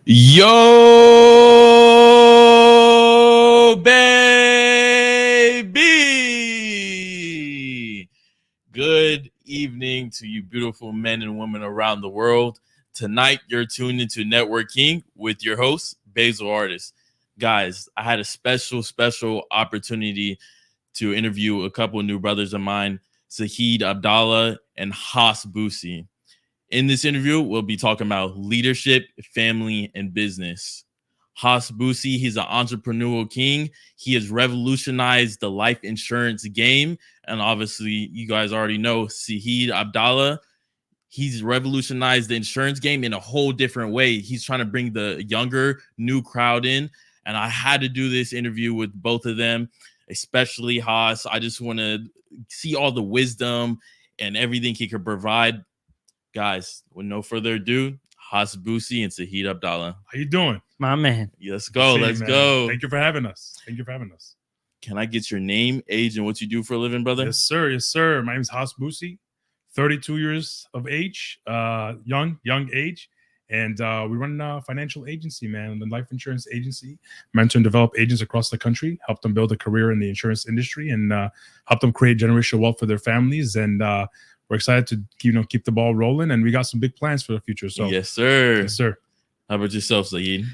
Yo, baby. Good evening to you beautiful men and women around the world. Tonight, you're tuned into Networking with your host, Basil Artist. Guys, I had a special opportunity to interview a couple of new brothers of mine, Sahid Abdala and Bousi. In this interview, we'll be talking about leadership, family, and business. Bousi, he's an entrepreneurial king. He has revolutionized the life insurance game. And obviously, you guys already know Sahid Abdala. He's revolutionized the insurance game in a whole different way. He's trying to bring the younger, new crowd in. And I had to do this interview with both of them, especially Haas. I just want to see all the wisdom and everything he could provide. Guys, with no further ado, Bousi and Sahid Abdala. How you doing? My man. Let's go. Let's go. Thank you for having us. Can I get your name, age, and what you do for a living, brother? Yes, sir. My name is Bousi, 32 years of age, young age. And we run a financial agency, man, the life insurance agency. Mentor and develop agents across the country, help them build a career in the insurance industry, and help them create generational wealth for their families. And we're excited to keep the ball rolling, and we got some big plans for the future. So yes, sir. How about yourself, Sahid?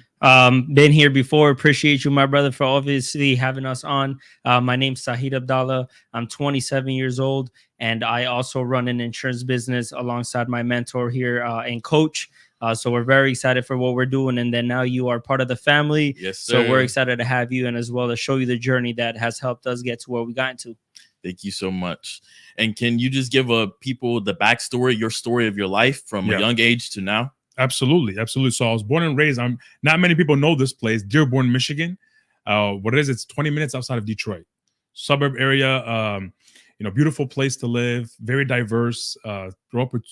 Been here before. Appreciate you, my brother, for obviously having us on. My name's Sahid Abdala. I'm 27 years old, and I also run an insurance business alongside my mentor here and coach. So we're very excited for what we're doing. And then now you are part of the family. Yes, sir. So we're excited to have you, and as well to show you the journey that has helped us get to where we got to. Thank you so much. And can you just give people the backstory, your story of your life from a young age to now? Absolutely. So I was born and raised. Not many people know this place, Dearborn, Michigan. What it is, it's 20 minutes outside of Detroit, suburb area. Beautiful place to live, very diverse. Grew up with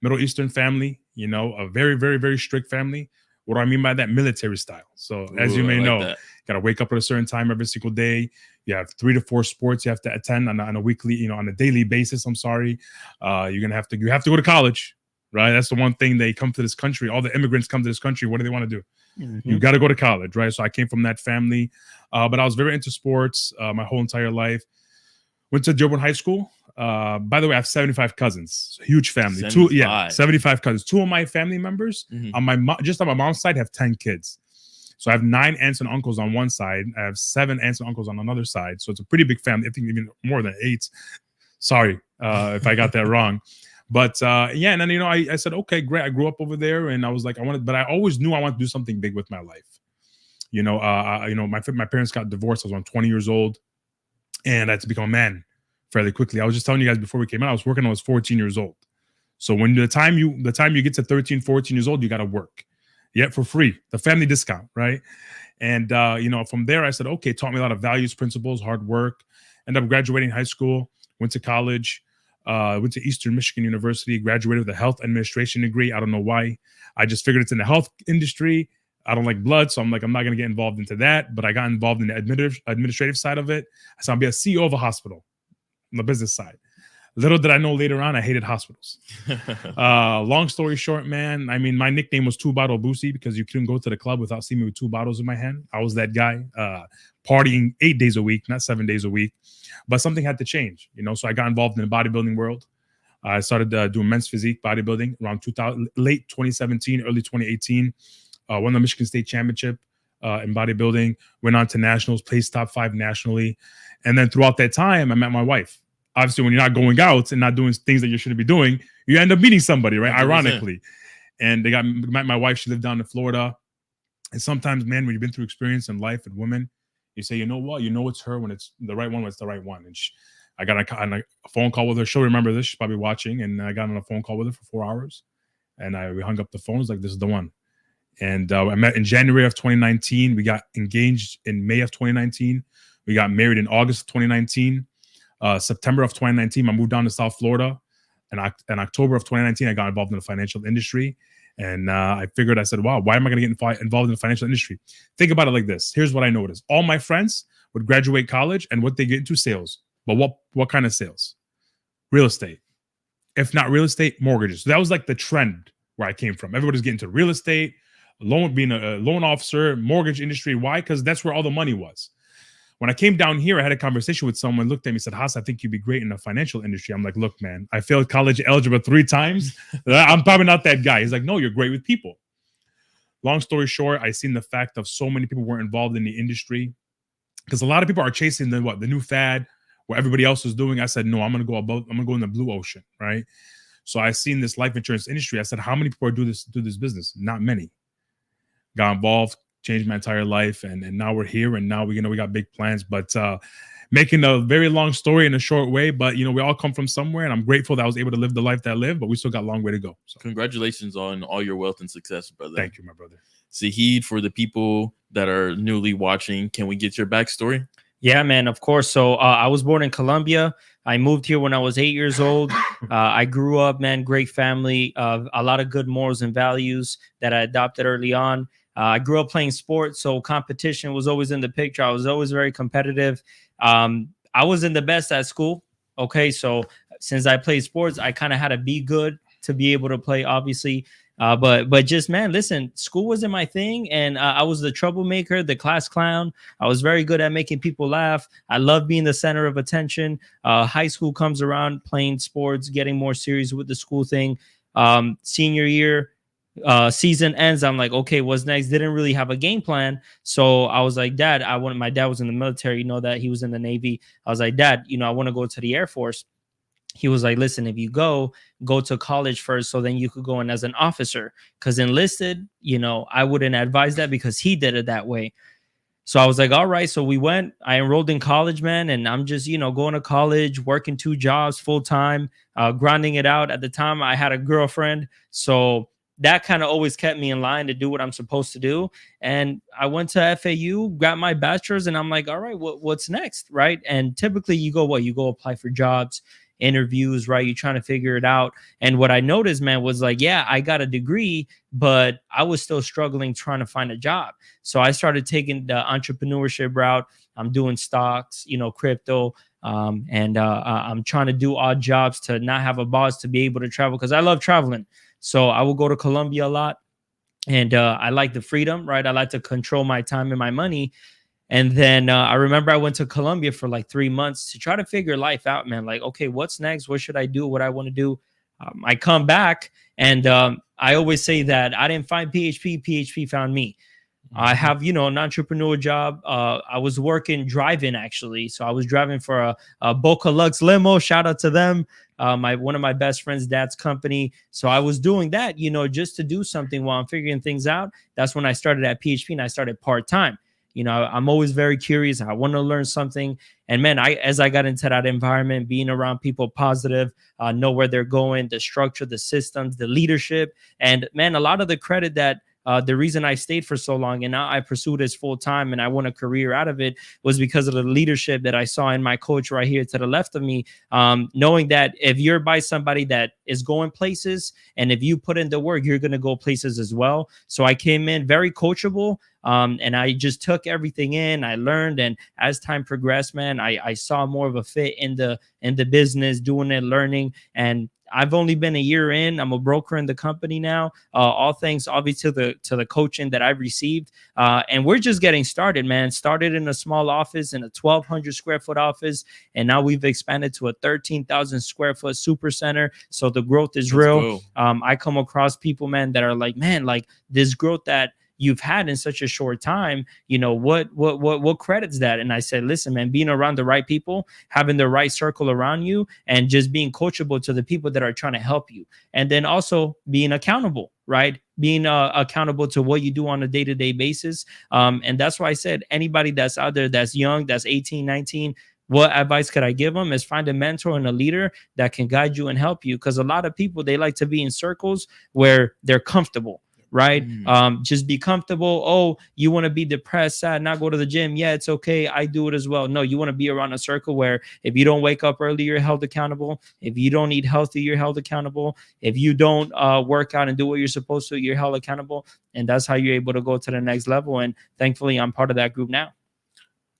Middle Eastern family. A very, very, very strict family. What do I mean by that? Military style. So as you may know, got to wake up at a certain time every single day. You have 3 to 4 sports you have to attend on a weekly, on a daily basis. I'm sorry. You have to go to college, right? That's the one thing. They come to this country. All the immigrants come to this country. What do they want to do? Mm-hmm. You got to go to college, right? So I came from that family, but I was very into sports my whole entire life. Went to Dearborn High School. By the way, I have 75 cousins. Huge family. 75 cousins. 2 of my family members on my mom's side have 10 kids. So I have 9 aunts and uncles on one side. I have 7 aunts and uncles on another side. So it's a pretty big family. I think even more than 8. Sorry if I got that wrong. But and then I said, okay, great. I grew up over there, and I was like, but I always knew I wanted to do something big with my life. My parents got divorced. I was 20 years old, and I had to become a man fairly quickly. I was just telling you guys before we came out, I was working when I was 14 years old. So when the time you get to 13, 14 years old, you got to work. Yet for free, the family discount, right? And from there, I said, okay, taught me a lot of values, principles, hard work. Ended up graduating high school, went to college, went to Eastern Michigan University, graduated with a health administration degree. I don't know why. I just figured it's in the health industry. I don't like blood, so I'm like, I'm not going to get involved into that. But I got involved in the administrative side of it. So I'll be a CEO of a hospital on the business side. Little did I know later on, I hated hospitals. Long story short, man, I mean, my nickname was 2-Bottle Bousi because you couldn't go to the club without seeing me with 2 bottles in my hand. I was that guy, partying 8 days a week, not 7 days a week. But something had to change, so I got involved in the bodybuilding world. I started doing men's physique bodybuilding around late 2017, early 2018. Won the Michigan State Championship in bodybuilding, went on to nationals, placed top 5 nationally. And then throughout that time, I met my wife. Obviously, when you're not going out and not doing things that you shouldn't be doing, you end up meeting somebody, right? 100%. Ironically. And met my wife. She lived down in Florida. And sometimes, man, when you've been through experience in life and women, you say, you know what? It's her when it's the right one when it's the right one. And I got a phone call with her. She'll remember this. She's probably watching. And I got on a phone call with her for 4 hours. And we hung up the phone. It was like, this is the one. And I met in January of 2019. We got engaged in May of 2019. We got married in August of 2019. September of 2019, I moved down to South Florida. And in October of 2019, I got involved in the financial industry. And I said, wow, why am I going to get involved in the financial industry? Think about it like this. Here's what I noticed. All my friends would graduate college and what they get into sales. But what kind of sales? Real estate. If not real estate, mortgages. So that was like the trend where I came from. Everybody's getting into real estate, being a loan officer, mortgage industry. Why? Because that's where all the money was. When I came down here, I had a conversation with someone, looked at me and said, Haas, I think you'd be great in the financial industry. I'm like, look, man, I failed college algebra 3 times. I'm probably not that guy. He's like, no, you're great with people. Long story short, I seen the fact of so many people weren't involved in the industry because a lot of people are chasing the new fad, what everybody else is doing. I said, no, I'm going to go above. I'm going to go in the blue ocean, right? So I seen this life insurance industry. I said, how many people do this business? Not many. Got involved, changed my entire life, and now we're here, and now we got big plans. But making a very long story in a short way, but we all come from somewhere, and I'm grateful that I was able to live the life that I live, but we still got a long way to go. So congratulations on all your wealth and success, brother. Thank you, my brother. Sahid, for the people that are newly watching, can we get your backstory? Yeah, man, of course. So I was born in Colombia. I moved here when I was 8 years old. I grew up, man, great family, a lot of good morals and values that I adopted early on. I grew up playing sports, so competition was always in the picture. I was always very competitive. I wasn't the best at school. Okay, so since I played sports, I kind of had to be good to be able to play, obviously. But just, man, listen, school wasn't my thing, and I was the troublemaker, the class clown. I was very good at making people laugh. I love being the center of attention. High school comes around, playing sports, getting more serious with the school thing. Senior year, season ends. I'm like, okay, what's next? Didn't really have a game plan. So I was like, Dad, my dad was in the military, that he was in the Navy. I was like, Dad, I want to go to the Air Force. He was like, listen, if you go to college first, so then you could go in as an officer, because enlisted, I wouldn't advise that because he did it that way. So I was like, all right. So we went, I enrolled in college, man. And I'm just, going to college, working 2 jobs full time, grinding it out. At the time I had a girlfriend. So that kind of always kept me in line to do what I'm supposed to do. And I went to FAU, got my bachelor's, and I'm like, all right, what's next? Right. And typically you go apply for jobs, interviews, right? You're trying to figure it out. And what I noticed, man, was like, yeah, I got a degree, but I was still struggling trying to find a job. So I started taking the entrepreneurship route. I'm doing stocks, crypto, and I'm trying to do odd jobs to not have a boss, to be able to travel, because I love traveling. So I will go to Colombia a lot, and I like the freedom, right? I like to control my time and my money. And then I remember I went to Colombia for like 3 months to try to figure life out, man. Like, okay, what's next? What should I do? What I want to do? I come back, and I always say that I didn't find PHP. PHP found me. I have, an entrepreneur job. I was working driving, actually. So I was driving for a Boca Lux limo. Shout out to them. One of my best friend's dad's company. So I was doing that, just to do something while I'm figuring things out. That's when I started at PHP, and I started part-time. I'm always very curious. I want to learn something. And man, as I got into that environment, being around people positive, know where they're going, the structure, the systems, the leadership. And man, a lot of the credit that the reason I stayed for so long and now I pursued this full time and I want a career out of it was because of the leadership that I saw in my coach right here to the left of me. Knowing that if you're by somebody that is going places, and if you put in the work, you're going to go places as well. So I came in very coachable. And I just took everything in. I learned, and as time progressed, man, I saw more of a fit in the business, doing it, learning. And I've only been a year in. I'm a broker in the company now. All thanks, obviously, to the coaching that I've received. And we're just getting started, man. Started in a small office, in a 1,200 square foot office, and now we've expanded to a 13,000 square foot super center. So the growth is real. I come across people, man, that are like, man, like this growth that you've had in such a short time, what credits that? And I said, listen, man, being around the right people, having the right circle around you, and just being coachable to the people that are trying to help you. And then also being accountable, right? Being accountable to what you do on a day-to-day basis. And that's why I said, anybody that's out there that's young, that's 18, 19, what advice could I give them is find a mentor and a leader that can guide you and help you. Because a lot of people, they like to be in circles where they're comfortable. Right? Just be comfortable. Oh, you want to be depressed, sad, not go to the gym? Yeah, it's okay. I do it as well. No, you want to be around a circle where if you don't wake up early, you're held accountable. If you don't eat healthy, you're held accountable. If you don't work out and do what you're supposed to, you're held accountable. And that's how you're able to go to the next level. And thankfully, I'm part of that group now.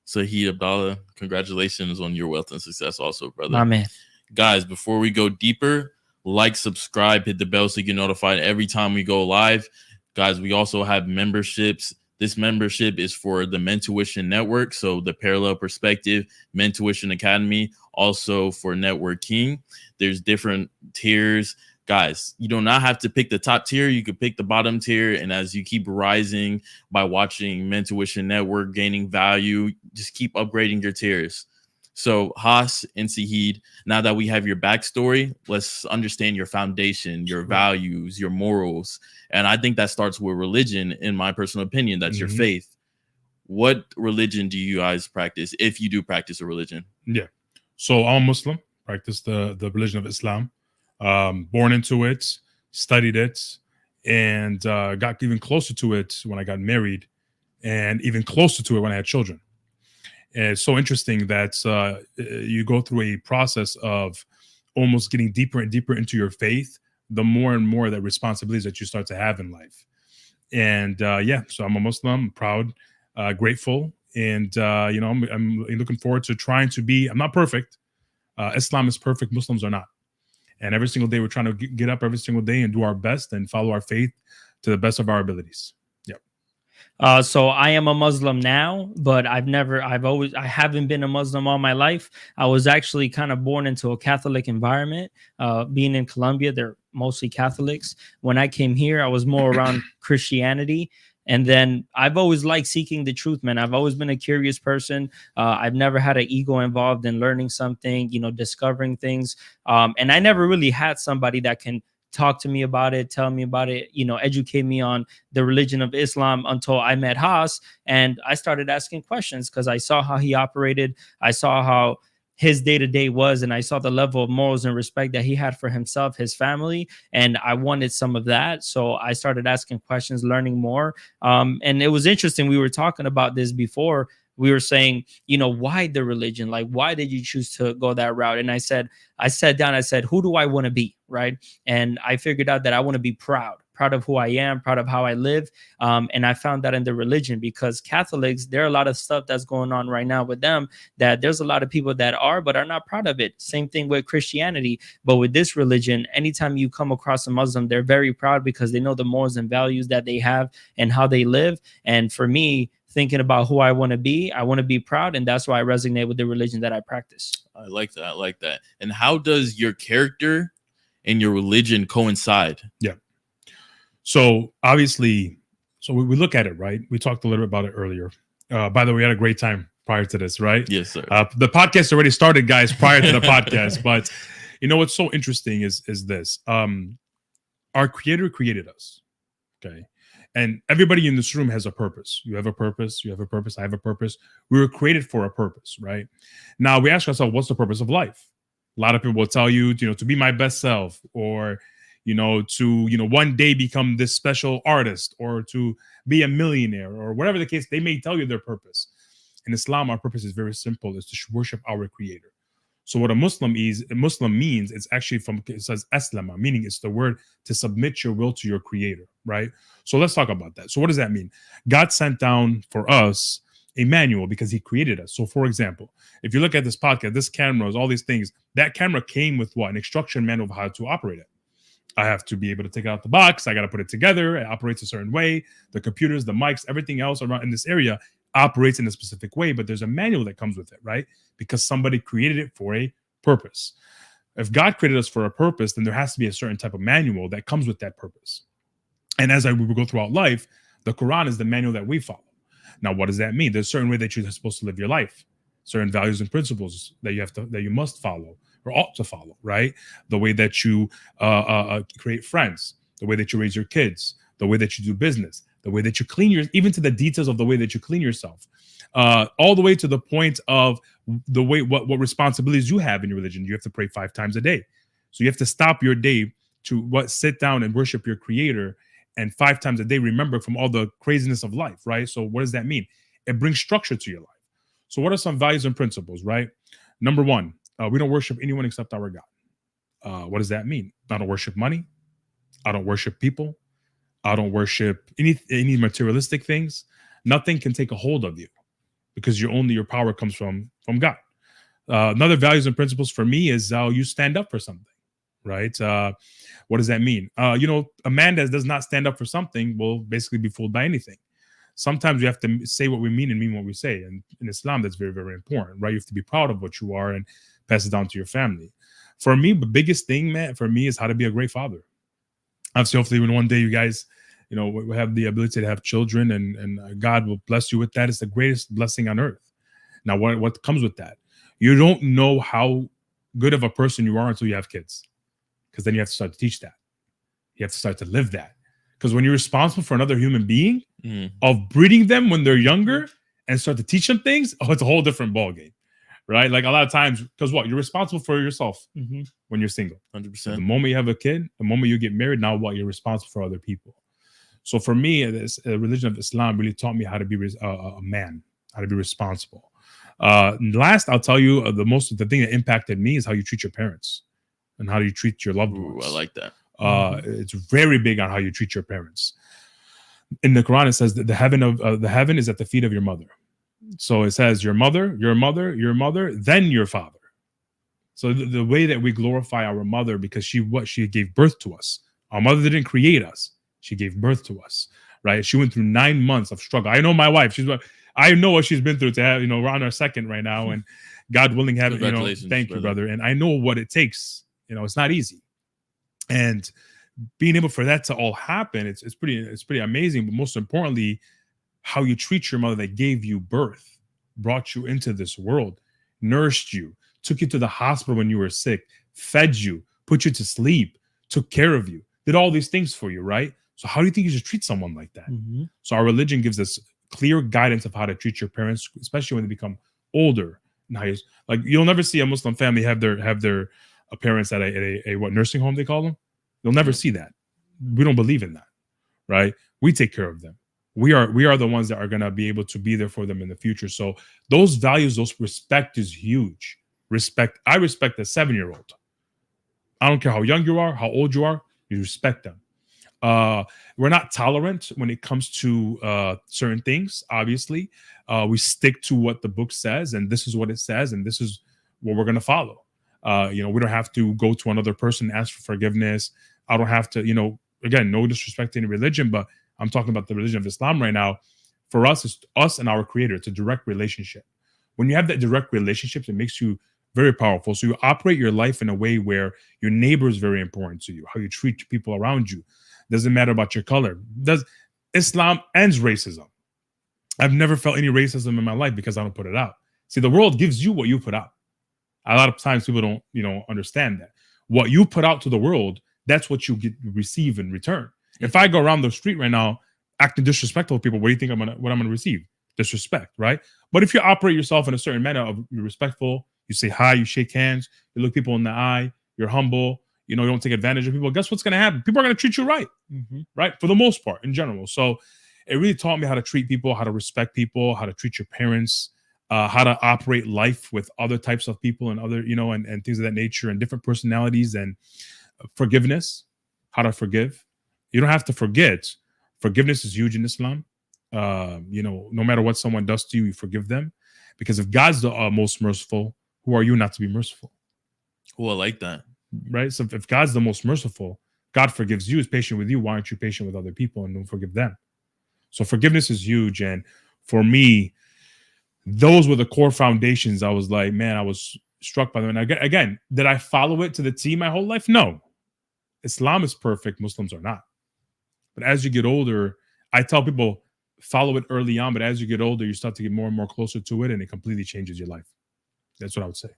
Sahid Abdala, congratulations on your wealth and success also, brother. My man. Guys, before we go deeper, like, subscribe, hit the bell so you get notified every time we go live. Guys, we also have memberships. This membership is for the Mentuition Network, so the Parallel Perspective Mentuition Academy, also for Networking. There's different tiers. Guys, you do not have to pick the top tier. You could pick the bottom tier. And as you keep rising by watching Mentuition Network, gaining value, just keep upgrading your tiers. So Haas and Sahid, now that we have your backstory, let's understand your foundation, your values, your morals. And I think that starts with religion, in my personal opinion. That's your faith. What religion do you guys practice, if you do practice a religion? Yeah. So I'm a Muslim, practice the religion of Islam. Born into it, studied it, and got even closer to it when I got married, and even closer to it when I had children. And it's so interesting that you go through a process of almost getting deeper and deeper into your faith, the more and more that responsibilities that you start to have in life. And so I'm a Muslim, proud, grateful, and I'm looking forward to trying to be. I'm not perfect. Islam is perfect. Muslims are not. And every single day we're trying to get up every single day and do our best and follow our faith to the best of our abilities. So I am a Muslim now, but I haven't been a Muslim all my life. I was actually kind of born into a Catholic environment. Being in Colombia, they're mostly Catholics. When I came here, I was more around Christianity. And then I've always liked seeking the truth, man. I've always been a curious person. I've never had an ego involved in learning something, discovering things. And I never really had somebody that can talk to me about it, tell me about it, educate me on the religion of Islam until I met Haas. And I started asking questions because I saw how he operated. I saw how his day-to-day was, and I saw the level of morals and respect that he had for himself, his family, and I wanted some of that. So I started asking questions, learning more. And it was interesting. We were talking about this before. We were saying, why the religion? Like, why did you choose to go that route? And I sat down, I said, who do I want to be? Right. And I figured out that I want to be proud of who I am, proud of how I live. And I found that in the religion, because Catholics, there are a lot of stuff that's going on right now with them that there's a lot of people that but are not proud of it. Same thing with Christianity. But with this religion, anytime you come across a Muslim, they're very proud because they know the morals and values that they have and how they live. And for me, thinking about who I want to be proud. And that's why I resonate with the religion that I practice. I like that. And how does your character and your religion coincide? Yeah. So obviously, we look at it, right? We talked a little bit about it earlier. By the way, we had a great time prior to this, right? Yes, sir. The podcast already started, guys, prior to the podcast. But what's so interesting is this. Our Creator created us. Okay. And everybody in this room has a purpose. You have a purpose. You have a purpose. I have a purpose. We were created for a purpose, right? Now we ask ourselves, what's the purpose of life? A lot of people will tell you, to be my best self, or to one day become this special artist, or to be a millionaire, or whatever the case. They may tell you their purpose. In Islam, our purpose is very simple: is to worship our Creator. So what a Muslim means, it's actually it says aslama, meaning it's the word to submit your will to your Creator, right? So let's talk about that. So what does that mean? God sent down for us a manual because he created us. So for example, if you look at this podcast, this cameras, all these things, that camera came with what? An instruction manual of how to operate it. I have to be able to take it out the box. I got to put it together. It operates a certain way. The computers, the mics, everything else around in this area operates in a specific way, but there's a manual that comes with it, right? Because somebody created it for a purpose. If God created us for a purpose, then there has to be a certain type of manual that comes with that purpose. And as we go throughout life, the Quran is the manual that we follow. Now, what does that mean? There's a certain way that you're supposed to live your life, certain values and principles that you must follow or ought to follow, right? The way that you create friends, the way that you raise your kids, the way that you do business, the way that you clean even to the details of the way that you clean yourself, all the way to the point of the way what responsibilities you have in your religion. You have to pray 5 times a day, so you have to stop your day to sit down and worship your Creator, and 5 times a day remember from all the craziness of life, right? So what does that mean? It brings structure to your life. So what are some values and principles, right? Number 1, we don't worship anyone except our God. What does that mean? I don't worship money. I don't worship people. I don't worship any materialistic things. Nothing can take a hold of you because your power comes from God. Another values and principles for me is you stand up for something, right? What does that mean? A man that does not stand up for something will basically be fooled by anything. Sometimes we have to say what we mean and mean what we say. And in Islam, that's very, very important, right? You have to be proud of what you are and pass it down to your family. For me, the biggest thing, man, for me is how to be a great father. Obviously, hopefully, when one day you guys, we have the ability to have children and God will bless you with that. It's the greatest blessing on earth. Now, what comes with that? You don't know how good of a person you are until you have kids, because then you have to start to teach that. You have to start to live that. Because when you're responsible for another human being, of breeding them when they're younger and start to teach them things, it's a whole different ballgame, right? Like a lot of times, because you're responsible for yourself when you're single. 100%. The moment you have a kid, the moment you get married, now you're responsible for other people. So for me, the religion of Islam really taught me how to be a man, how to be responsible. Last, I'll tell you, the thing that impacted me is how you treat your parents and how you treat your loved ones. Ooh, I like that. It's very big on how you treat your parents. In the Quran, it says that the heaven is at the feet of your mother. So it says your mother, your mother, your mother, then your father. So the way that we glorify our mother, because she gave birth to us. Our mother didn't create us; she gave birth to us. Right? She went through 9 months of struggle. I know my wife. I know what she's been through to have. We're on our second right now, and God willing, have thank you, brother. And I know what it takes. It's not easy. And being able for that to all happen, it's pretty amazing. But most importantly, how you treat your mother that gave you birth, brought you into this world, nourished you, took you to the hospital when you were sick, fed you, put you to sleep, took care of you, did all these things for you, right? So how do you think you should treat someone like that? So our religion gives us clear guidance of how to treat your parents, especially when they become older. And you'll never see a Muslim family have their parents at a what nursing home they call them. You'll never see that. We don't believe in that, right? We take care of them. We are the ones that are gonna be able to be there for them in the future. So those values, those respect is huge. Respect. I respect a 7-year-old. I don't care how young you are, how old you are. You respect them. We're not tolerant when it comes to certain things. Obviously, we stick to what the book says, and this is what it says, and this is what we're gonna follow. We don't have to go to another person and ask for forgiveness. I don't have to, again, no disrespect to any religion, but I'm talking about the religion of Islam right now. For us, it's us and our creator. It's a direct relationship. When you have that direct relationship, it makes you very powerful. So you operate your life in a way where your neighbor is very important to you, how you treat people around you. Doesn't matter about your color. Islam ends racism. I've never felt any racism in my life because I don't put it out. See, the world gives you what you put out. A lot of times people don't, understand that. What you put out to the world, that's what you receive in return. If I go around the street right now acting disrespectful to people, what do you think I'm gonna receive? Disrespect, right? But if you operate yourself in a certain manner of you're respectful, you say hi, you shake hands, you look people in the eye, you're humble, you don't take advantage of people, guess what's gonna happen? People are gonna treat you right, right? For the most part, in general. So it really taught me how to treat people, how to respect people, how to treat your parents, how to operate life with other types of people and other, and things of that nature and different personalities, and forgiveness, how to forgive. You don't have to forget. Forgiveness is huge in Islam. No matter what someone does to you, you forgive them. Because if God's the most merciful, who are you not to be merciful? Oh, I like that. Right? So if God's the most merciful, God forgives you, is patient with you. Why aren't you patient with other people and don't forgive them? So forgiveness is huge. And for me, those were the core foundations. I was like, man, I was struck by them. And again, did I follow it to the T my whole life? No. Islam is perfect. Muslims are not. But as you get older, I tell people, follow it early on. But as you get older, you start to get more and more closer to it, and it completely changes your life. That's what I would say.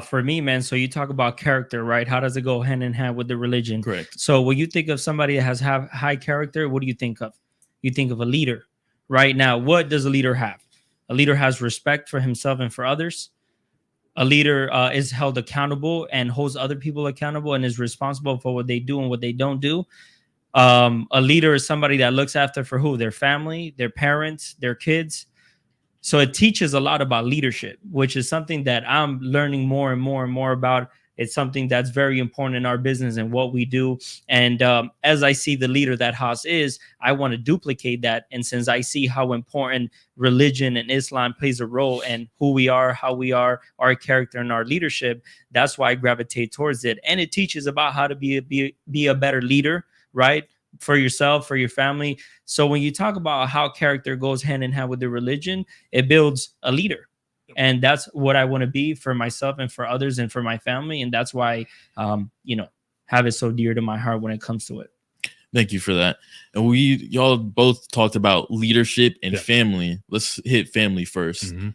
For me, man, so you talk about character, right? How does it go hand in hand with the religion? Correct. So when you think of somebody that has high character, what do you think of? You think of a leader. Right now, what does a leader have? A leader has respect for himself and for others. A leader is held accountable and holds other people accountable and is responsible for what they do and what they don't do. A leader is somebody that looks after for who? Their family, their parents, their kids. So it teaches a lot about leadership, which is something that I'm learning more and more and more about. It's something that's very important in our business and what we do. And as I see the leader that Haas is, I want to duplicate that. And since I see how important religion and Islam plays a role in who we are, how we are, our character and our leadership, that's why I gravitate towards it. And it teaches about how to be a better leader, right? For yourself, for your family. So when you talk about how character goes hand in hand with the religion, it builds a leader. And that's what I want to be for myself and for others and for my family. And that's why, have it so dear to my heart when it comes to it. Thank you for that. And y'all both talked about leadership and family. Let's hit family first. Mm-hmm.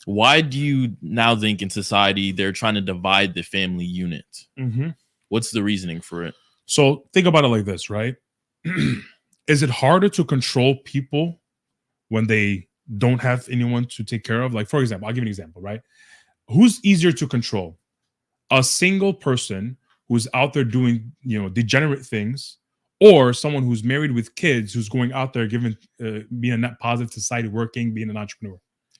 Why do you now think in society they're trying to divide the family unit? Mm-hmm. What's the reasoning for it? So think about it like this, right? Is it harder to control people when they don't have anyone to take care of? Like, for example, I'll give you an example, right? Who's easier to control? A single person who's out there doing, degenerate things, or someone who's married with kids who's going out there being a net positive to society, working, being an entrepreneur?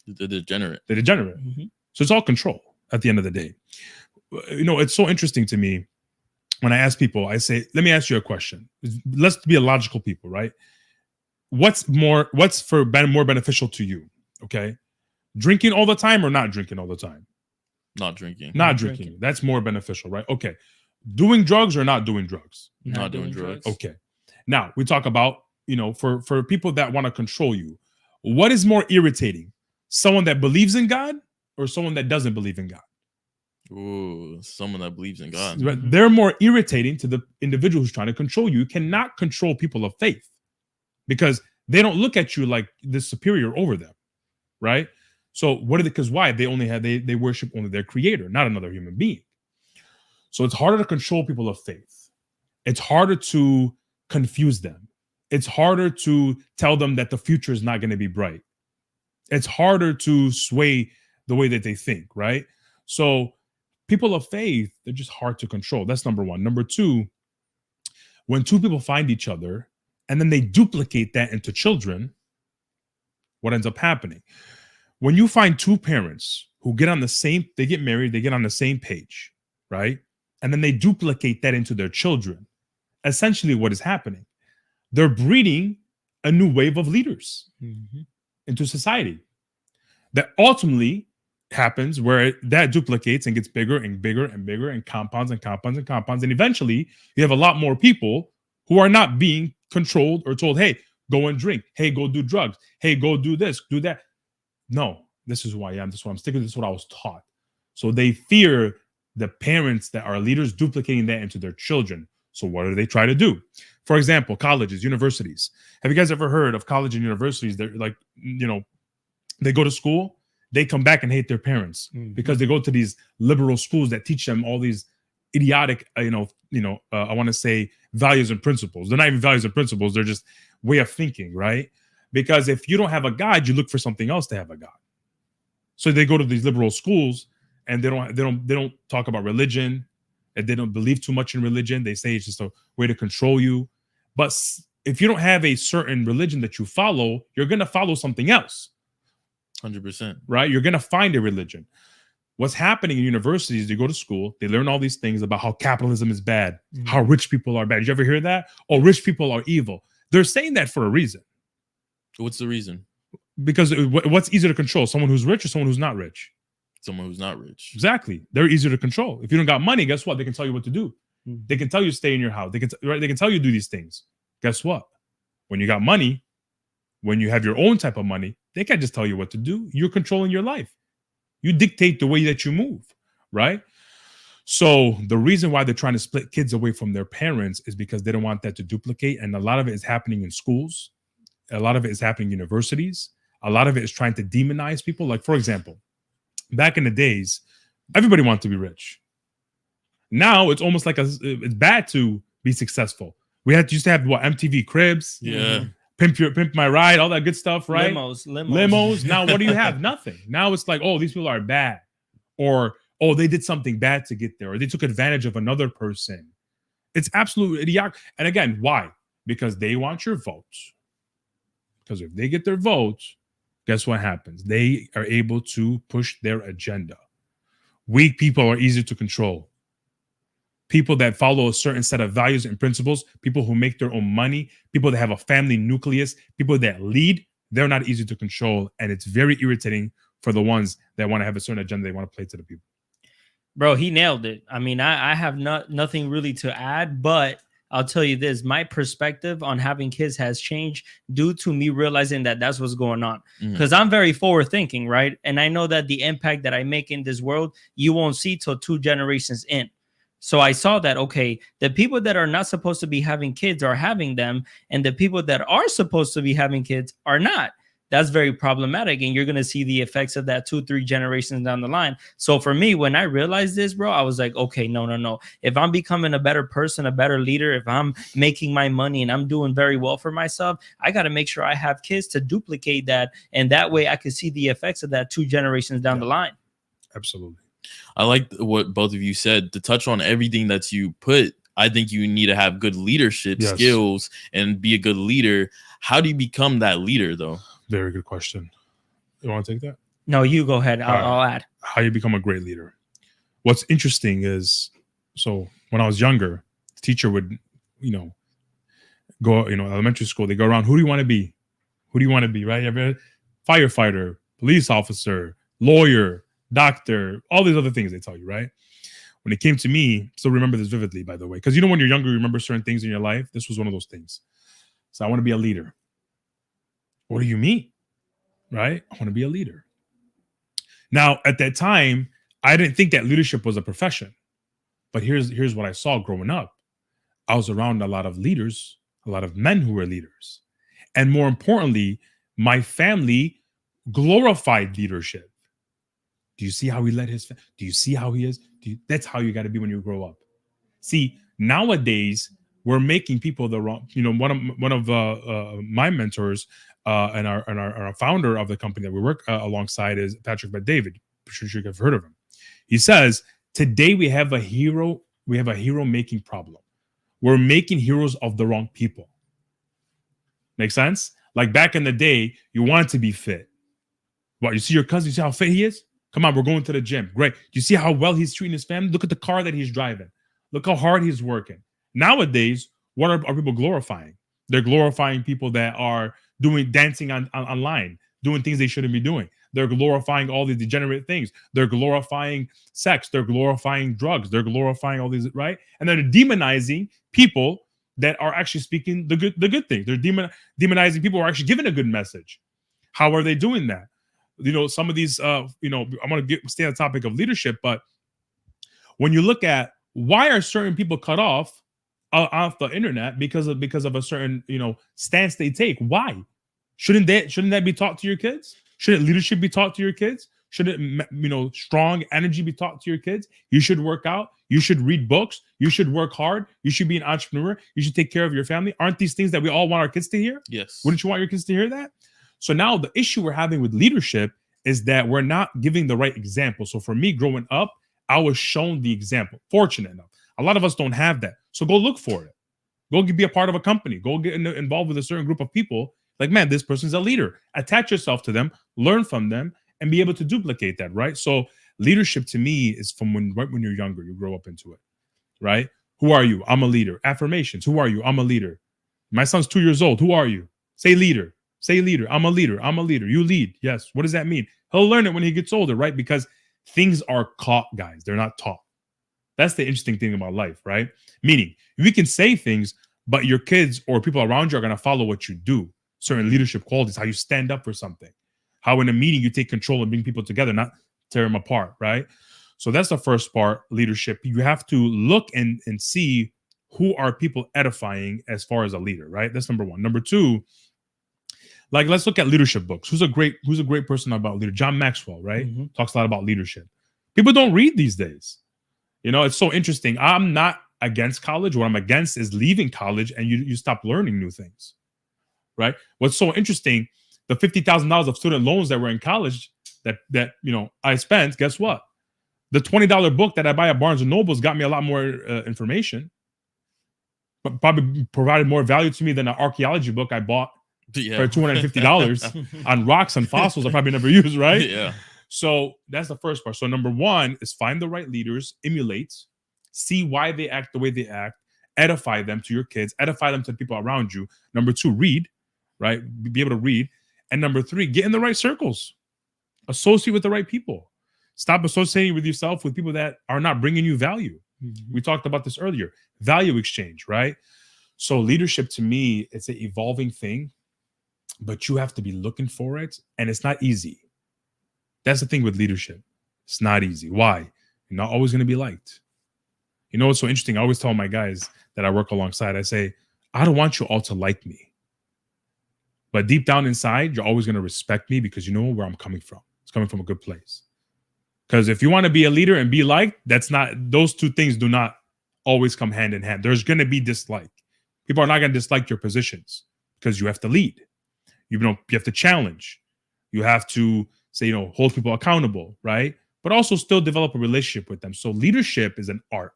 The degenerate. Mm-hmm. So it's all control at the end of the day. It's so interesting to me. When I ask people, I say, let me ask you a question. Let's be a logical people, right? What's more beneficial to you? Okay. Drinking all the time or not drinking all the time? Not drinking. Not drinking. That's more beneficial, right? Okay. Doing drugs or not doing drugs? Not doing drugs. Okay. Now we talk about, for people that want to control you, what is more irritating? Someone that believes in God or someone that doesn't believe in God? Ooh, someone that believes in God. They're more irritating to the individual who's trying to control you. You cannot control people of faith because they don't look at you like the superior over them, right? So because why? They worship only their creator, not another human being. So it's harder to control people of faith. It's harder to confuse them. It's harder to tell them that the future is not going to be bright. It's harder to sway the way that they think, right? So people of faith, they're just hard to control. That's number one. Number two, when two people find each other and then they duplicate that into children, what ends up happening? When you find two parents who get married, they get on the same page, right? And then they duplicate that into their children. Essentially, what is happening? They're breeding a new wave of leaders into society that ultimately happens where that duplicates and gets bigger and bigger and bigger and compounds and compounds and compounds. And eventually you have a lot more people who are not being controlled or told, hey, go and drink. Hey, go do drugs. Hey, go do this, do that. No, this is who I am. This is what I'm sticking to. This is what I was taught. So they fear the parents that are leaders duplicating that into their children. So what do they try to do? For example, colleges, universities. Have you guys ever heard of college and universities? They're like, they go to school, they come back and hate their parents because they go to these liberal schools that teach them all these idiotic, I want to say values and principles. They're not even values and principles. They're just way of thinking, right? Because if you don't have a God, you look for something else to have a God. So they go to these liberal schools and they don't talk about religion, and they don't believe too much in religion. They say it's just a way to control you. But if you don't have a certain religion that you follow, you're going to follow something else. 100%. Right? You're going to find a religion. What's happening in universities, they go to school, they learn all these things about how capitalism is bad, how rich people are bad. Did you ever hear that? Oh, rich people are evil. They're saying that for a reason. What's the reason? Because what's easier to control? Someone who's rich or someone who's not rich? Someone who's not rich. Exactly. They're easier to control. If you don't got money, guess what? They can tell you what to do. They can tell you to stay in your house. They can tell you to do these things. Guess what? When you got money, when you have your own type of money, they can't just tell you what to do. You're controlling your life. You dictate the way that you move, right? So the reason why they're trying to split kids away from their parents is because they don't want that to duplicate. And a lot of it is happening in schools. A lot of it is happening in universities. A lot of it is trying to demonize people. Like, for example, back in the days, everybody wanted to be rich. Now it's almost like it's bad to be successful. We used to have MTV Cribs, Pimp My Ride, all that good stuff, right? Limos. Now what do you have? Nothing. Now it's like, oh, these people are bad, or oh, they did something bad to get there, or they took advantage of another person. It's absolutely idiotic. And again, why? Because they want your votes. Because if they get their votes, guess what happens? They are able to push their agenda. Weak people are easy to control. people that follow a certain set of values and principles, people who make their own money, people that have a family nucleus, people that lead, they're not easy to control. And it's very irritating for the ones that want to have a certain agenda they want to play to the people. Bro, he nailed it. I mean, I have nothing really to add, but I'll tell you this, my perspective on having kids has changed due to me realizing that that's what's going on. Because I'm very forward thinking, right? And I know that the impact that I make in this world, you won't see till 2 generations in. So I saw that, okay, the people that are not supposed to be having kids are having them, and the people that are supposed to be having kids are not. That's very problematic, and you're going to see the effects of that 2-3 generations down the line. So for me, when I realized this, bro, I was like, okay, no. If I'm becoming a better person, a better leader, if I'm making my money and I'm doing very well for myself, I got to make sure I have kids to duplicate that, and that way I can see the effects of that 2 generations down the line. Absolutely. I like what both of you said. To touch on everything that you put, I think you need to have good leadership skills and be a good leader. How do you become that leader, though? Very good question. You want to take that? No, you go ahead. I'll add. How you become a great leader. What's interesting is, so when I was younger, the teacher would, go, elementary school, they go around, who do you want to be? Who do you want to be, right? Firefighter, police officer, lawyer, doctor, all these other things they tell you, right? When it came to me, still remember this vividly, by the way, because when you're younger, you remember certain things in your life. This was one of those things. So I want to be a leader. What do you mean? Right? I want to be a leader. Now, at that time, I didn't think that leadership was a profession. But here's what I saw growing up. I was around a lot of leaders, a lot of men who were leaders. And more importantly, my family glorified leadership. Do you see how he led his family? Do you see how he is? That's how you got to be when you grow up. See, nowadays, we're making people the wrong. One of my mentors and our founder of the company that we work alongside is Patrick Bet-David. I'm sure you've heard of him. He says, today we have a hero making problem. We're making heroes of the wrong people. Make sense? Like back in the day, you wanted to be fit. What, you see your cousin, you see how fit he is? Come on, we're going to the gym. Great. Do you see how well he's treating his family? Look at the car that he's driving. Look how hard he's working. Nowadays, what are people glorifying? They're glorifying people that are dancing online, doing things they shouldn't be doing. They're glorifying all these degenerate things. They're glorifying sex. They're glorifying drugs. They're glorifying all these, right? And they're demonizing people that are actually speaking the good thing. They're demonizing people who are actually giving a good message. How are they doing that? Some of these, I'm going to stay on the topic of leadership, but when you look at why are certain people cut off the internet because of a certain, stance they take? Why? Shouldn't that be taught to your kids? Shouldn't leadership be taught to your kids? Shouldn't, strong energy be taught to your kids? You should work out. You should read books. You should work hard. You should be an entrepreneur. You should take care of your family. Aren't these things that we all want our kids to hear? Yes. Wouldn't you want your kids to hear that? So now the issue we're having with leadership is that we're not giving the right example. So for me, growing up, I was shown the example. Fortunate enough. A lot of us don't have that. So go look for it. Go be a part of a company. Go get involved with a certain group of people. Like, man, this person's a leader. Attach yourself to them, learn from them, and be able to duplicate that, right? So leadership to me is from right when you're younger, you grow up into it, right? Who are you? I'm a leader. Affirmations. Who are you? I'm a leader. My son's 2 years old. Who are you? Say leader. Say leader. I'm a leader. I'm a leader. You lead. Yes. What does that mean? He'll learn it when he gets older, right? Because things are caught, guys. They're not taught. That's the interesting thing about life, right? Meaning, we can say things, but your kids or people around you are going to follow what you do. Certain leadership qualities, how you stand up for something, how in a meeting you take control and bring people together, not tear them apart, right? So that's the first part, leadership. You have to look and see who are people edifying as far as a leader, right? That's number one. Number two, like, let's look at leadership books. Who's a great person about leader? John Maxwell, right? Mm-hmm. Talks a lot about leadership. People don't read these days. It's so interesting. I'm not against college. What I'm against is leaving college and you stop learning new things, right? What's so interesting, the $50,000 of student loans that were in college that I spent, guess what? The $20 book that I buy at Barnes & Noble's got me a lot more information, but probably provided more value to me than an archaeology book I bought for $250 on rocks and fossils I probably never used, right? Yeah. So that's the first part. So number one is find the right leaders, emulate, See why they act the way they act. Edify them to your kids. Edify them to the people around you. Number 2, read, right? Be able to read. And number 3, get in the right circles. Associate with the right people. Stop associating with yourself with people that are not bringing you value. We talked about this earlier. Value exchange, right? So leadership to me, it's an evolving thing, but you have to be looking for it. And it's not easy. That's the thing with leadership. It's not easy. Why? You're not always going to be liked. You know what's so interesting? I always tell my guys that I work alongside, I say, I don't want you all to like me. But deep down inside, you're always going to respect me because you know where I'm coming from. It's coming from a good place. Because if you want to be a leader and be liked, those two things do not always come hand in hand. There's going to be dislike. People are not going to dislike your positions because you have to lead. You have to challenge. You have to say, hold people accountable, right? But also still develop a relationship with them. So leadership is an art.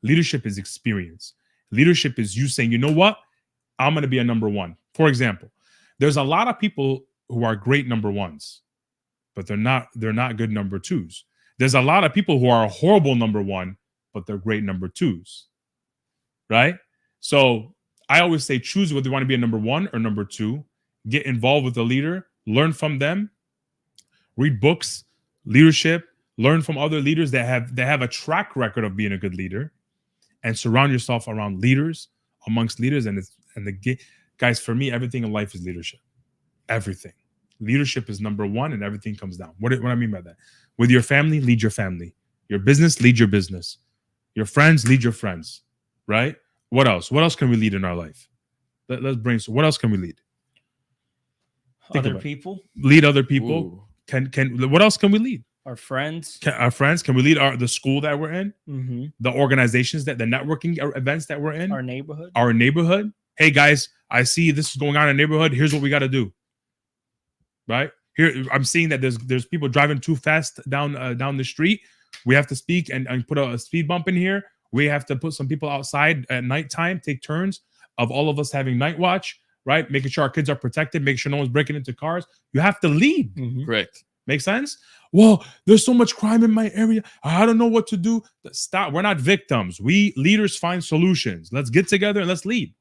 Leadership is experience. Leadership is you saying, you know what? I'm going to be a number one. For example, there's a lot of people who are great number ones, but they're not good number twos. There's a lot of people who are a horrible number one, but they're great number twos, right? So I always say choose whether you want to be a number one or number two. Get involved with the leader, learn from them, read books, leadership, learn from other leaders that have a track record of being a good leader, and surround yourself around leaders, amongst leaders. Guys, for me, everything in life is leadership. Everything. Leadership is number one, and everything comes down. What I mean by that? With your family, lead your family. Your business, lead your business. Your friends, lead your friends. Right? What else? What else can we lead in our life? Let's brainstorm. What else can we lead? Other people. Lead other people. Ooh. Can what else can we lead? Our friends. Can we lead the school that we're in? Mm-hmm. The organizations the networking events that we're in? Our neighborhood. Hey guys, I see this is going on in the neighborhood. Here's what we got to do. Right here, I'm seeing that there's people driving too fast down the street. We have to speak and put a speed bump in here. We have to put some people outside at nighttime, take turns of all of us having night watch, right? Making sure our kids are protected, make sure no one's breaking into cars. You have to lead. Mm-hmm. Correct. Make sense? Well, there's so much crime in my area. I don't know what to do. Stop. We're not victims. We leaders find solutions. Let's get together and let's lead.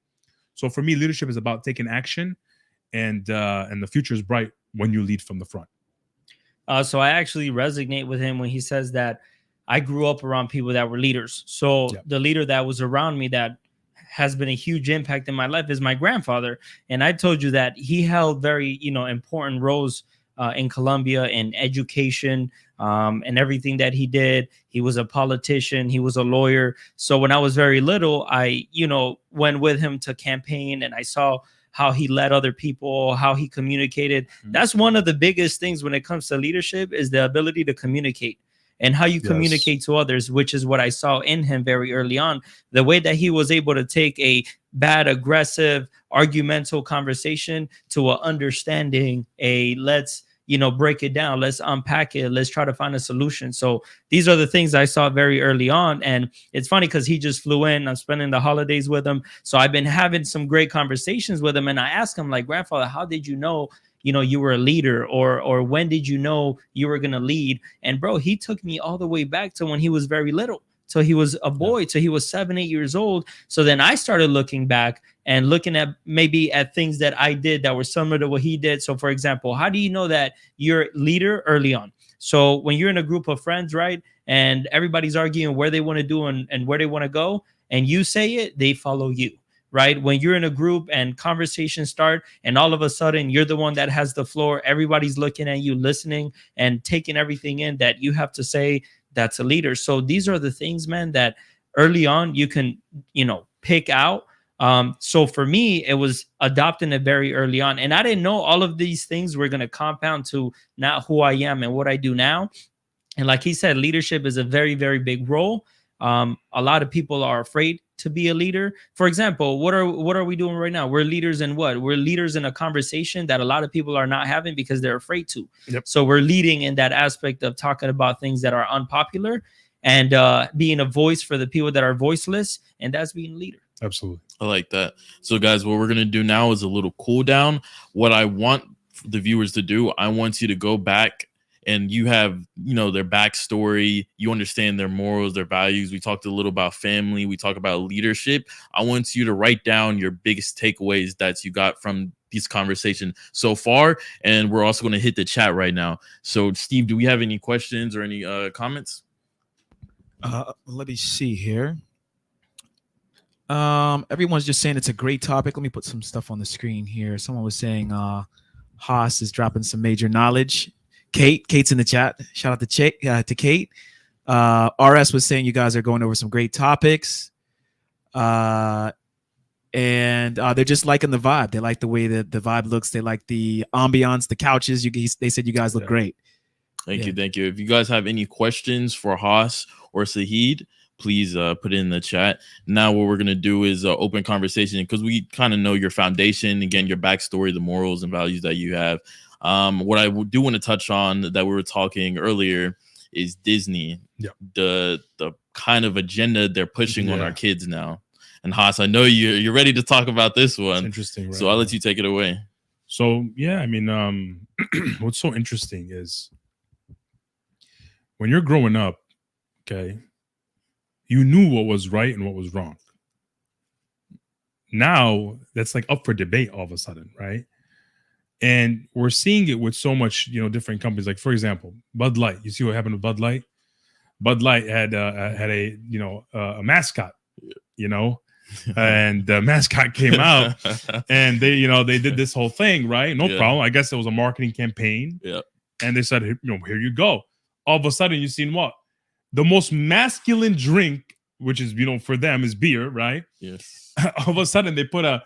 So for me, leadership is about taking action, and the future is bright when you lead from the front. So I actually resonate with him when he says that I grew up around people that were leaders. So the leader that was around me that has been a huge impact in my life is my grandfather. And I told you that he held very, important roles in Colombia in education and everything that he did. He was a politician. He was a lawyer. So when I was very little, I, went with him to campaign, and I saw how he led other people, how he communicated. Mm-hmm. That's one of the biggest things when it comes to leadership is the ability to communicate and how you communicate to others, which is what I saw in him very early on. The way that he was able to take a bad, aggressive, argumental conversation to a understanding, let's break it down, let's unpack it, let's try to find a solution. So these are the things I saw very early on. And it's funny because he just flew in. I'm spending the holidays with him. So I've been having some great conversations with him. And I asked him, like, grandfather, how did you know you were a leader, or when did you know you were going to lead? And bro, he took me all the way back to when he was very little. So he was a boy, so he was 7-8 years old. So then I started looking back and looking at maybe at things that I did that were similar to what he did. So for example, how do you know that you're a leader early on? So when you're in a group of friends, right, and everybody's arguing where they want to do and where they want to go, and you say it, they follow you. Right? When you're in a group and conversations start and all of a sudden you're the one that has the floor, everybody's looking at you, listening and taking everything in that you have to say, that's a leader. So these are the things, man, that early on you can, pick out. So for me, it was adopting it very early on. And I didn't know all of these things were going to compound to now who I am and what I do now. And like he said, leadership is a very, very big role. A lot of people are afraid to be a leader. For example, what are we doing right now? We're leaders in what? We're leaders in a conversation that a lot of people are not having because they're afraid to. Yep. So we're leading in that aspect of talking about things that are unpopular and being a voice for the people that are voiceless. And that's being a leader. Absolutely. I like that. So guys, what we're going to do now is a little cool down. What I want the viewers to do, I want you to go back and you have, their backstory, you understand their morals, their values. We talked a little about family, we talk about leadership. I want you to write down your biggest takeaways that you got from this conversation so far, and we're also going to hit the chat right now. So Steve, do we have any questions or any comments? Let me see here. Everyone's just saying it's a great topic. Let me put some stuff on the screen here. Someone was saying Haas is dropping some major knowledge. Kate's in the chat. Shout out to Kate. RS was saying you guys are going over some great topics. And they're just liking the vibe. They like the way that the vibe looks. They like the ambiance, the couches. They said you guys look great. Thank you. If you guys have any questions for Haas or Sahid, please put it in the chat. Now what we're going to do is open conversation, because we kind of know your foundation, again, your backstory, the morals and values that you have. What I do want to touch on that we were talking earlier is Disney, the kind of agenda they're pushing on our kids now. And Haas, I know you're ready to talk about this one. It's interesting, right? So I'll let you take it away. So I mean, what's so interesting is when you're growing up, okay, you knew what was right and what was wrong. Now that's like up for debate all of a sudden, right? And we're seeing it with so much, different companies. Like, for example, Bud Light. You see what happened with Bud Light? Bud Light had a mascot, and the mascot came out, and they did this whole thing, right? No problem. I guess it was a marketing campaign. Yeah. And they said, here you go. All of a sudden, you've seen what? The most masculine drink, which is, for them, is beer, right? Yes. All of a sudden, they put a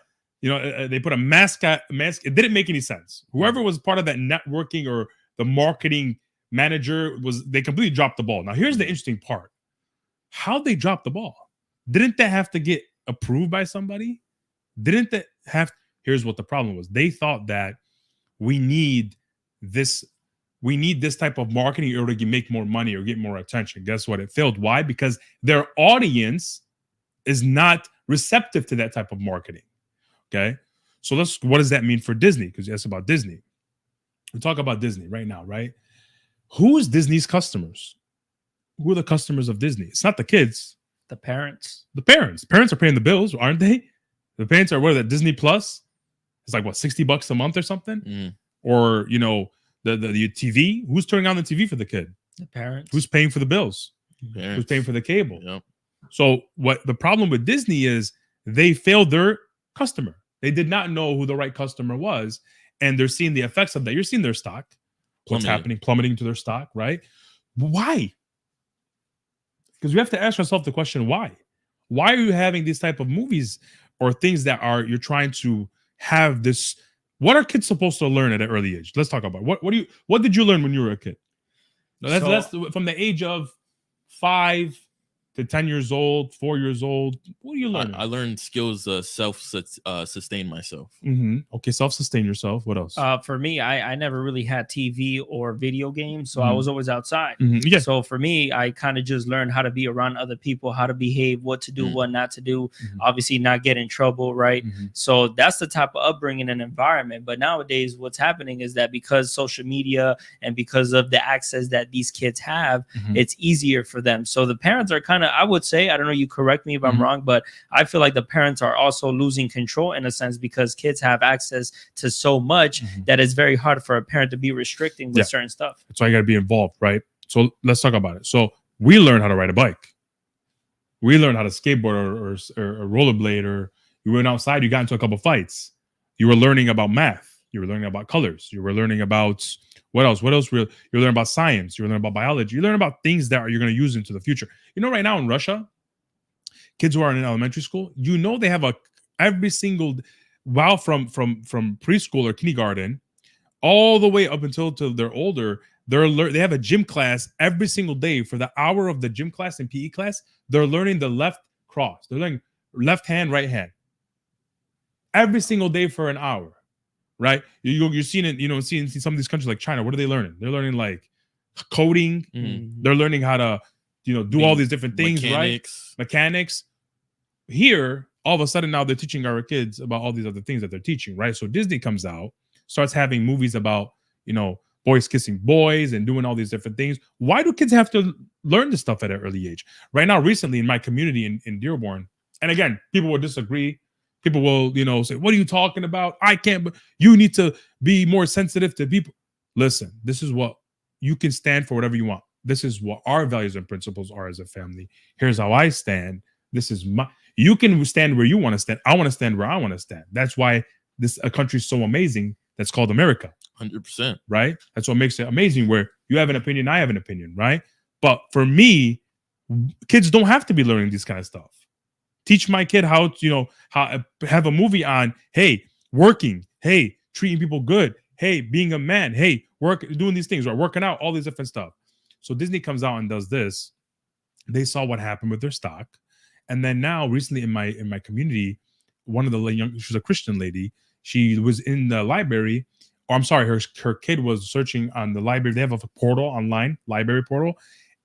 mascot. It didn't make any sense. Whoever was part of that networking or the marketing manager they completely dropped the ball. Now, here's the interesting part. How they dropped the ball? Didn't that have to get approved by somebody? Here's what the problem was. They thought that we need this type of marketing in order to make more money or get more attention. Guess what? It failed. Why? Because their audience is not receptive to that type of marketing. Okay. So what does that mean for Disney? Because it's about Disney. We talk about Disney right now, right? Who is Disney's customers? Who are the customers of Disney? It's not the kids. The parents. The parents. Parents are paying the bills, aren't they? The parents are that Disney Plus? It's like what, $60 a month or something? Mm. Or the TV. Who's turning on the TV for the kid? The parents. Who's paying for the bills? Parents. Who's paying for the cable? Yep. So what the problem with Disney is, they failed their customer. They did not know who the right customer was, and they're seeing the effects of that. You're seeing their stock. What's happening? Plummeting to their stock, right? Why? Because we have to ask ourselves the question, why? Why are you having these type of movies or things that you're trying to have this? What are kids supposed to learn at an early age? Let's talk about what did you learn when you were a kid? That's from the age of 5 to 10 years old, 4 years old. What are you learning? I learned skills self-sustain myself. Mm-hmm. Okay, self-sustain yourself. What else? For me, I never really had TV or video games, so I was always outside. Mm-hmm. Yeah. So for me, I kind of just learned how to be around other people, how to behave, what to do, what not to do. Mm-hmm. Obviously, not get in trouble, right? Mm-hmm. So that's the type of upbringing and environment. But nowadays, what's happening is that because social media and because of the access that these kids have, it's easier for them. So the parents are kind of, I would say, I don't know, you correct me if I'm wrong, but I feel like the parents are also losing control in a sense, because kids have access to so much that it's very hard for a parent to be restricting with certain stuff. That's why you got to be involved, right? So let's talk about it. So we learned how to ride a bike. We learned how to skateboard or rollerblade, or you went outside, you got into a couple fights. You were learning about math. You were learning about colors. You were learning about what else? You're learning about science. You're learning about biology. You learn about things that you're going to use into the future. Right now in Russia, kids who are in elementary school, they have every single from preschool or kindergarten all the way up until they're older. They have a gym class every single day. For the hour of the gym class and PE class, they're learning the left cross. They're learning left hand, right hand every single day for an hour. Right, you're seeing it. Seeing some of these countries like China. What are they learning? They're learning like coding. They're learning how to, do all these different things, Mechanics. Here, all of a sudden now they're teaching our kids about all these other things that they're teaching, right? So Disney comes out, starts having movies about, boys kissing boys and doing all these different things. Why do kids have to learn this stuff at an early age? Right now, recently in my community in Dearborn, and again, people will disagree. People will, say, what are you talking about? I can't, you need to be more sensitive to people. Listen, this is what you can stand for, whatever you want. This is what our values and principles are as a family. Here's how I stand. This is you can stand where you want to stand. I want to stand where I want to stand. That's why a country is so amazing. That's called America. 100%. Right? That's what makes it amazing, where you have an opinion, I have an opinion, right? But for me, kids don't have to be learning this kind of stuff. Teach my kid how to, how have a movie on, hey, working, hey, treating people good, hey, being a man, hey, doing these things, right? Working out, all these different stuff. So Disney comes out and does this. They saw what happened with their stock. And then now recently in my community, one of the she was a Christian lady. She was in the library, or I'm sorry, her kid was searching on the library. They have a portal online, library portal.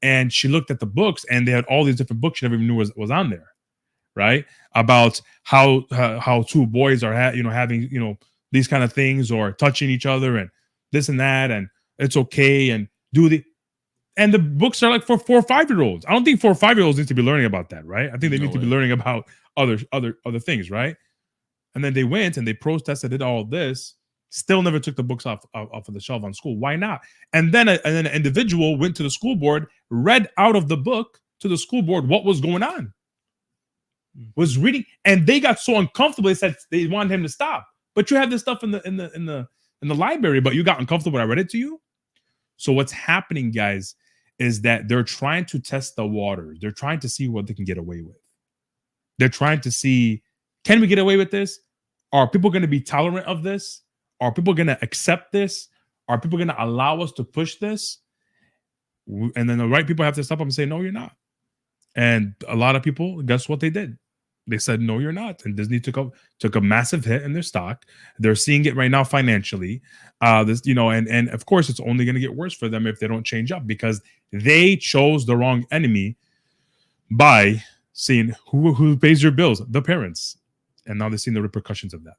And she looked at the books and they had all these different books she never even knew was on there. Right, about how two boys are having these kind of things, or touching each other and this and that, and it's okay, and and the books are like for 4 or 5-year-olds. I don't think 4 or 5-year-olds need to be learning about that, right? I think they need to be learning about other things, right? And then they went and they protested, did all this, still never took the books off of the shelf on school. Why not? And then an individual went to the school board, read out of the book to the school board what was going on. Was reading, and they got so uncomfortable. They said they wanted him to stop. But you have this stuff in the library, but you got uncomfortable when I read it to you. So what's happening, guys, is that they're trying to test the waters. They're trying to see what they can get away with. They're trying to see, can we get away with this? Are people going to be tolerant of this? Are people going to accept this? Are people going to allow us to push this? And then the right people have to step up and say, no, you're not. And a lot of people, guess what they did? They said, no, you're not. And Disney took a massive hit in their stock. They're seeing it right now financially. And of course, it's only going to get worse for them if they don't change up, because they chose the wrong enemy by seeing who pays your bills, the parents. And now they're seeing the repercussions of that.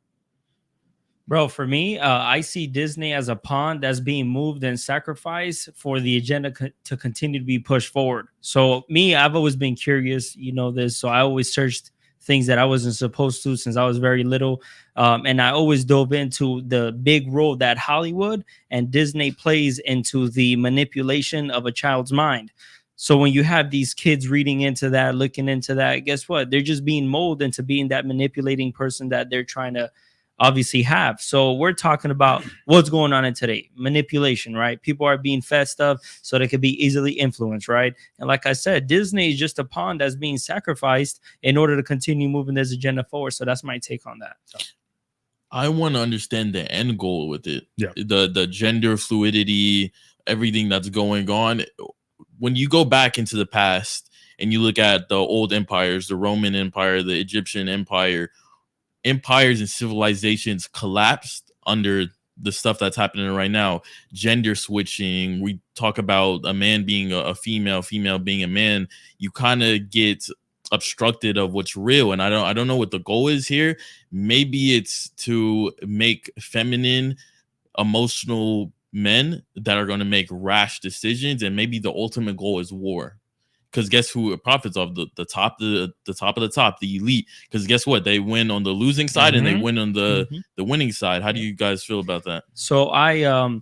Bro, for me, I see Disney as a pawn that's being moved and sacrificed for the agenda to continue to be pushed forward. So me, I've always been curious, this. So I always searched things that I wasn't supposed to since I was very little. And I always dove into the big role that Hollywood and Disney plays into the manipulation of a child's mind. So when you have these kids reading into that, looking into that, guess what? They're just being molded into being that manipulating person that they're trying to obviously have. So we're talking about what's going on in today. Manipulation, right? People are being fed stuff so they could be easily influenced, right? And like I said, Disney is just a pawn that's being sacrificed in order to continue moving this agenda forward. So that's my take on that. So. I want to understand the end goal with it. Yeah. The gender fluidity, everything that's going on. When you go back into the past and you look at the old empires, the Roman Empire, the Egyptian Empire, empires and civilizations collapsed under the stuff that's happening right now. Gender switching. We talk about a man being a female, female being a man. You kind of get obstructed of what's real. And I don't know what the goal is here. Maybe it's to make feminine, emotional men that are going to make rash decisions. And maybe the ultimate goal is war. Because guess who profits off the top of the top, the elite? Because guess what? They win on the losing side and they win on the winning side. How do you guys feel about that? So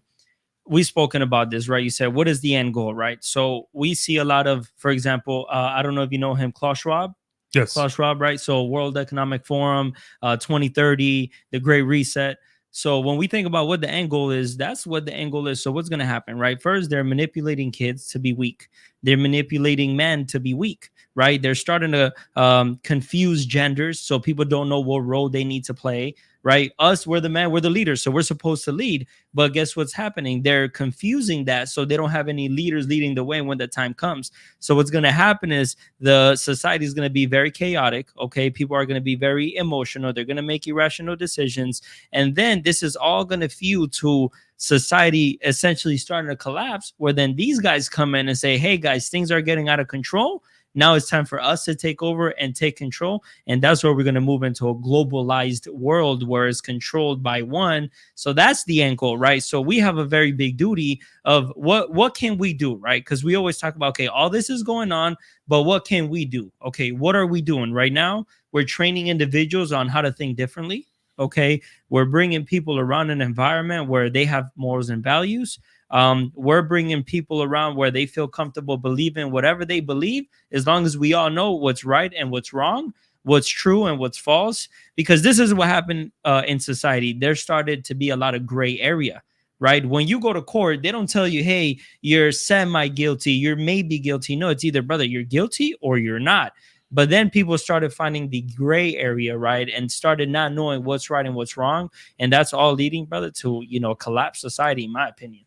we've spoken about this, right? You said, what is the end goal, right? So we see a lot of, for example, I don't know if you know him, Klaus Schwab. Yes. Klaus Schwab, right? So World Economic Forum, 2030, the Great Reset. So when we think about what the end goal is, that's what the end goal is. So what's going to happen, right? First, they're manipulating kids to be weak. They're manipulating men to be weak, right? They're starting to confuse genders so people don't know what role they need to play, right? Us, we're the men, we're the leaders, so we're supposed to lead. But guess what's happening? They're confusing that so they don't have any leaders leading the way when the time comes. So what's going to happen is the society is going to be very chaotic, okay? People are going to be very emotional. They're going to make irrational decisions. And then this is all going to fuel to society essentially starting to collapse, where then these guys come in and say, hey guys, things are getting out of control. Now it's time for us to take over and take control. And that's where we're going to move into a globalized world where it's controlled by one. So that's the end goal, right? So we have a very big duty of what can we do, right? Because we always talk about, okay, all this is going on, but what can we do? Okay, what are we doing right now? We're training individuals on how to think differently. Okay, we're bringing people around an environment where they have morals and values. We're bringing people around where they feel comfortable believing whatever they believe, as long as we all know what's right and what's wrong, what's true and what's false. Because this is what happened in society. There started to be a lot of gray area, right? When you go to court, they don't tell you, hey, you're semi-guilty, you're maybe guilty. No, it's either, brother, you're guilty or you're not. But then people started finding the gray area, right? And started not knowing what's right and what's wrong. And that's all leading, brother, to, collapse society, in my opinion.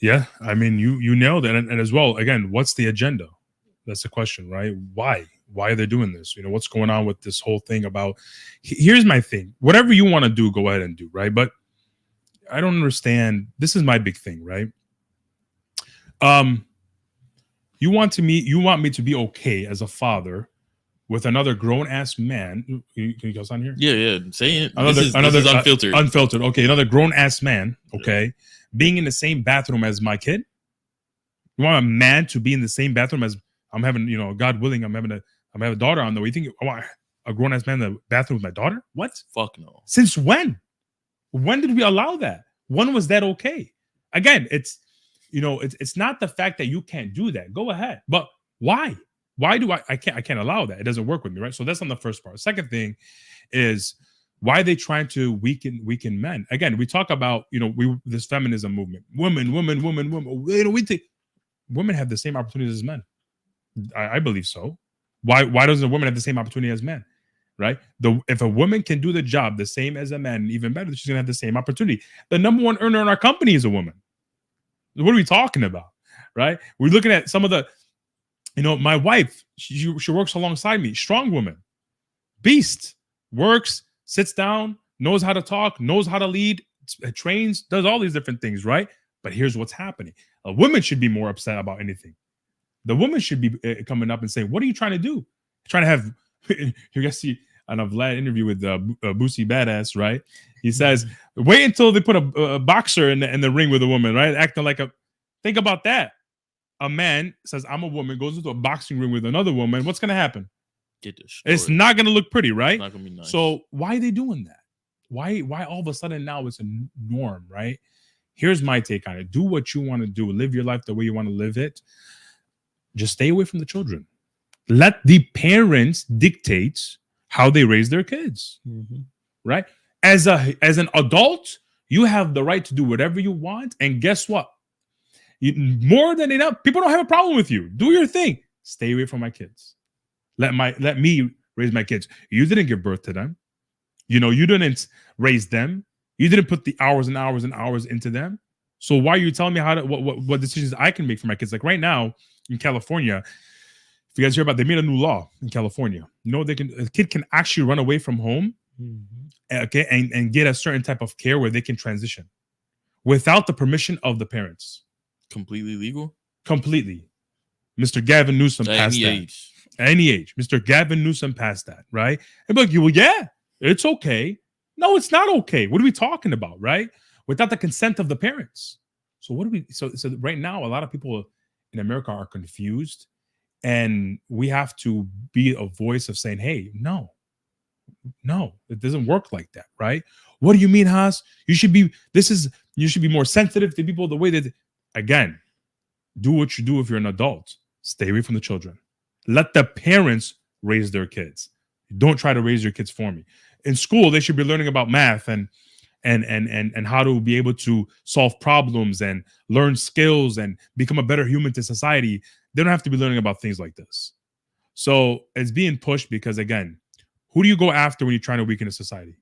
Yeah. I mean, you nailed it. And as well, again, what's the agenda? That's the question, right? Why are they doing this? What's going on with this whole thing about, here's my thing. Whatever you want to do, go ahead and do, right? But I don't understand. This is my big thing, right? You want me to be okay as a father with another grown-ass man. Can you go on here? Yeah. Say it. Another This is unfiltered. Unfiltered. Okay, another grown-ass man, okay, being in the same bathroom as my kid. You want a man to be in the same bathroom as I'm having, God willing, I'm having a daughter on the way. You think I want a grown-ass man in the bathroom with my daughter? What? Fuck no. Since when? When did we allow that? When was that okay? Again, it's not the fact that you can't do that. Go ahead. But why? Why do I can't allow that? It doesn't work with me, right? So that's on the first part. Second thing is, why are they trying to weaken men? Again, we talk about, this feminism movement. Women. We think women have the same opportunities as men. I believe so. Why doesn't a woman have the same opportunity as men? Right? If a woman can do the job the same as a man, even better, she's gonna have the same opportunity. The number one earner in our company is a woman. What are we talking about? Right? We're looking at some of the, my wife, she works alongside me, strong woman, beast, works, sits down, knows how to talk, knows how to lead, trains, does all these different things, right? But here's what's happening. A woman should be more upset about anything. The woman should be coming up and saying, what are you trying to do? Trying to have, you guys see on a Vlad interview with Bousi Badass, right? He says, wait until they put a boxer in the ring with a woman, right? Acting like think about that. A man says, I'm a woman, goes into a boxing ring with another woman. What's going to happen? It's not going to look pretty, right? It's not going to be nice. So why are they doing that? Why all of a sudden now it's a norm, right? Here's my take on it. Do what you want to do. Live your life the way you want to live it. Just stay away from the children. Let the parents dictate how they raise their kids, right? As an adult, you have the right to do whatever you want. And guess what? More than enough, people don't have a problem with you. Do your thing. Stay away from my kids. Let me raise my kids. You didn't give birth to them. You didn't raise them. You didn't put the hours and hours and hours into them. So why are you telling me what decisions I can make for my kids? Like right now in California, if you guys hear about, they made a new law in California. A kid can actually run away from home, okay, and get a certain type of care where they can transition without the permission of the parents. Completely legal? Completely. Mr. Gavin Newsom passed that. Age. Any age. Mr. Gavin Newsom passed that, right? And be like, well, yeah, it's okay. No, it's not okay. What are we talking about, right? Without the consent of the parents. So what do we? So right now, a lot of people in America are confused, and we have to be a voice of saying, hey, no, it doesn't work like that, right? What do you mean, Haas? You should be more sensitive to people the way that. Again, do what you do if you're an adult. Stay away from the children. Let the parents raise their kids. Don't try to raise your kids for me. In school, they should be learning about math and how to be able to solve problems and learn skills and become a better human to society. They don't have to be learning about things like this. So it's being pushed because, again, who do you go after when you're trying to weaken a society?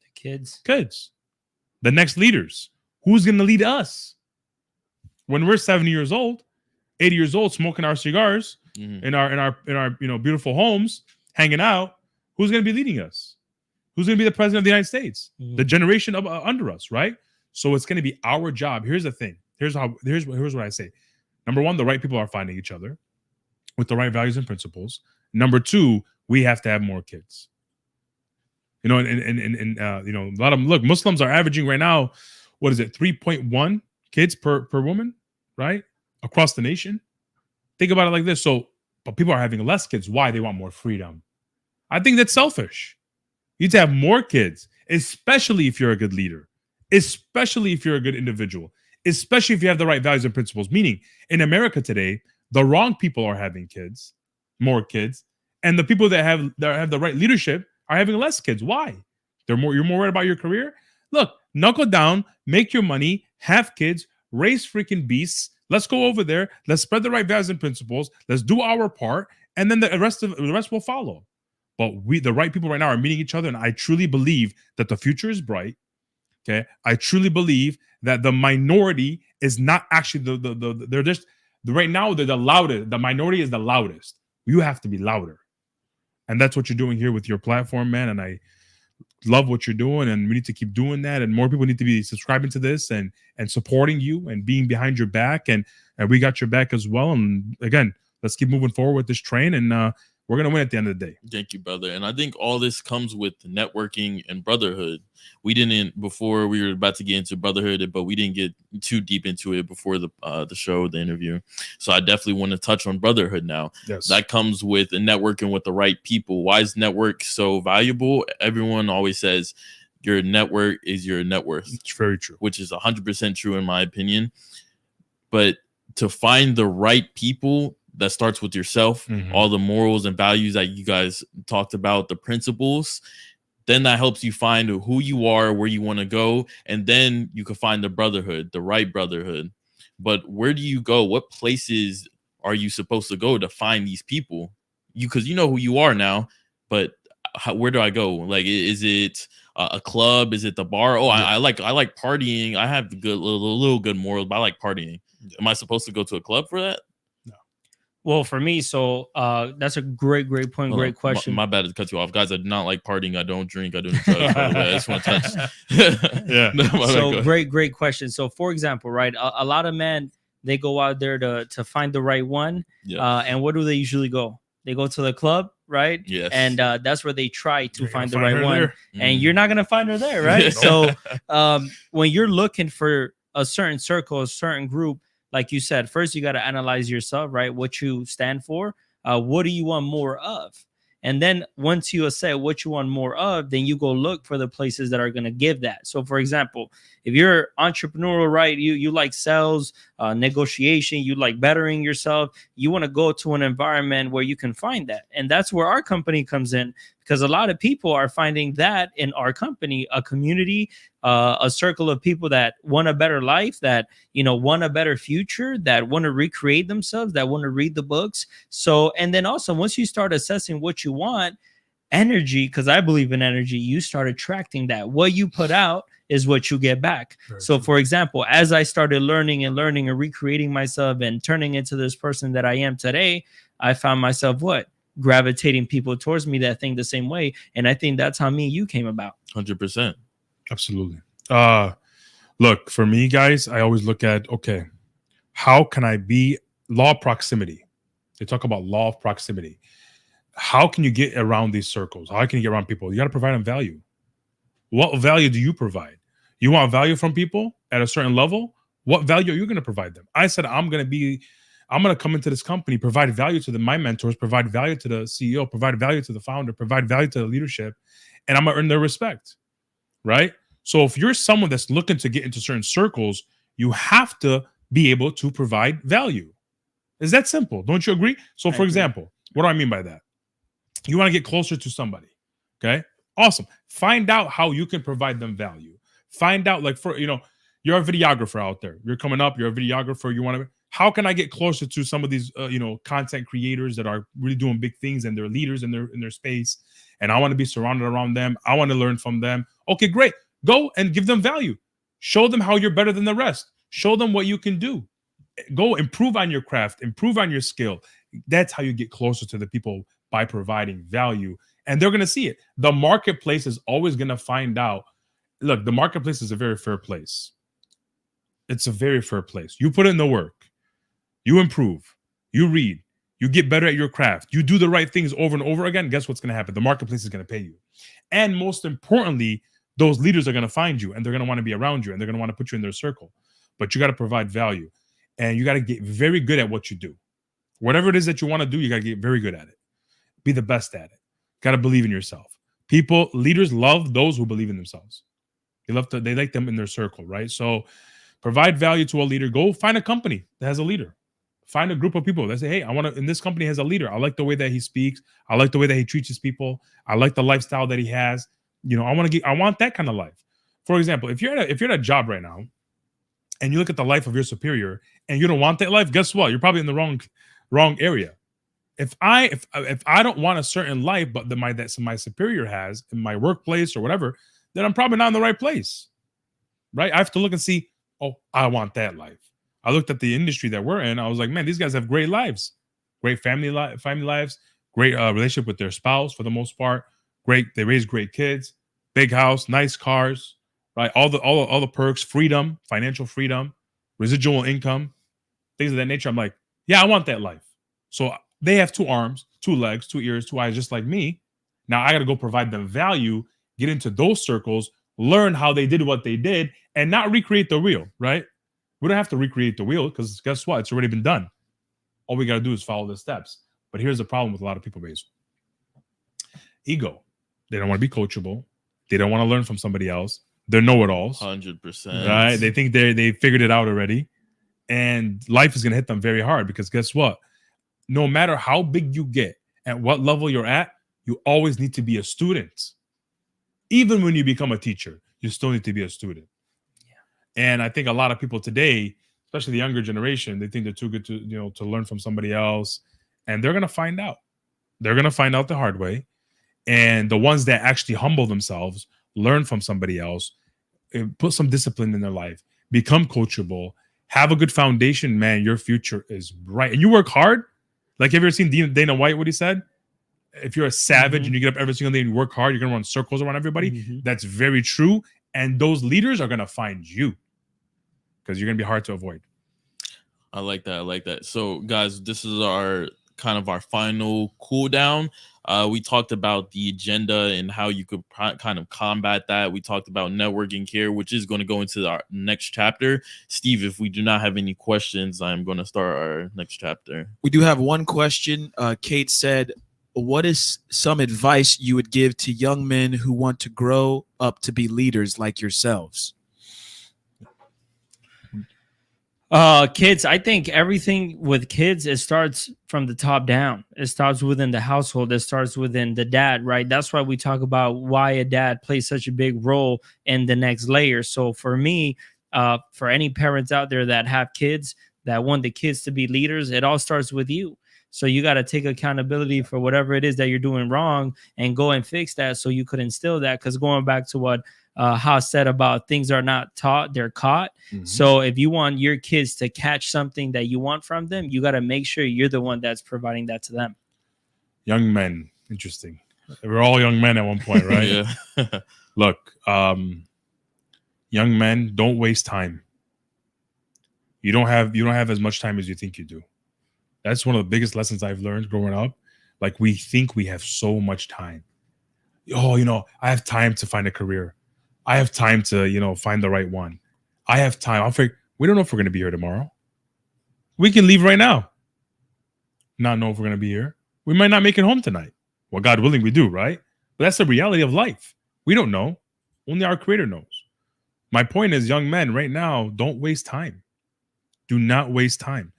The kids. Kids. The next leaders. Who's going to lead us? When we're 70 years old, 80 years old, smoking our cigars in our beautiful homes, hanging out, who's going to be leading us? Who's going to be the president of the United States? The generation under us, right? So it's going to be our job. Here's the thing. Here's what I say. Number one, the right people are finding each other. with the right values and principles. Number two, we have to have more kids. You know, and you know, a lot of them, look, Muslims are averaging right now, what is it, 3.1 kids per woman, right? Across the nation. Think about it like this. So, but people are having less kids. Why? They want more freedom. I think that's selfish. You need to have more kids, especially if you're a good leader, especially if you're a good individual, especially if you have the right values and principles. Meaning, in America today, the wrong people are having kids, more kids, and the people that have the right leadership are having less kids. Why? You're more worried about your career? Look, knuckle down, make your money, have kids, raise freaking beasts. Let's go over there. Let's spread the right values and principles. Let's do our part, and then the rest will follow. But the right people right now are meeting each other, and I truly believe that the future is bright. Okay, I truly believe that the minority is not actually they're just right now they're the loudest. The minority is the loudest. You have to be louder, and that's what you're doing here with your platform, man. And I love what you're doing, and we need to keep doing that. And more people need to be subscribing to this and supporting you and being behind your back. And we got your back as well. And again, let's keep moving forward with this train, and we're going to win at the end of the day. Thank you, brother. And I think all this comes with networking and brotherhood. We didn't, before we were about to get into brotherhood, but we didn't get too deep into it before the show, the interview. So I definitely want to touch on brotherhood now. Yes. That comes with networking with the right people. Why is network so valuable? Everyone always says your network is your net worth. It's very true. Which is 100% true in my opinion. But to find the right people, that starts with yourself, all the morals and values that you guys talked about, the principles, then that helps you find who you are, where you want to go, and then you can find the brotherhood, the right brotherhood. But where do you go? What places are you supposed to go to find these people? Because you know who you are now, but where do I go? Like, is it a club? Is it the bar? Oh, I like partying. I have little good morals, but I like partying. Yeah. Am I supposed to go to a club for that? Well, for me, so that's a great point. Great question. My bad to cut you off, guys. I do not like partying. I don't drink. I don't drugs. By the way. I just want to touch. Yeah. So great question. So, for example, right, a lot of men, they go out there to find the right one. Yeah. And what do they usually go? They go to the club, right? Yes. And that's where they try to find the right one. There. And you're not gonna find her there, right? So when you're looking for a certain circle, a certain group, like you said, first you got to analyze yourself, right? What you stand for. What do you want more of? And then once you assess what you want more of, then you go look for the places that are going to give that. So, for example, if you're entrepreneurial, right, you like sales, negotiation, you like bettering yourself, you want to go to an environment where you can find that. And that's where our company comes in, because a lot of people are finding that in our company, a community, a circle of people that want a better life, that, you know, want a better future, that want to recreate themselves, that want to read the books. So, and then also once you start assessing what you want, energy, because I believe in energy, you start attracting that. What you put out is what you get back. So, for example, as I started learning and recreating myself and turning into this person that I am today, I found myself gravitating people towards me that think the same way. And I think that's how me and you came about. 100%. Absolutely. Look, for me, guys, I always look at, okay, how can I be law of proximity? They talk about law of proximity. How can you get around these circles? How can you get around people? You got to provide them value. What value do you provide? You want value from people at a certain level? What value are you going to provide them? I said, I'm going to come into this company, provide value to my mentors, provide value to the CEO, provide value to the founder, provide value to the leadership, and I'm going to earn their respect, right? So if you're someone that's looking to get into certain circles, you have to be able to provide value. Is that simple? Don't you agree? So for example, what do I mean by that? You want to get closer to somebody, okay? Awesome. Find out how you can provide them value. Find out, like, for, you're a videographer out there. You're coming up, you're a videographer, you want to, how can I get closer to some of these, content creators that are really doing big things and they're leaders in their space, and I want to be surrounded around them. I want to learn from them. Okay, great. Go and give them value. Show them how you're better than the rest. Show them what you can do. Go improve on your craft, improve on your skill. That's how you get closer to the people, by providing value. And they're going to see it. The marketplace is always going to find out. Look, the marketplace is a very fair place. It's a very fair place. You put in the work. You improve. You read. you get better at your craft, you do the right things over and over again, guess what's going to happen? The marketplace is going to pay you. And most importantly, those leaders are going to find you and they're going to want to be around you and they're going to want to put you in their circle. But you got to provide value and you got to get very good at what you do. Whatever it is that you want to do, you got to get very good at it. Be the best at it. Got to believe in yourself. Leaders love those who believe in themselves. They like them in their circle, right? So provide value to a leader. Go find a company that has a leader. Find a group of people that say, hey, in this company has a leader. I like the way that he speaks. I like the way that he treats his people. I like the lifestyle that he has. I want that kind of life. For example, if you're at a job right now and you look at the life of your superior and you don't want that life, guess what? You're probably in the wrong area. If I don't want a certain life, but that my superior has in my workplace or whatever, then I'm probably not in the right place, right? I have to look and see, oh, I want that life. I looked at the industry that we're in. I was like, man, these guys have great lives, great family lives, great relationship with their spouse for the most part. Great, they raise great kids, big house, nice cars, right? All the perks, freedom, financial freedom, residual income, things of that nature. I'm like, yeah, I want that life. So they have 2 arms, 2 legs, 2 ears, 2 eyes, just like me. Now I got to go provide them value, get into those circles, learn how they did what they did, and not recreate the wheel, right? We don't have to recreate the wheel because guess what? It's already been done. All we got to do is follow the steps. But here's the problem with a lot of people, Basil. Ego. They don't want to be coachable. They don't want to learn from somebody else. They're know-it-alls. 100%. Right? They think they figured it out already. And life is going to hit them very hard because guess what? No matter how big you get, at what level you're at, you always need to be a student. Even when you become a teacher, you still need to be a student. And I think a lot of people today, especially the younger generation, they think they're too good to learn from somebody else. And they're going to find out. They're going to find out the hard way. And the ones that actually humble themselves, learn from somebody else, put some discipline in their life, become coachable, have a good foundation, man, your future is bright. And you work hard. Like, have you ever seen Dana White, what he said? If you're a savage and you get up every single day and you work hard, you're going to run circles around everybody. That's very true. And those leaders are going to find you. Because you're going to be hard to avoid. I like that. So, guys, this is our final cool down. We talked about the agenda and how you could kind of combat that. We talked about networking here, which is going to go into our next chapter. Steve, if we do not have any questions, I'm going to start our next chapter. We do have one question. Kate said, what is some advice you would give to young men who want to grow up to be leaders like yourselves? Kids, I think everything with kids, it starts from the top down. It starts within the household. It starts within the dad, right? That's why we talk about why a dad plays such a big role in the next layer. So for me, for any parents out there that have kids that want the kids to be leaders, it all starts with you. So you got to take accountability for whatever it is that you're doing wrong and go and fix that so you could instill that. Because going back to what Haas said about things are not taught, they're caught. So if you want your kids to catch something that you want from them, you got to make sure you're the one that's providing that to them. Young men. Interesting. We're all young men at one point, right? Yeah. Look, young men, don't waste time. You don't have as much time as you think you do. That's one of the biggest lessons I've learned growing up. Like, we think we have so much time. Oh, I have time to find a career. I have time to, find the right one. I have time. We don't know if we're going to be here tomorrow. We can leave right now. Not know if we're going to be here. We might not make it home tonight. Well, God willing, we do, right? But that's the reality of life. We don't know. Only our Creator knows. My point is, young men, right now, don't waste time. Do not waste time.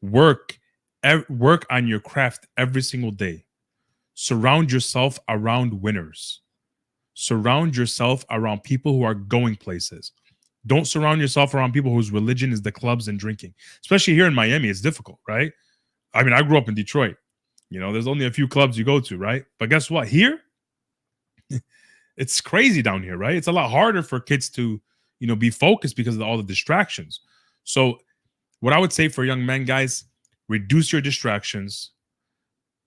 Work on your craft every single day. Surround yourself around winners. Surround yourself around people who are going places. Don't surround yourself around people whose religion is the clubs and drinking. Especially here in Miami, it's difficult, right? I mean, I grew up in Detroit. There's only a few clubs you go to, right? But guess what? Here, it's crazy down here, right? It's a lot harder for kids to, be focused because of all the distractions. So what I would say for young men, guys, reduce your distractions.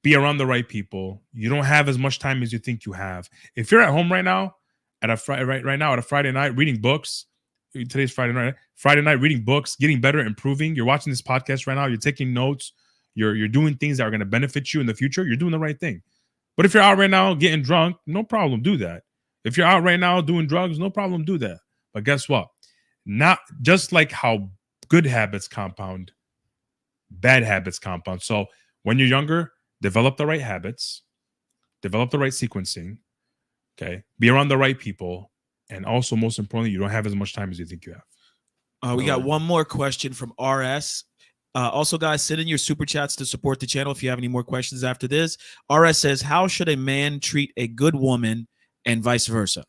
Be around the right people. You don't have as much time as you think you have. If you're at home right now, at a Friday night, reading books. Today's Friday night. Friday night, reading books, getting better, improving. You're watching this podcast right now. You're taking notes. you're doing things that are going to benefit you in the future, you're doing the right thing. But if you're out right now getting drunk, no problem, do that. If you're out right now doing drugs, no problem, do that. But guess what? Not just like how good habits compound, bad habits compound. So when you're younger, develop the right habits, develop the right sequencing, okay? Be around the right people, and also, most importantly, you don't have as much time as you think you have. We got one more question from RS. Also, guys, send in your super chats to support the channel if you have any more questions after this. RS says, how should a man treat a good woman and vice versa?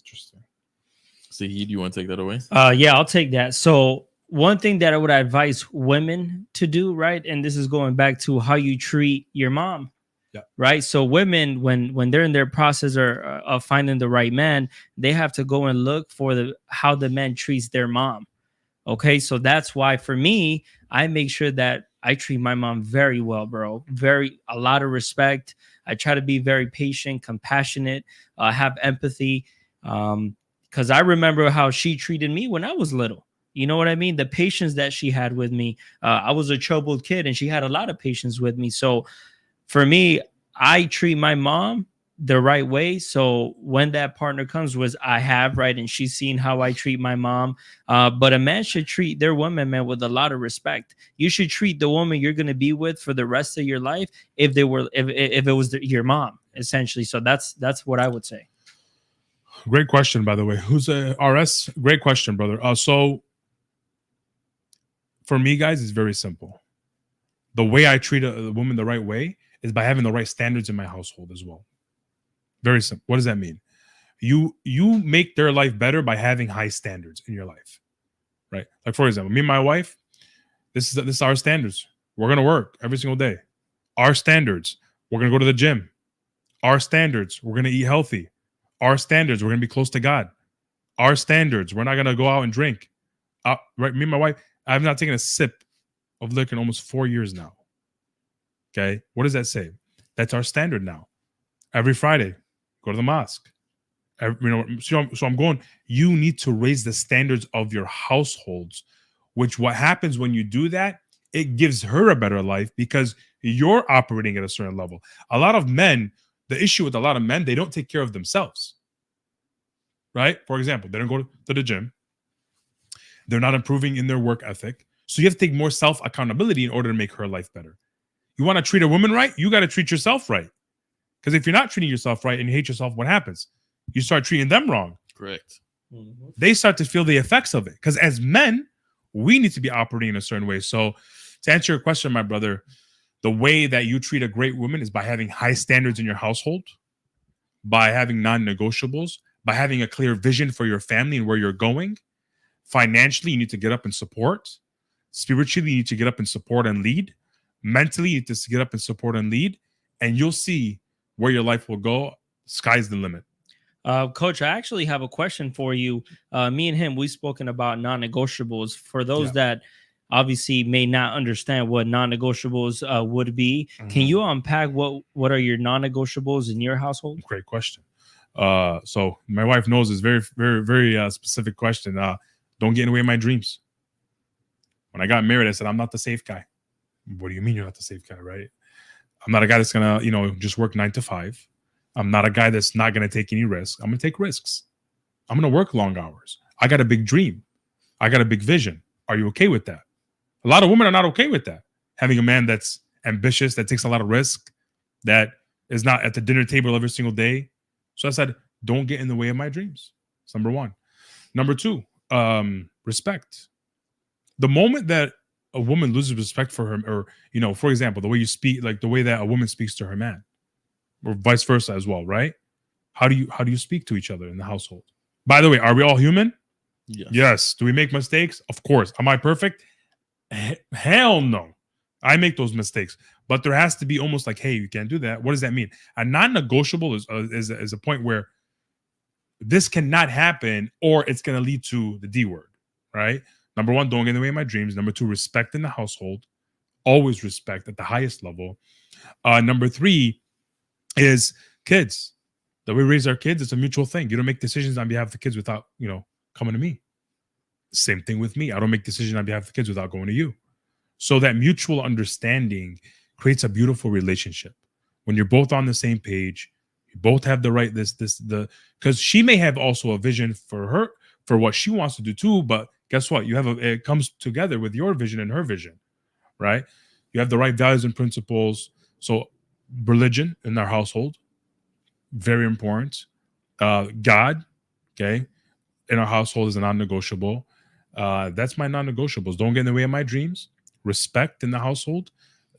Interesting. Sahid, do you want to take that away? Yeah, I'll take that. So one thing that I would advise women to do, right? And this is going back to how you treat your mom. Yeah. Right. So women, when they're in their process of finding the right man, they have to go and look for how the man treats their mom. Okay. So that's why for me, I make sure that I treat my mom very well, bro. A lot of respect. I try to be very patient, compassionate, have empathy. Because I remember how she treated me when I was little. You know what I mean? The patience that she had with me. I was a troubled kid and she had a lot of patience with me. So for me, I treat my mom the right way. So when that partner comes, I have, right? And she's seen how I treat my mom. But a man should treat their woman, man, with a lot of respect. You should treat the woman you're going to be with for the rest of your life if it was your mom, essentially. So that's what I would say. Great question, by the way. Who's a RS? Great question, brother. So for me, guys, it's very simple. The way I treat a woman the right way is by having the right standards in my household as well. Very simple. What does that mean? You make their life better by having high standards in your life, right? Like, for example, me and my wife, this is our standards. We're gonna work every single day. Our standards, we're gonna go to the gym. Our standards, we're gonna eat healthy. Our standards, we're gonna be close to God. Our standards, we're not gonna go out and drink. Right? Me and my wife, I've not taken a sip of liquor in almost 4 years now. Okay, what does that say? That's our standard now. Every Friday, go to the mosque. So I'm going. You need to raise the standards of your households. Which what happens when you do that? It gives her a better life because you're operating at a certain level. A lot of men, the issue with a lot of men, they don't take care of themselves. Right? For example, they don't go to the gym. They're not improving in their work ethic. So you have to take more self-accountability in order to make her life better. You want to treat a woman right? You got to treat yourself right. Because if you're not treating yourself right and you hate yourself, what happens? You start treating them wrong. Correct. Mm-hmm. They start to feel the effects of it. Because as men, we need to be operating in a certain way. So to answer your question, my brother, the way that you treat a great woman is by having high standards in your household, by having non-negotiables, by having a clear vision for your family and where you're going. Financially, you need to get up and support. Spiritually, you need to get up and support and lead. Mentally, you need to get up and support and lead. And you'll see where your life will go. Sky's the limit. Coach, I actually have a question for you. Me and him, we've spoken about non-negotiables. For those that obviously may not understand what non-negotiables would be, can you unpack what are your non-negotiables in your household? Great question. So my wife knows this very, very, very specific question. Don't get in the way of my dreams. When I got married, I said, I'm not the safe guy. What do you mean you're not the safe guy, right? I'm not a guy that's going to, just work 9 to 5. I'm not a guy that's not going to take any risks. I'm going to take risks. I'm going to work long hours. I got a big dream. I got a big vision. Are you okay with that? A lot of women are not okay with that. Having a man that's ambitious, that takes a lot of risk, that is not at the dinner table every single day. So I said, don't get in the way of my dreams. That's number one. Number two, respect. The moment that a woman loses respect for her, or, for example, the way you speak, like the way that a woman speaks to her man, or vice versa as well, right? How do you speak to each other in the household? By the way, are we all human? Yes. Do we make mistakes? Of course. Am I perfect? Hell no. I make those mistakes. But there has to be almost like, hey, you can't do that. What does that mean? A non-negotiable is a point where this cannot happen, or it's going to lead to the D word, right? Number one, don't get in the way of my dreams. Number two, respect in the household. Always respect at the highest level. Number three is kids. The way we raise our kids, it's a mutual thing. You don't make decisions on behalf of the kids without, coming to me. Same thing with me. I don't make decisions on behalf of the kids without going to you, So that mutual understanding creates a beautiful relationship. When you're both on the same page, you both have the right because she may have also a vision for what she wants to do too, but guess what? It comes together with your vision and her vision, right? You have the right values and principles. So religion in our household, very important. God, okay, in our household is a non-negotiable. That's my non-negotiables. Don't get in the way of my dreams. Respect in the household.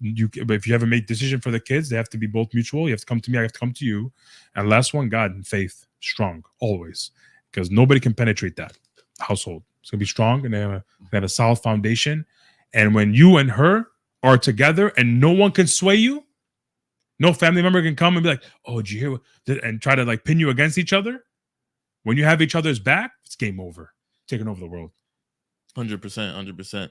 If you ever make decision for the kids, they have to be both mutual. You have to come to me, I have to come to you. And last one, God and faith, strong always, because nobody can penetrate that household. It's gonna be strong, and they have a solid foundation. And when you and her are together, and no one can sway you, no family member can come and be like, "Oh, did you hear what?" and try to like pin you against each other. When you have each other's back, it's game over. Taking over the world. 100%, 100%.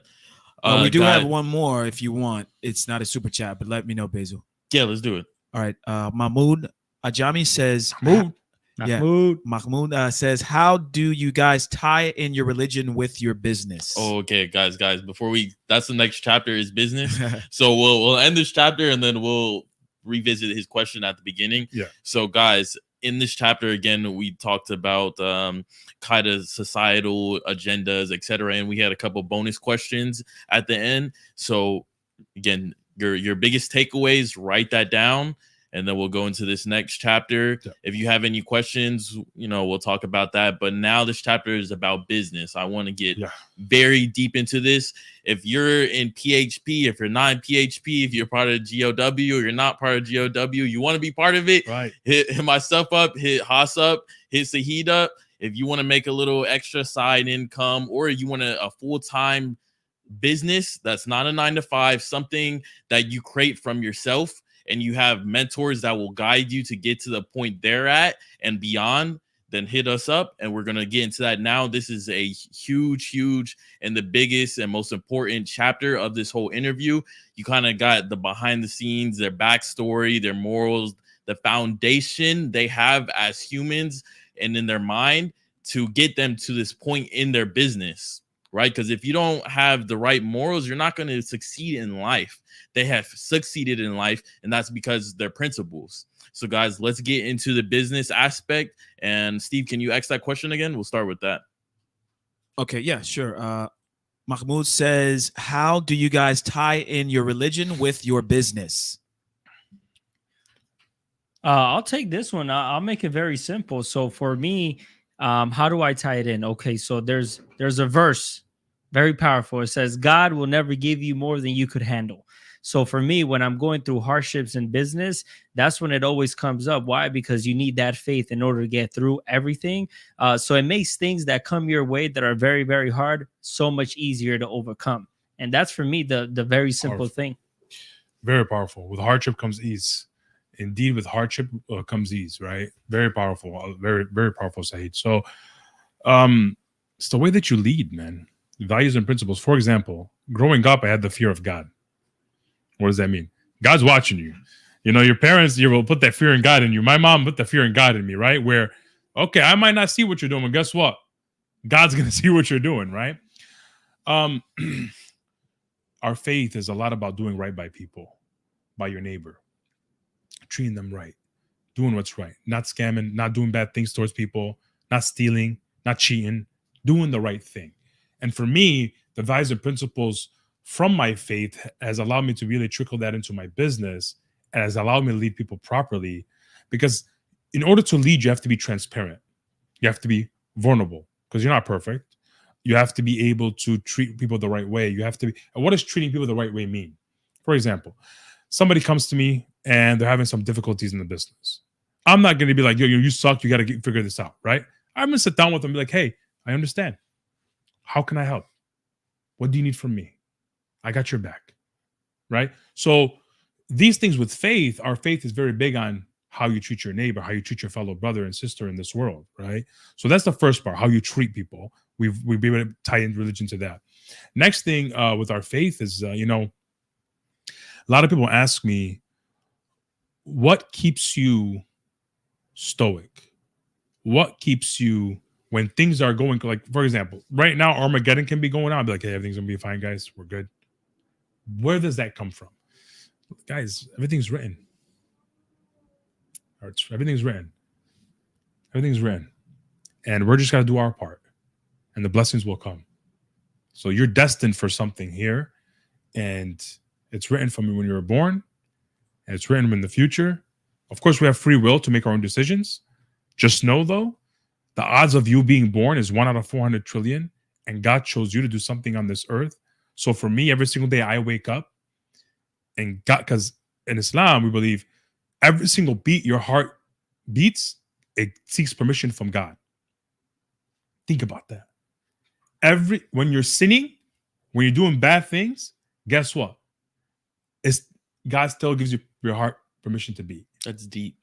We do have one more if you want. It's not a super chat, but let me know, Basil. Yeah, let's do it. All right. Mahmoud Ajami says, Mahmoud says, how do you guys tie in your religion with your business? Oh, okay, guys, that's the next chapter is business. So we'll end this chapter and then we'll revisit his question at the beginning. Yeah. So guys, in this chapter, again, we talked about kind of societal agendas, etc., and we had a couple bonus questions at the end. So again, your biggest takeaways, write that down, and then we'll go into this next chapter. Yeah. If you have any questions, we'll talk about that. But now this chapter is about business. I want to get very deep into this. If you're in PHP, if you're not in PHP, if you're part of GOW or you're not part of GOW, you want to be part of it, right? Hit myself up, hit Haas up, hit Sahid up. If you want to make a little extra side income, or you want a full-time business that's not a 9-to-5, something that you create from yourself, and you have mentors that will guide you to get to the point they're at and beyond, then hit us up, and we're going to get into that now. This is a huge and the biggest and most important chapter of this whole interview. You kind of got the behind the scenes, their backstory, their morals, the foundation they have as humans and in their mind to get them to this point in their business, right? Because if you don't have the right morals, you're not going to succeed in life. They have succeeded in life, and that's because their principles. So guys, let's get into the business aspect. And Steve, can you ask that question again? We'll start with that. Okay, yeah, sure. Mahmoud says, how do you guys tie in your religion with your business? I'll take this one. I'll make it very simple. So for me, how do I tie it in? Okay, so there's a verse, very powerful. It says, God will never give you more than you could handle. So for me, when I'm going through hardships in business, that's when it always comes up. Why? Because you need that faith in order to get through everything. So it makes things that come your way that are very, very hard so much easier to overcome. And that's for me the very simple thing. Very powerful. With hardship comes ease. Indeed, with hardship comes ease, right? Very powerful. Very, very powerful, Sahid. So it's the way that you lead, man. Values and principles. For example, growing up, I had the fear of God. What does that mean? God's watching you. Your parents, you will put that fear in God in you. My mom put the fear in God in me, right? Where, okay, I might not see what you're doing, but guess what? God's going to see what you're doing, right? Our faith is a lot about doing right by people, by your neighbor, treating them right, doing what's right, not scamming, not doing bad things towards people, not stealing, not cheating, doing the right thing. And for me, the values and principles from my faith has allowed me to really trickle that into my business and has allowed me to lead people properly. Because in order to lead, you have to be transparent. You have to be vulnerable because you're not perfect. You have to be able to treat people the right way. You have to be. And what does treating people the right way mean? For example, somebody comes to me and they're having some difficulties in the business. I'm not going to be like, yo, you suck. You got to figure this out, right? I'm going to sit down with them and be like, hey, I understand. How can I help? What do you need from me? I got your back, right? So these things with faith, our faith is very big on how you treat your neighbor, how you treat your fellow brother and sister in this world, right? So that's the first part, how you treat people. We've been able to tie in religion to that. Next thing with our faith is, a lot of people ask me, what keeps you stoic? What keeps you when things are going, like, for example, right now, Armageddon can be going on. I'll be like, hey, everything's going to be fine, guys. We're good. Where does that come from? Guys, everything's written. Everything's written. Everything's written. And we're just got to do our part. And the blessings will come. So you're destined for something here. And it's written from when you were born. And it's written in the future. Of course, we have free will to make our own decisions. Just know, though, the odds of you being born is 1 out of 400 trillion. And God chose you to do something on this earth. So for me, every single day I wake up and God, because in Islam, we believe every single beat your heart beats, it seeks permission from God. Think about that. When you're sinning, when you're doing bad things, guess what? God still gives you your heart permission to beat. That's deep.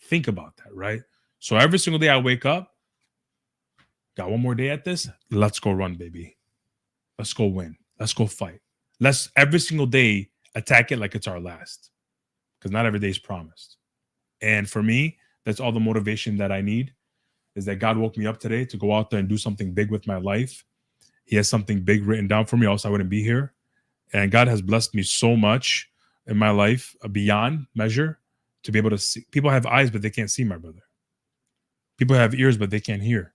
Think about that, right? So every single day I wake up, got one more day at this. Let's go run, baby. Let's go win. Let's go fight. Let's every single day attack it like it's our last. Because not every day is promised. And for me, that's all the motivation that I need, is that God woke me up today to go out there and do something big with my life. He has something big written down for me, else I wouldn't be here. And God has blessed me so much in my life, beyond measure, to be able to see. People have eyes, but they can't see, my brother. People have ears, but they can't hear.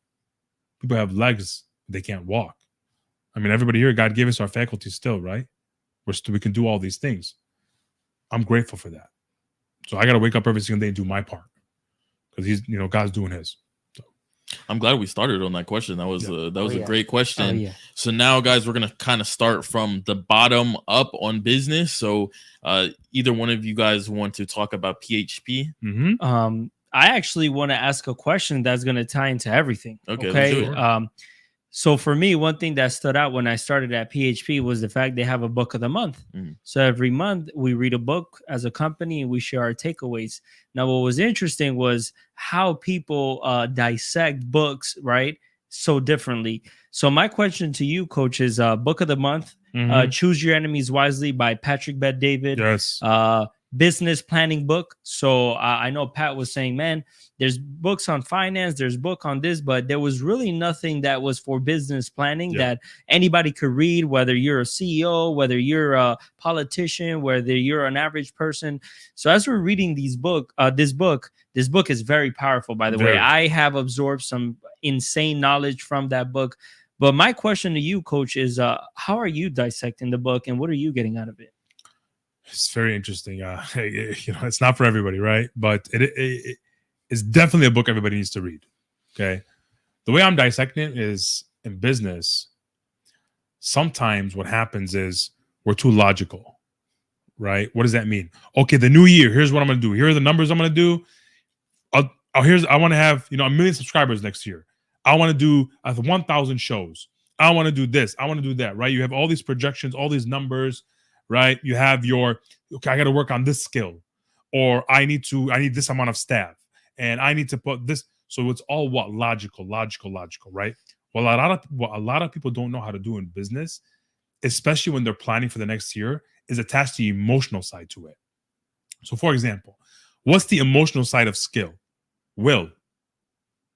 People have legs, but they can't walk. I mean, everybody here, God gave us our faculties still, right? We can do all these things. I'm grateful for that. So I got to wake up every single day and do my part, because God's doing his. So. I'm glad we started on that question. That was a great question. Yeah. So now, guys, we're gonna kind of start from the bottom up on business. So either one of you guys want to talk about PHP? Mm-hmm. I actually want to ask a question that's going to tie into everything. Okay. Let's do it. So for me, one thing that stood out when I started at PHP was the fact they have a book of the month. Mhm. So every month we read a book as a company and we share our takeaways. Now, what was interesting was how people dissect books, right? So differently. So my question to you, Coach, is book of the month, Choose Your Enemies Wisely by Patrick Bet-David. Yes. Business planning book. So I know Pat was saying, man, there's books on finance, there's book on this, but there was really nothing that was for business planning that anybody could read, whether you're a CEO, whether you're a politician, whether you're an average person. So as we're reading this book is very powerful, by the way. I have absorbed some insane knowledge from that book. But my question to you, Coach, is how are you dissecting the book and what are you getting out of it? It's very interesting. It's not for everybody, right? But it's definitely a book everybody needs to read. Okay. The way I'm dissecting it is, in business, sometimes what happens is we're too logical, right? What does that mean? Okay, the new year, here's what I'm going to do. Here are the numbers I'm going to do. I want to have, 1 million subscribers next year. I want to do 1,000 shows. I want to do this. I want to do that, right? You have all these projections, all these numbers, right? You have I got to work on this skill, or I need this amount of staff, and I need to put this. So it's all logical, right? Well, a lot of people don't know how to do in business, especially when they're planning for the next year, is attached to the emotional side to it. So, for example, what's the emotional side of skill? Will.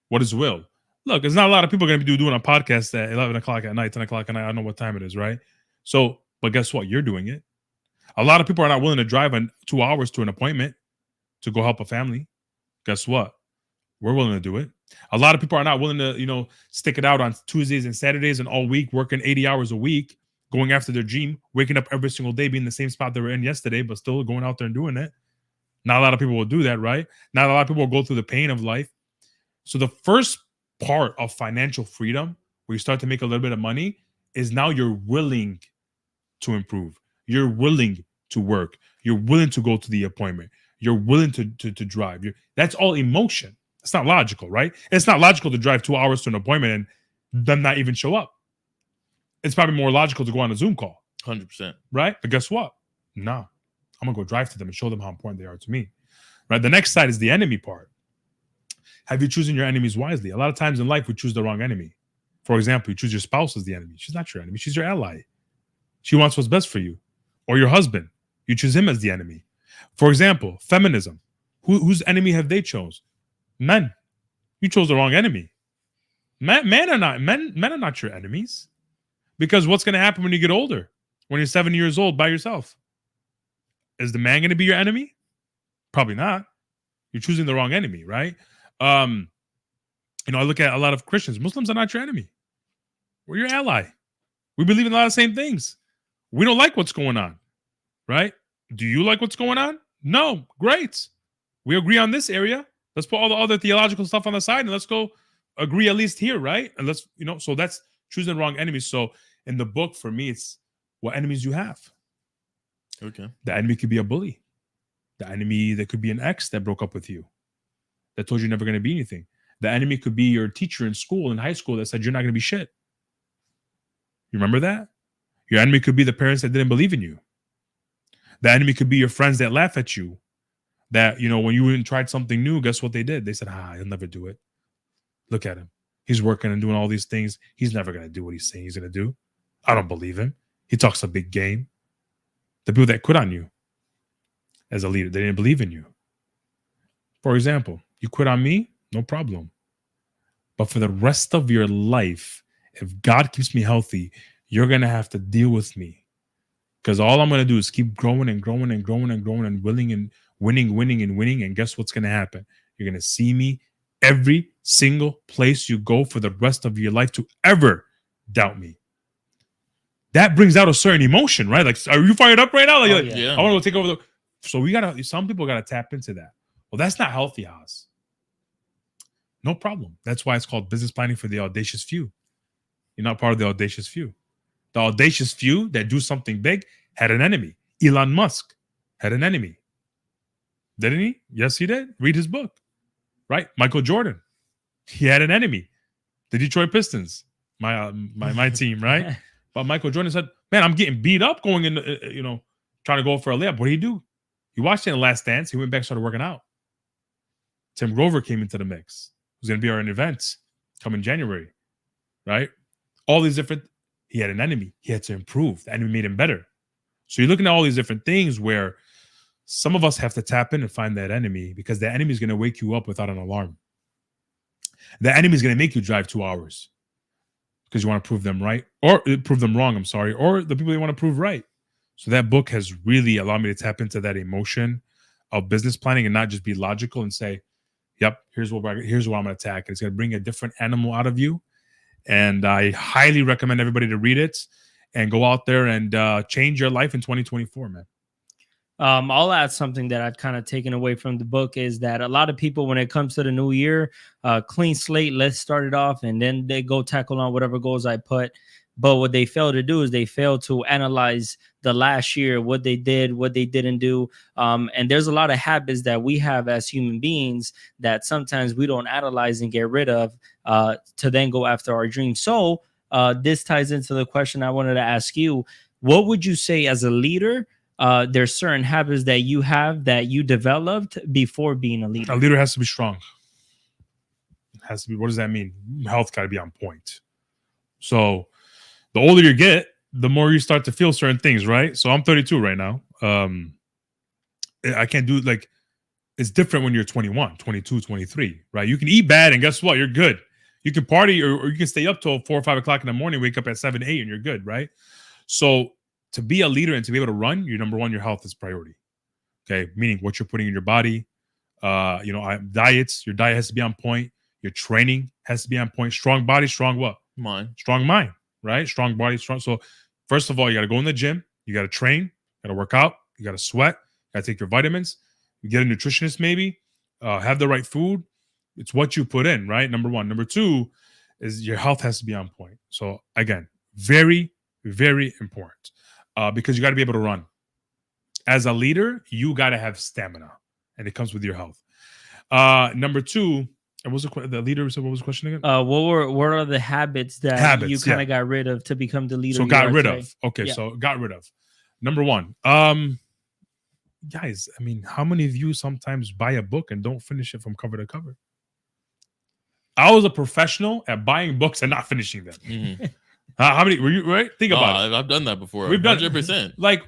What is will? Look, there's not a lot of people going to be doing a podcast at 11 o'clock at night, 10 o'clock at night. I don't know what time it is, right? So, but guess what? You're doing it. A lot of people are not willing to drive 2 hours to an appointment to go help a family. Guess what? We're willing to do it. A lot of people are not willing to, stick it out on Tuesdays and Saturdays and all week, working 80 hours a week, going after their dream, waking up every single day, being in the same spot they were in yesterday, but still going out there and doing it. Not a lot of people will do that, right? Not a lot of people will go through the pain of life. So the first part of financial freedom, where you start to make a little bit of money, is now you're willing to improve. You're willing to work. You're willing to go to the appointment. You're willing to drive. That's all emotion. It's not logical, right? It's not logical to drive 2 hours to an appointment and them not even show up. It's probably more logical to go on a Zoom call. 100%. Right? But guess what? No. I'm going to go drive to them and show them how important they are to me. Right? The next side is the enemy part. Have you chosen your enemies wisely? A lot of times in life, we choose the wrong enemy. For example, you choose your spouse as the enemy. She's not your enemy. She's your ally. She wants what's best for you. Or your husband. You choose him as the enemy. For example, feminism. Whose enemy have they chose? Men. You chose the wrong enemy. Men are not your enemies. Because what's going to happen when you get older? when you're 70 years old by yourself? Is the man going to be your enemy? Probably not. You're choosing the wrong enemy, right? I look at a lot of Christians. Muslims are not your enemy. We're your ally. We believe in a lot of the same things. We don't like what's going on, right? Do you like what's going on? No. Great. We agree on this area. Let's put all the other theological stuff on the side and let's go agree at least here, right? And let's, so that's choosing the wrong enemies. So in the book, for me, it's what enemies you have. Okay. The enemy could be a bully. The enemy that could be an ex that broke up with you, that told you never going to be anything. The enemy could be your teacher in school, in high school, that said you're not going to be shit. You remember that? Your enemy could be the parents that didn't believe in you. The enemy could be your friends that laugh at you. That, when you went and tried something new, guess what they did? They said, he'll never do it. Look at him. He's working and doing all these things. He's never going to do what he's saying he's going to do. I don't believe him. He talks a big game. The people that quit on you as a leader, they didn't believe in you. For example, you quit on me, no problem. But for the rest of your life, if God keeps me healthy, you're going to have to deal with me. Because all I'm going to do is keep growing and growing and growing and growing and winning and winning. And guess what's going to happen? You're going to see me every single place you go for the rest of your life to ever doubt me. That brings out a certain emotion, right? Like, are you fired up right now? Like, yeah. I want to go take over the... So some people got to tap into that. Well, that's not healthy, Haas. No problem. That's why it's called business planning for the audacious few. You're not part of the audacious few. The audacious few that do something big had an enemy. Elon Musk had an enemy. Didn't he? Yes, he did. Read his book. Right? Michael Jordan. He had an enemy. The Detroit Pistons. My team, right? But Michael Jordan said, man, I'm getting beat up going in, trying to go for a layup. What did he do? He watched it in The Last Dance. He went back and started working out. Tim Grover came into the mix. Who's going to be our event coming January, right? All these different... He had an enemy. He had to improve. The enemy made him better. So you're looking at all these different things where some of us have to tap in and find that enemy, because the enemy is going to wake you up without an alarm. The enemy is going to make you drive 2 hours because you want to prove them right, or prove them wrong, or the people you want to prove right. So that book has really allowed me to tap into that emotion of business planning and not just be logical and say, yep, here's what I'm going to attack. It's going to bring a different animal out of you. And I highly recommend everybody to read it and go out there and change your life in 2024, man. I'll add something that I've kind of taken away from the book is that a lot of people, when it comes to the new year, clean slate, let's start it off, and then they go tackle on whatever goals I put. But what they fail to do is they fail to analyze the last year, what they did, what they didn't do. And there's a lot of habits that we have as human beings that sometimes we don't analyze and get rid of to then go after our dreams. So this ties into the question I wanted to ask you. What would you say as a leader? There's certain habits that you have that you developed before being a leader. A leader has to be strong. It has to be. What does that mean? Health got to be on point. So the older you get, the more you start to feel certain things, right? So I'm 32 right now. I can't do it's different when you're 21, 22, 23, right? You can eat bad and guess what? You're good. You can party or you can stay up till 4 or 5 o'clock in the morning, wake up at 7, 8 and you're good, right? So to be a leader and to be able to run, your number one, your health is priority. Okay. Meaning what you're putting in your body, diets, your diet has to be on point. Your training has to be on point. Strong body, strong what? Mind. Strong mind, right? Strong body, strong. So first of all, you got to go in the gym. You got to train. You got to work out. You got to sweat. You got to take your vitamins. You get a nutritionist maybe. Have the right food. It's what you put in, right? Number one. Number two is your health has to be on point. So again, very, very important. Because you got to be able to run. As a leader, you got to have stamina, and it comes with your health. Number two, what was the leader said? What was the question again? What are the habits that you kind of got rid of to become the leader? So got rid today? of. Okay, Yeah. so got rid of. Number one, guys. I mean, how many of you sometimes buy a book and don't finish it from cover to cover? I was a professional at buying books and not finishing them. Mm-hmm. How many were you? Right? Think about it. I've done that before. We've done 100%. Like,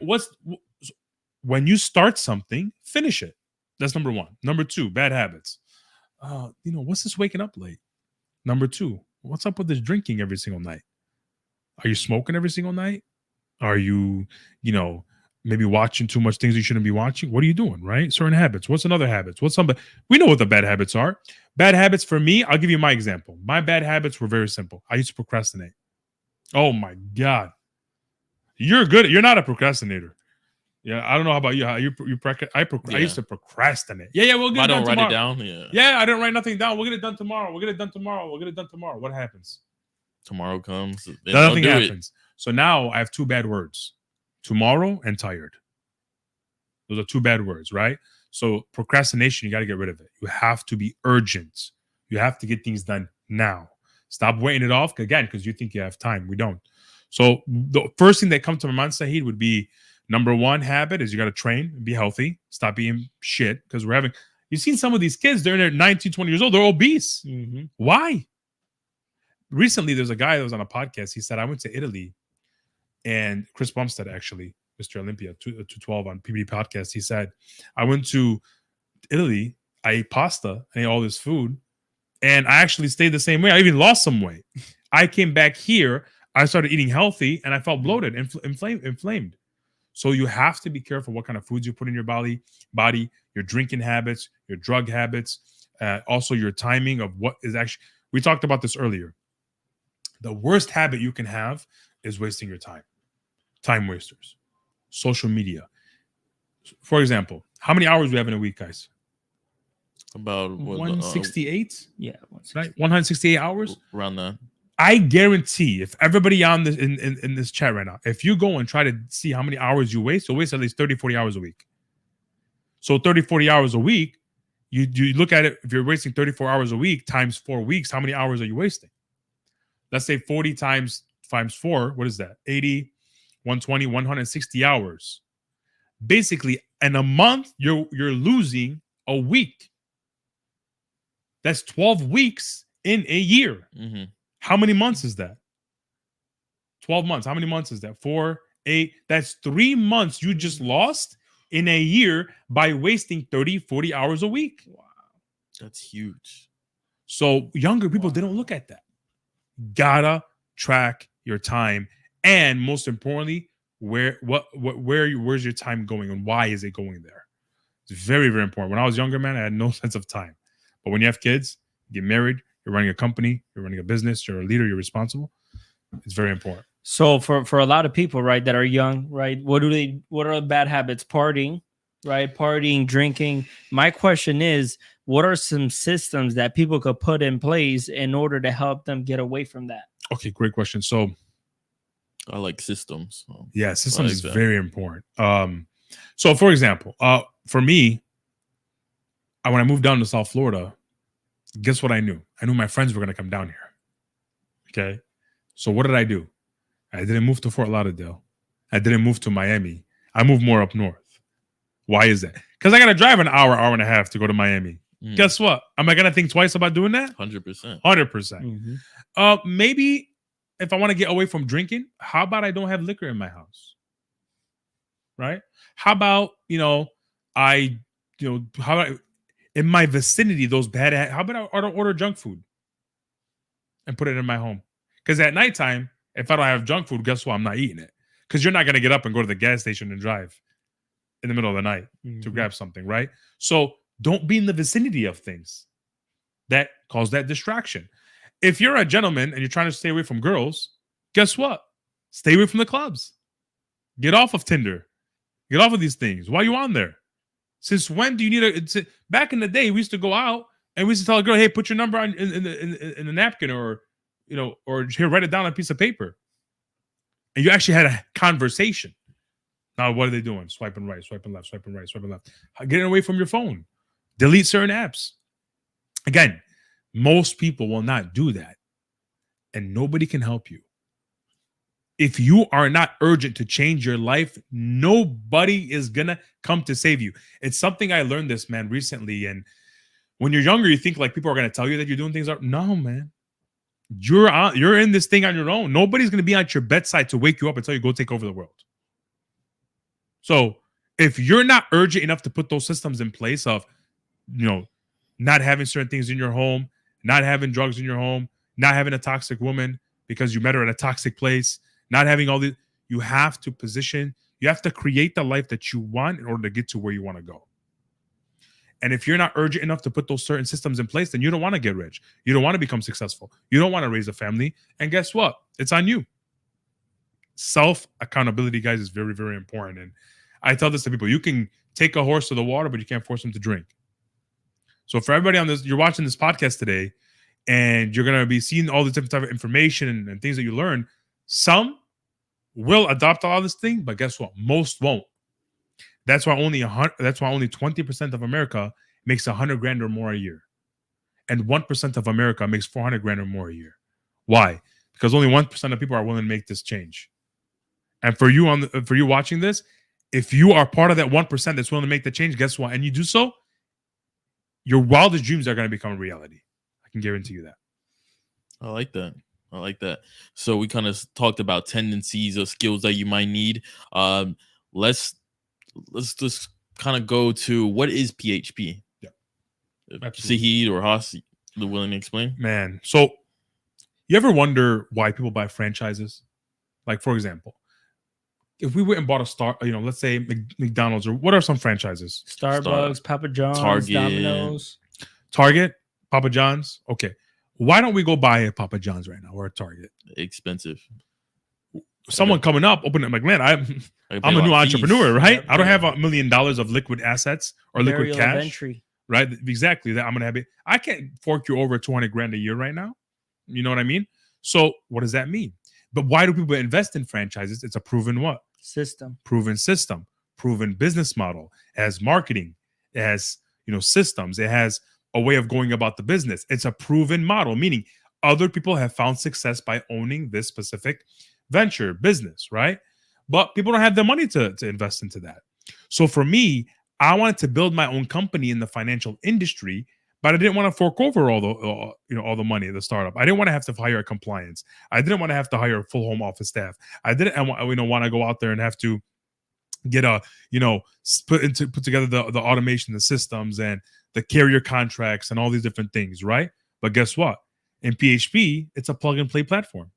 when you start something, finish it. That's number one. Number two, bad habits. What's this waking up late? Number two, what's up with this drinking every single night? Are you smoking every single night? Are you, maybe watching too much things you shouldn't be watching? What are you doing, right? Certain habits. What's another habits? We know what the bad habits are. Bad habits for me, I'll give you my example. My bad habits were very simple. I used to procrastinate. Oh my God. You're not a procrastinator. Yeah, I don't know about you. How I used to procrastinate. Yeah, we'll get I it done don't write tomorrow. it down. Yeah. Yeah, I didn't write nothing down. We'll get it done tomorrow. We'll get it done tomorrow. We'll get it done tomorrow. What happens? Tomorrow comes. Then Nothing don't do happens. So now I have two bad words: tomorrow and tired. Those are two bad words, right? So procrastination, you got to get rid of it. You have to be urgent. You have to get things done now. Stop waiting it off again because you think you have time. We don't. So the first thing that comes to my mind, Sahid, would be number one habit is you got to train and be healthy. Stop being shit because you've seen some of these kids, they're in their 19, 20 years old, they're obese. Mm-hmm. Why? Recently, there's a guy that was on a podcast. He said, I went to Italy, and Chris Bumstead, actually, Mr. Olympia, 212 on PBD podcast, he said, I went to Italy, I ate pasta, I ate all this food, and I actually stayed the same way. I even lost some weight. I came back here, I started eating healthy, and I felt bloated, inflamed. So you have to be careful what kind of foods you put in your body, your drinking habits, your drug habits, also your timing of what is actually, we talked about this earlier. The worst habit you can have is wasting your time. Time wasters. Social media. For example, how many hours do we have in a week, guys? About 168? Yeah. Right? 168 hours? Around that. I guarantee if everybody on this in this chat right now, if you go and try to see how many hours you waste, you'll waste at least 30, 40 hours a week. So 30, 40 hours a week, you look at it, if you're wasting 34 hours a week times 4 weeks, how many hours are you wasting? Let's say 40 times 4, what is that? 80, 120, 160 hours. Basically, in a month, you're losing a week. That's 12 weeks in a year. Mm-hmm. How many months is that? 12 months. How many months is that? 4, 8. That's 3 months you just lost in a year by wasting 30, 40 hours a week. Wow. That's huge. So younger people, they don't look at that. Gotta track your time. And most importantly, where's your time going and why is it going there? It's very, very important. When I was younger, man, I had no sense of time. But when you have kids, you get married, you're running a company, you're running a business, you're a leader, you're responsible. It's very important. So for a lot of people, right, that are young, right, what are the bad habits? Partying, right? Partying, drinking. My question is, what are some systems that people could put in place in order to help them get away from that? Okay, great question. So I like systems. So. Yeah, systems is very important. So for example, for me, when I moved down to South Florida, guess what I knew? I knew my friends were going to come down here. Okay. So what did I do? I didn't move to Fort Lauderdale. I didn't move to Miami. I moved more up north. Why is that? Because I got to drive an hour and a half to go to Miami. Guess what? Am I going to think twice about doing that? 100%. 100%. Maybe if I want to get away from drinking, how about I don't have liquor in my house? Right? How about, how about in my vicinity, how about I don't order junk food and put it in my home? Because at nighttime, if I don't have junk food, guess what? I'm not eating it. Because you're not going to get up and go to the gas station and drive in the middle of the night to grab something, right? So don't be in the vicinity of things that cause that distraction. If you're a gentleman and you're trying to stay away from girls, guess what? Stay away from the clubs. Get off of Tinder. Get off of these things. Why are you on there? Since when do you need back in the day, we used to go out and we used to tell a girl, hey, put your number on in a napkin or here, write it down on a piece of paper. And you actually had a conversation. Now, what are they doing? Swiping right, swiping left, swiping right, swiping left. Getting away from your phone. Delete certain apps. Again, most people will not do that. And nobody can help you. If you are not urgent to change your life, nobody is going to come to save you. It's something I learned this, man, recently. And when you're younger, you think like people are going to tell you that you're doing things. No, man. You're in this thing on your own. Nobody's going to be at your bedside to wake you up and tell you go take over the world. So if you're not urgent enough to put those systems in place of, not having certain things in your home, not having drugs in your home, not having a toxic woman because you met her at a toxic place, not having all these, you have to create the life that you want in order to get to where you want to go. And if you're not urgent enough to put those certain systems in place, then you don't want to get rich. You don't want to become successful. You don't want to raise a family. And guess what? It's on you. Self-accountability, guys, is very, very important. And I tell this to people. You can take a horse to the water, but you can't force him to drink. So for everybody on this, you're watching this podcast today, and you're going to be seeing all the different type of information and things that you learn. Some will adopt all this thing, but guess what? Most won't. That's why only 20% of America makes 100 grand or more a year, and 1% of America makes 400 grand or more a year. Why? Because only 1% of people are willing to make this change. And for you watching this, if you are part of that 1% that's willing to make the change, guess what? And you do so, your wildest dreams are going to become a reality. I can guarantee you that. I like that. So we kind of talked about tendencies or skills that you might need. Let's just kind of go to, what is PHP? Yeah, Sahid or Haas, the willing to explain? Man, so you ever wonder why people buy franchises? Like, for example, if we went and bought let's say McDonald's, or what are some franchises? Starbucks, Papa John's, Target. Domino's. Target, Papa John's. Okay. Why don't we go buy a Papa John's right now or a Target? Expensive. Someone coming up, open it, like, man, I'm a new entrepreneur, right? I don't have $1 million of liquid assets or liquid cash. Entry. Right? Exactly. That I'm going to have it. I can't fork you over 200 grand a year right now. You know what I mean? So what does that mean? But why do people invest in franchises? It's a proven what? Proven system, proven business model. It has marketing. It has, systems. It has a way of going about the business. It's a proven model, meaning other people have found success by owning this specific venture business, right? But people don't have the money to invest into that. So for me, I wanted to build my own company in the financial industry, but I didn't want to fork over all the money of the startup. I didn't want to have to hire compliance. I didn't want to have to hire a full home office staff. I didn't want to go out there and have to get put together the automation, the systems, and the carrier contracts and all these different things, right? But guess what? In PHP, it's a plug and play platform.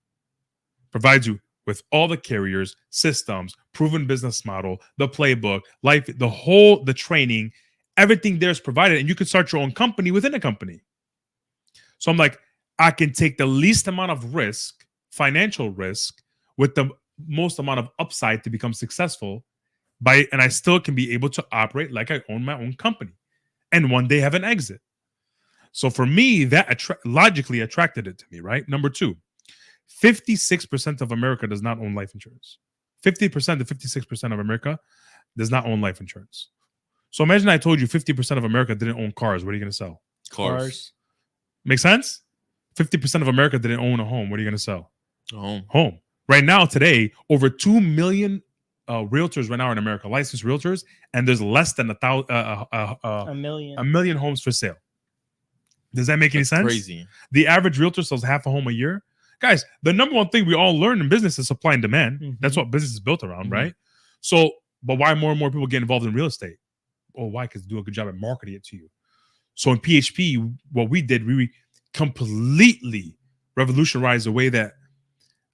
Provides you with all the carriers, systems, proven business model, the playbook, the training, everything there is provided, and you can start your own company within a company. So I'm like, I can take the least amount of risk, financial risk, with the most amount of upside to become successful, and I still can be able to operate like I own my own company, and one day have an exit. So for me, that logically attracted it to me, right? Number two, 56% of America does not own life insurance. 50% to 56% of America does not own life insurance. So imagine I told you 50% of America didn't own cars. What are you going to sell? Cars. Make sense? 50% of America didn't own a home. What are you going to sell? A home. Home. Right now, today, over 2 million realtors right now in America, licensed realtors, and there's less than a million homes for sale. Does that make any sense? Crazy. The average realtor sells half a home a year. Guys, the number one thing we all learn in business is supply and demand. Mm-hmm. That's what business is built around, mm-hmm. right? So, but why more and more people get involved in real estate? Oh, why? Because do a good job at marketing it to you. So in PHP, what we did, we completely revolutionized the way that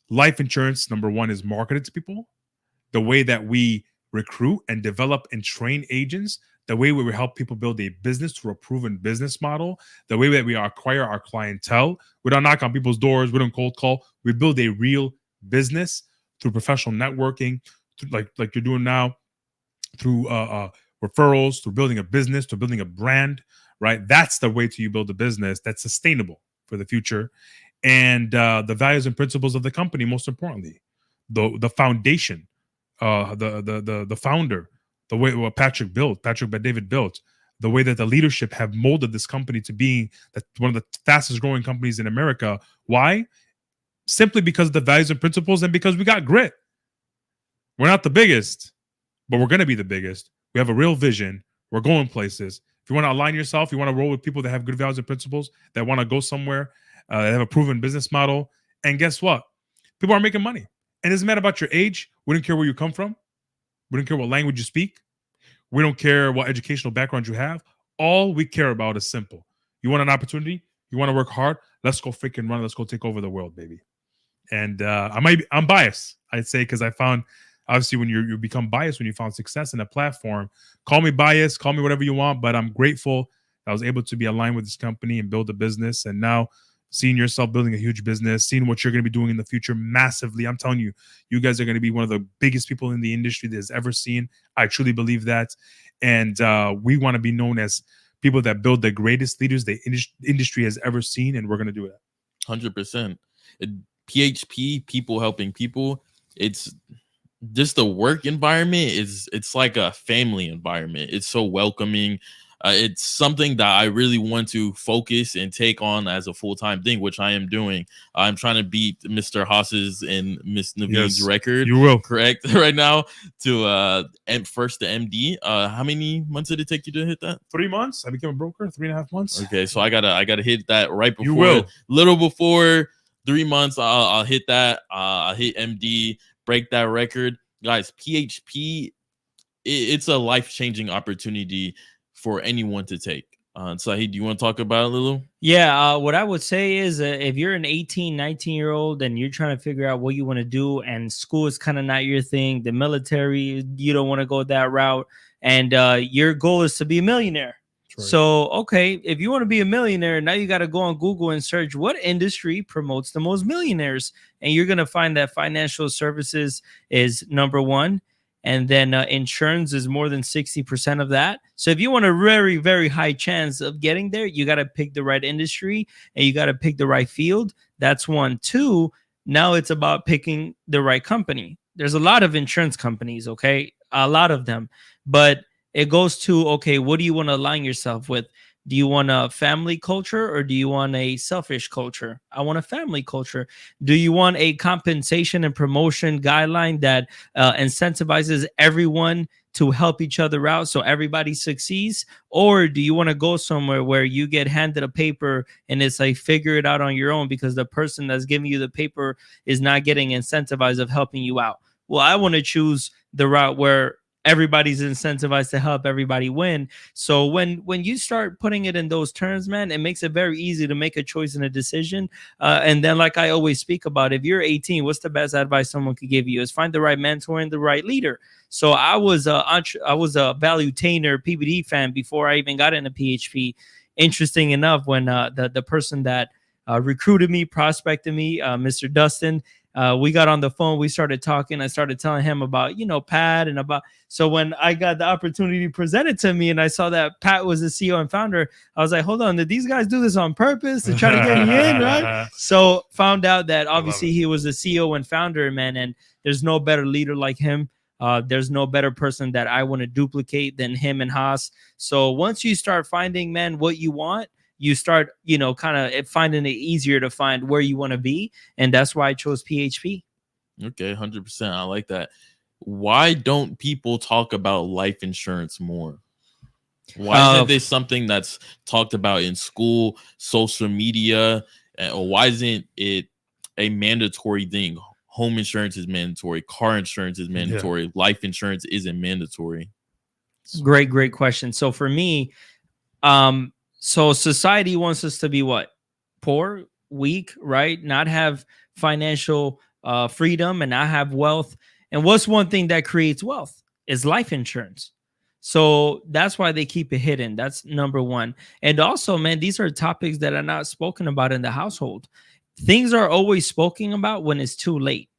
life insurance, number one, is marketed to people, the way that we recruit and develop and train agents, the way we help people build a business through a proven business model, the way that we acquire our clientele. We don't knock on people's doors. We don't cold call. We build a real business through professional networking, like you're doing now, through referrals, through building a business, through building a brand, right? That's the way to you build a business that's sustainable for the future. And the values and principles of the company, most importantly, the foundation, the founder, the way what Patrick Bet-David built, the way that the leadership have molded this company to being one of the fastest growing companies in America. Why? Simply because of the values and principles, and because we got grit. We're not the biggest, but we're going to be the biggest. We have a real vision. We're going places. If you want to align yourself, you want to roll with people that have good values and principles, that want to go somewhere, that have a proven business model. And guess what? People are making money. And it doesn't matter about your age. We don't care where you come from. We don't care what language you speak. We don't care what educational background you have. All we care about is simple. You want an opportunity? You want to work hard? Let's go freaking run. Let's go take over the world, baby. And I'm biased. I'd say, because I found, obviously, when you become biased, when you found success in a platform, call me biased, call me whatever you want, but I'm grateful I was able to be aligned with this company and build a business. And now seeing yourself building a huge business, seeing what you're going to be doing in the future massively. I'm telling you, you guys are going to be one of the biggest people in the industry that's ever seen. I truly believe that. And we want to be known as people that build the greatest leaders the industry has ever seen. And we're going to do that. 100%. PHP, people helping people. It's just the work environment it's like a family environment. It's so welcoming. It's something that I really want to focus and take on as a full-time thing, which I am doing. I'm trying to beat Mr. Haas's and Miss Naveen's record. You will. Correct right now to first the MD. How many months did it take you to hit that? 3 months. I became a broker. 3.5 months. Okay, so I gotta hit that right before. You will. Little before 3 months. I'll hit that. I'll hit MD, break that record, guys. PHP, it's a life-changing opportunity for anyone to take. Sahid, do you want to talk about it a little? Yeah, what I would say is if you're an 18, 19-year-old and you're trying to figure out what you want to do and school is kind of not your thing, the military, you don't want to go that route, and your goal is to be a millionaire. Right. So, okay, if you want to be a millionaire, now you got to go on Google and search what industry promotes the most millionaires. And you're going to find that financial services is number one. And then insurance is more than 60% of that. So if you want a very, very high chance of getting there, you got to pick the right industry and you got to pick the right field. That's one. Two, now it's about picking the right company. There's a lot of insurance companies, okay? A lot of them. But it goes to, okay, what do you want to align yourself with? Do you want a family culture or do you want a selfish culture? I want a family culture. Do you want a compensation and promotion guideline that incentivizes everyone to help each other out so everybody succeeds? Or do you want to go somewhere where you get handed a paper and it's like figure it out on your own because the person that's giving you the paper is not getting incentivized of helping you out? Well, I want to choose the route where everybody's incentivized to help everybody win. So when you start putting it in those terms, man, it makes it very easy to make a choice and a decision. And then, like I always speak about, if you're 18, what's the best advice someone could give you is find the right mentor and the right leader. So I was a Valutainer PBD fan before I even got into PHP. Interesting enough, when the person that recruited me, prospected me, Mr. Dustin, we got on the phone, we started talking. I started telling him about, Pat and about. So when I got the opportunity presented to me and I saw that Pat was the CEO and founder, I was like, hold on, did these guys do this on purpose to try to get me in, right? So found out that obviously he was the CEO and founder, man, and there's no better leader like him. There's no better person that I want to duplicate than him and Haas. So once you start finding, man, what you want, you start, kind of finding it easier to find where you want to be. And that's why I chose PHP. Okay, 100%. I like that. Why don't people talk about life insurance more? Why isn't this something that's talked about in school, social media, or why isn't it a mandatory thing? Home insurance is mandatory. Car insurance is mandatory. Yeah. Life insurance isn't mandatory. Great question. So for me, so society wants us to be what? Poor, weak, right? Not have financial freedom and not have wealth. And what's one thing that creates wealth is life insurance. So that's why they keep it hidden. That's number one. And also, man, these are topics that are not spoken about in the household. Things are always spoken about when it's too late.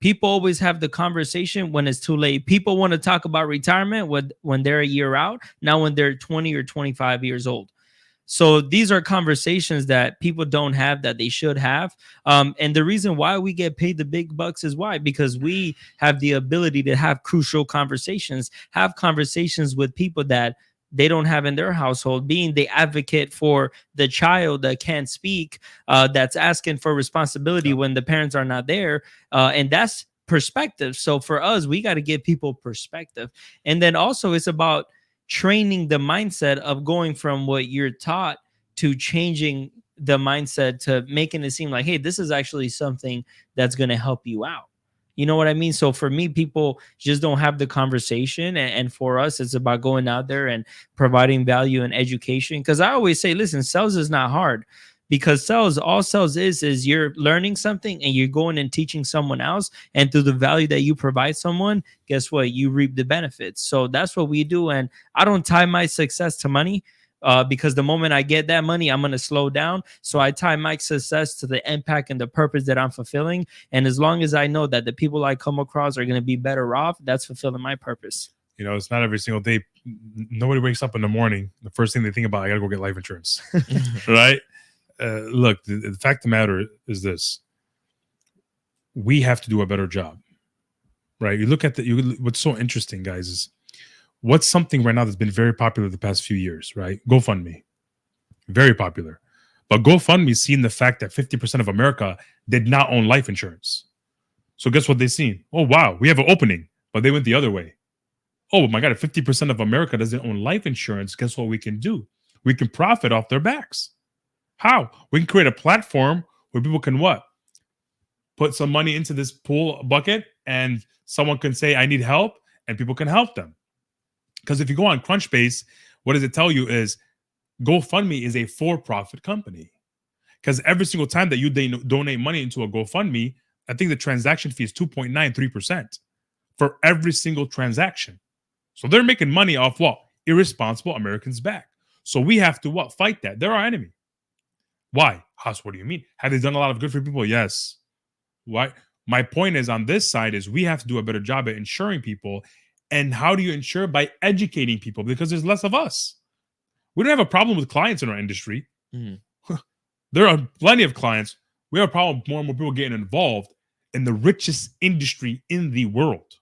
People always have the conversation when it's too late. People want to talk about retirement when they're a year out, not when they're 20 or 25 years old. So these are conversations that people don't have that they should have. And the reason why we get paid the big bucks is why? Because we have the ability to have crucial conversations, have conversations with people that they don't have in their household, being the advocate for the child that can't speak, that's asking for responsibility when the parents are not there. And that's perspective. So for us, we got to give people perspective. And then also it's about training the mindset of going from what you're taught to changing the mindset to making it seem like, hey, this is actually something that's going to help you out. You know what I mean? So for me, people just don't have the conversation. And for us, it's about going out there and providing value and education. Because I always say, listen, sales is not hard. Because all sales is you're learning something and you're going and teaching someone else, and through the value that you provide someone, guess what, you reap the benefits. So that's what we do. And I don't tie my success to money, because the moment I get that money, I'm going to slow down. So I tie my success to the impact and the purpose that I'm fulfilling. And as long as I know that the people I come across are going to be better off, that's fulfilling my purpose. You know, it's not every single day. Nobody wakes up in the morning, the first thing they think about, I gotta go get life insurance. Right? Look, the fact of the matter is this: we have to do a better job, right? You look at what's so interesting, guys, is what's something right now that's been very popular the past few years, right? GoFundMe, very popular. But GoFundMe seen the fact that 50% of America did not own life insurance. So guess what they seen? Oh, wow, we have an opening, but they went the other way. Oh my God, if 50% of America doesn't own life insurance, guess what we can do? We can profit off their backs. How? We can create a platform where people can what? Put some money into this pool bucket, and someone can say, I need help, and people can help them. Because if you go on Crunchbase, what does it tell you is GoFundMe is a for-profit company. Because every single time that you donate money into a GoFundMe, I think the transaction fee is 2.93% for every single transaction. So they're making money off what? Irresponsible Americans' back. So we have to what? Fight that. They're our enemy. Why? Haas, what do you mean? Have they done a lot of good for people? Yes. Why? My point is on this side is we have to do a better job at insuring people. And how do you insure? By educating people, because there's less of us. We don't have a problem with clients in our industry. Mm-hmm. There are plenty of clients. We have a problem with more and more people getting involved in the richest industry in the world,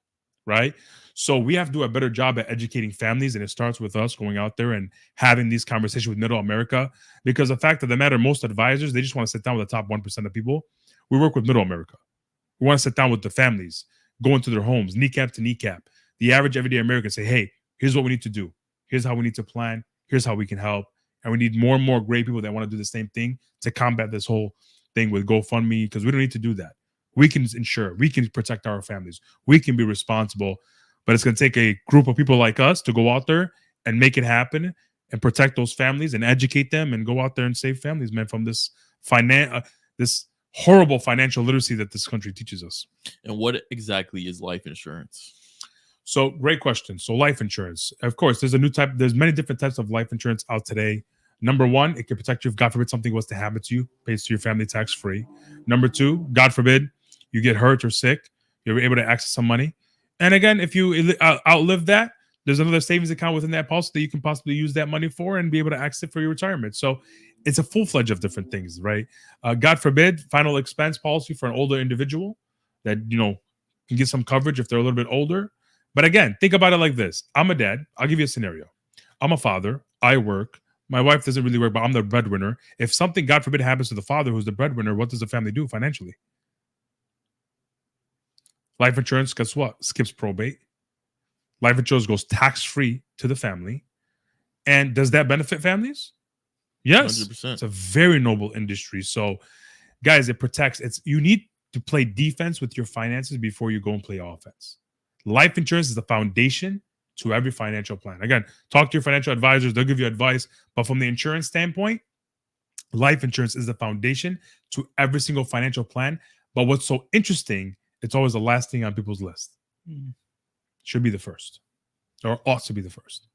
right? So we have to do a better job at educating families, and it starts with us going out there and having these conversations with middle America, because the fact of the matter, most advisors, they just want to sit down with the top 1% of people. We work with middle America. We want to sit down with the families, go into their homes, kneecap to kneecap. The average everyday American say, hey, here's what we need to do. Here's how we need to plan. Here's how we can help. And we need more and more great people that want to do the same thing to combat this whole thing with GoFundMe, because we don't need to do that. We can insure. We can protect our families. We can be responsible. But it's going to take a group of people like us to go out there and make it happen and protect those families and educate them and go out there and save families, man, from this this horrible financial literacy that this country teaches us. And what exactly is life insurance? So great question. So life insurance, of course, there's many different types of life insurance out today. Number one, it can protect you if God forbid something was to happen to you, pays to your family tax free. Number two, God forbid you get hurt or sick, you're able to access some money. And again, if you outlive that, there's another savings account within that policy that you can possibly use that money for and be able to access it for your retirement. So it's a full-fledged of different things, right? God forbid, final expense policy for an older individual that, can get some coverage if they're a little bit older. But again, think about it like this. I'm a dad. I'll give you a scenario. I'm a father. I work. My wife doesn't really work, but I'm the breadwinner. If something, God forbid, happens to the father who's the breadwinner, what does the family do financially? Life insurance, guess what? Skips probate. Life insurance goes tax-free to the family. And does that benefit families? Yes. 100%. It's a very noble industry. So, guys, it protects. You need to play defense with your finances before you go and play offense. Life insurance is the foundation to every financial plan. Again, talk to your financial advisors. They'll give you advice. But from the insurance standpoint, life insurance is the foundation to every single financial plan. But what's so interesting, it's always the last thing on people's list. Should be the first, or ought to be the first.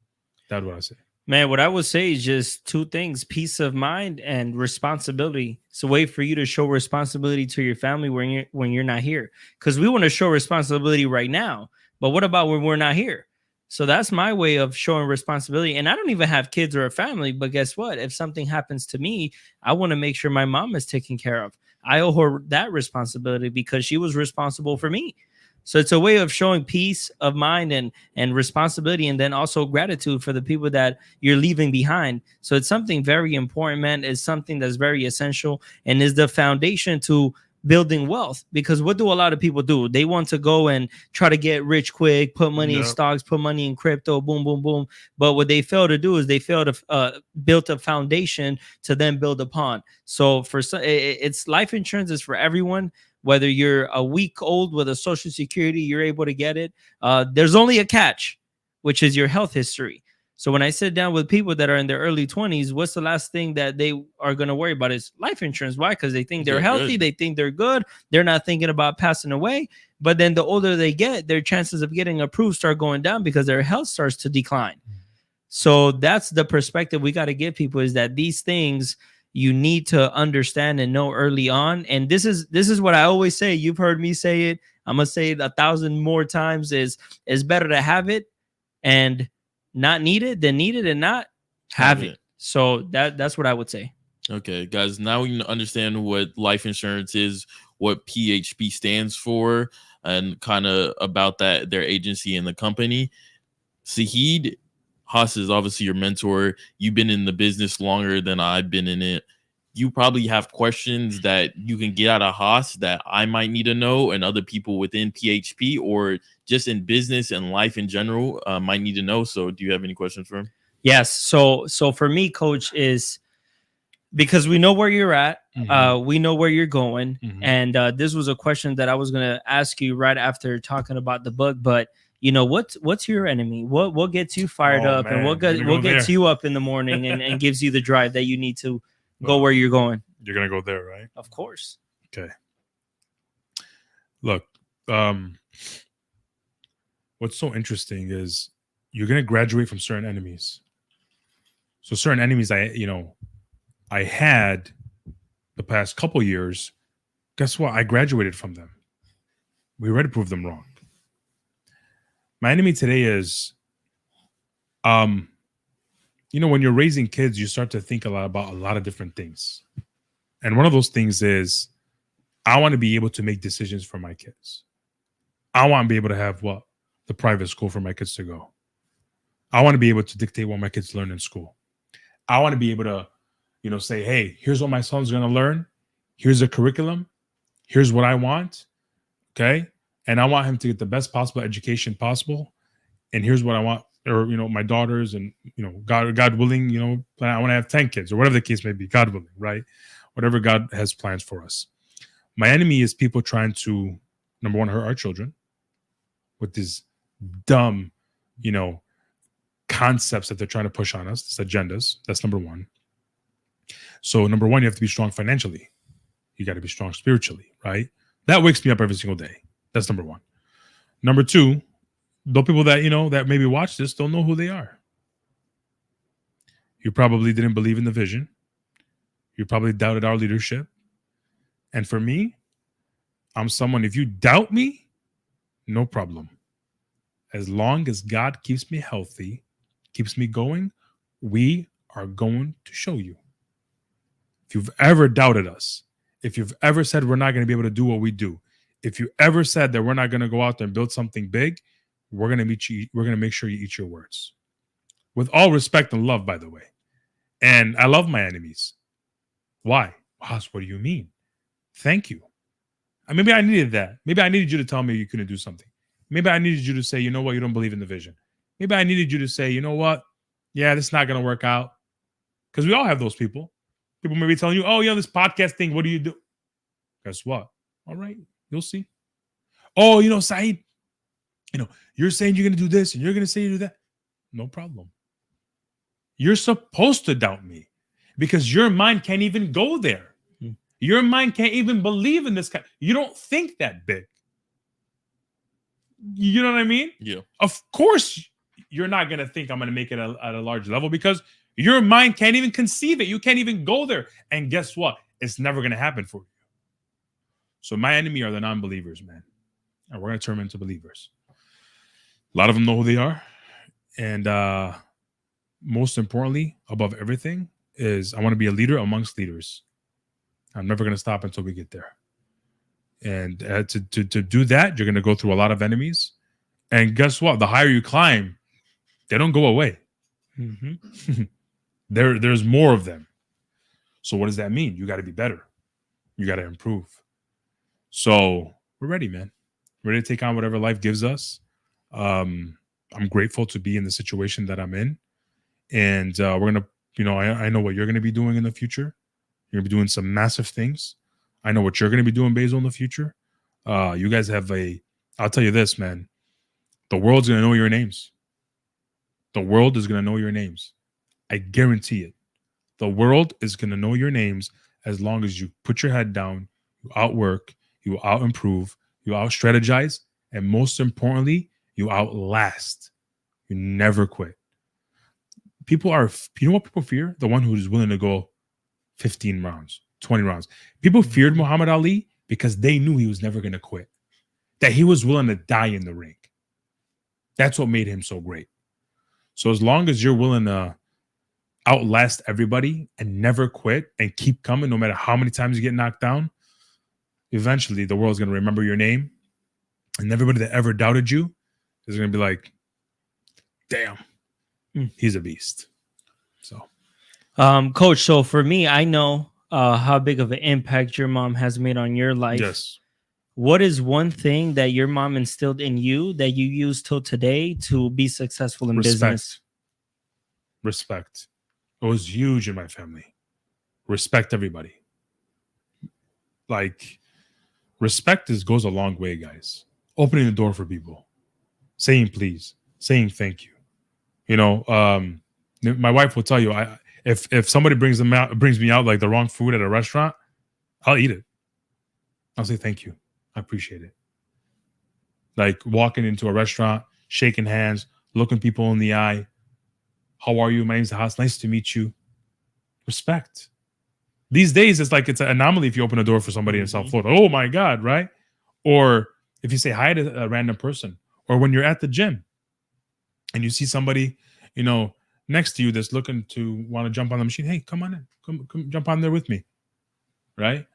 That's what I say. Man, what I would say is just two things: peace of mind and responsibility. It's a way for you to show responsibility to your family when you're not here. Because we want to show responsibility right now, but what about when we're not here? So that's my way of showing responsibility. And I don't even have kids or a family, but guess what? If something happens to me, I want to make sure my mom is taken care of. I owe her that responsibility because she was responsible for me. So it's a way of showing peace of mind and responsibility, and then also gratitude for the people that you're leaving behind. So it's something very important, man. It's something that's very essential and is the foundation to building wealth. Because what do a lot of people do? They want to go and try to get rich quick, put money in stocks, put money in crypto, boom, boom, boom. But what they fail to do is they fail to build a foundation to then build upon. So it's life insurance is for everyone. Whether you're a week old with a Social Security, you're able to get it. There's only a catch, which is your health history. So when I sit down with people that are in their early 20s, what's the last thing that they are going to worry about is life insurance. Why? Because they think they're healthy. They think they're good. They're not thinking about passing away. But then the older they get, their chances of getting approved start going down because their health starts to decline. So that's the perspective we got to give people, is that these things you need to understand and know early on. And this is what I always say. You've heard me say it. I'm going to say it 1,000 more times, is it's better to have it and not need it than need it and not have it. So that's what I would say. Okay, guys, now we understand what life insurance is, what PHP stands for, and kind of about that, their agency and the company. Sahid, Haas is obviously your mentor. You've been in the business longer than I've been in it. You probably have questions that you can get out of Haas that I might need to know, and other people within PHP or just in business and life in general might need to know. So do you have any questions for him? Yes. So for me, Coach, is because we know where you're at. We know where you're going. And this was a question that I was going to ask you right after talking about the book. But, you know, what's your enemy? What gets you fired up? Man. And what gets you up in the morning and gives you the drive that you need to go where you're going? You're going to go there, right? Of course. Okay. Look, what's so interesting is you're going to graduate from certain enemies. So certain enemies I had the past couple years, guess what? I graduated from them. We already proved them wrong. My enemy today is, when you're raising kids, you start to think about a lot of different things. And one of those things is, I want to be able to make decisions for my kids. I want to be able to have the private school for my kids to go. I want to be able to dictate what my kids learn in school. I want to be able to, say, hey, here's what my son's going to learn. Here's a curriculum. Here's what I want. Okay. And I want him to get the best possible education possible. And here's what I want, or, my daughters and, God willing, I want to have 10 kids or whatever the case may be, God willing, right? Whatever God has plans for us. My enemy is people trying to, number one, hurt our children with these dumb, concepts that they're trying to push on us, these agendas. That's number one. So number one, you have to be strong financially. You got to be strong spiritually, right? That wakes me up every single day. That's number one. Number two, the people that, that maybe watch this don't know who they are. You probably didn't believe in the vision. You probably doubted our leadership. And for me, I'm someone, if you doubt me, no problem. As long as God keeps me healthy, keeps me going, we are going to show you. If you've ever doubted us, if you've ever said we're not going to be able to do what we do, if you ever said that we're not going to go out there and build something big, we're going to make sure you eat your words. With all respect and love, by the way. And I love my enemies. Why? Haas, what do you mean? Thank you. Maybe I needed that. Maybe I needed you to tell me you couldn't do something. Maybe I needed you to say, you know what, you don't believe in the vision. Maybe I needed you to say, you know what, yeah, this is not going to work out. Because we all have those people. People may be telling you, oh, this podcast thing, what do you do? Guess what? All right, you'll see. Oh, Sahid, you're saying you're going to do this and you're going to say you do that. No problem. You're supposed to doubt me because your mind can't even go there. Your mind can't even believe in this kind. You don't think that big. You know what I mean? Yeah. Of course, you're not going to think I'm going to make it at a large level because your mind can't even conceive it. You can't even go there. And guess what? It's never going to happen for you. So my enemy are the non-believers, man. And we're going to turn them into believers. A lot of them know who they are. And most importantly, above everything, is I want to be a leader amongst leaders. I'm never going to stop until we get there. And to do that, you're going to go through a lot of enemies. And guess what? The higher you climb, they don't go away. Mm-hmm. There's more of them. So what does that mean? You got to be better. You got to improve. So we're ready, man. We're ready to take on whatever life gives us. I'm grateful to be in the situation that I'm in. And we're going to, I know what you're going to be doing in the future. You're going to be doing some massive things. I know what you're going to be doing, Basil, in the future. You guys have I'll tell you this, man. The world's going to know your names. The world is going to know your names. I guarantee it. The world is going to know your names as long as you put your head down, you outwork, you out improve, you out strategize, and most importantly, you outlast. You never quit. People are, you know what people fear? The one who is willing to go 15 rounds, 20 rounds. People feared Muhammad Ali because they knew he was never going to quit, that he was willing to die in the ring. That's what made him so great. So as long as you're willing to outlast everybody and never quit and keep coming, no matter how many times you get knocked down, eventually the world's going to remember your name, and everybody that ever doubted you is going to be like, damn, he's a beast. So, Coach, so for me, I know how big of an impact your mom has made on your life. yes. What is one thing that your mom instilled in you that you use till today to be successful in business? Respect. It was huge in my family. Respect everybody. Like, respect goes a long way, guys. Opening the door for people, saying please, saying thank you. You know, my wife will tell you, if somebody brings me out like the wrong food at a restaurant, I'll eat it. I'll say thank you. I appreciate it. Like walking into a restaurant, shaking hands, looking people in the eye. How are you? My name's Haas. Nice to meet you. Respect. These days, it's like it's an anomaly if you open a door for somebody in South Florida. Oh my God, right? Or if you say hi to a random person, or when you're at the gym and you see somebody, you know, next to you that's looking to want to jump on the machine. Hey, come on in. Come jump on there with me. Right?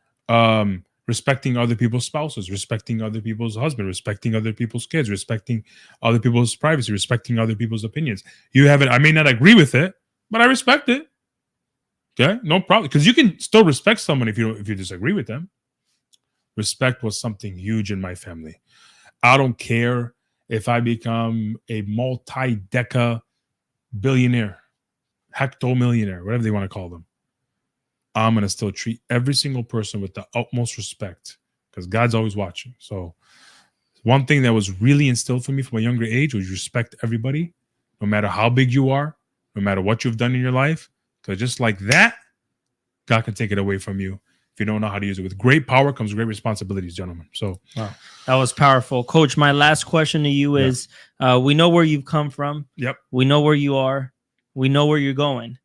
Respecting other people's spouses, respecting other people's husbands, respecting other people's kids, respecting other people's privacy, respecting other people's opinions. I may not agree with it, but I respect it. Okay, no problem. Because you can still respect someone if you disagree with them. Respect was something huge in my family. I don't care if I become a multi-deca billionaire, hecto-millionaire, whatever they want to call them. I'm going to still treat every single person with the utmost respect because God's always watching. So one thing that was really instilled for me from a younger age was respect everybody, no matter how big you are, no matter what you've done in your life. Because just like that, God can take it away from you if you don't know how to use it. With great power comes great responsibilities, gentlemen. So wow, that was powerful. Coach, my last question to you is, we know where you've come from. Yep. We know where you are. We know where you're going.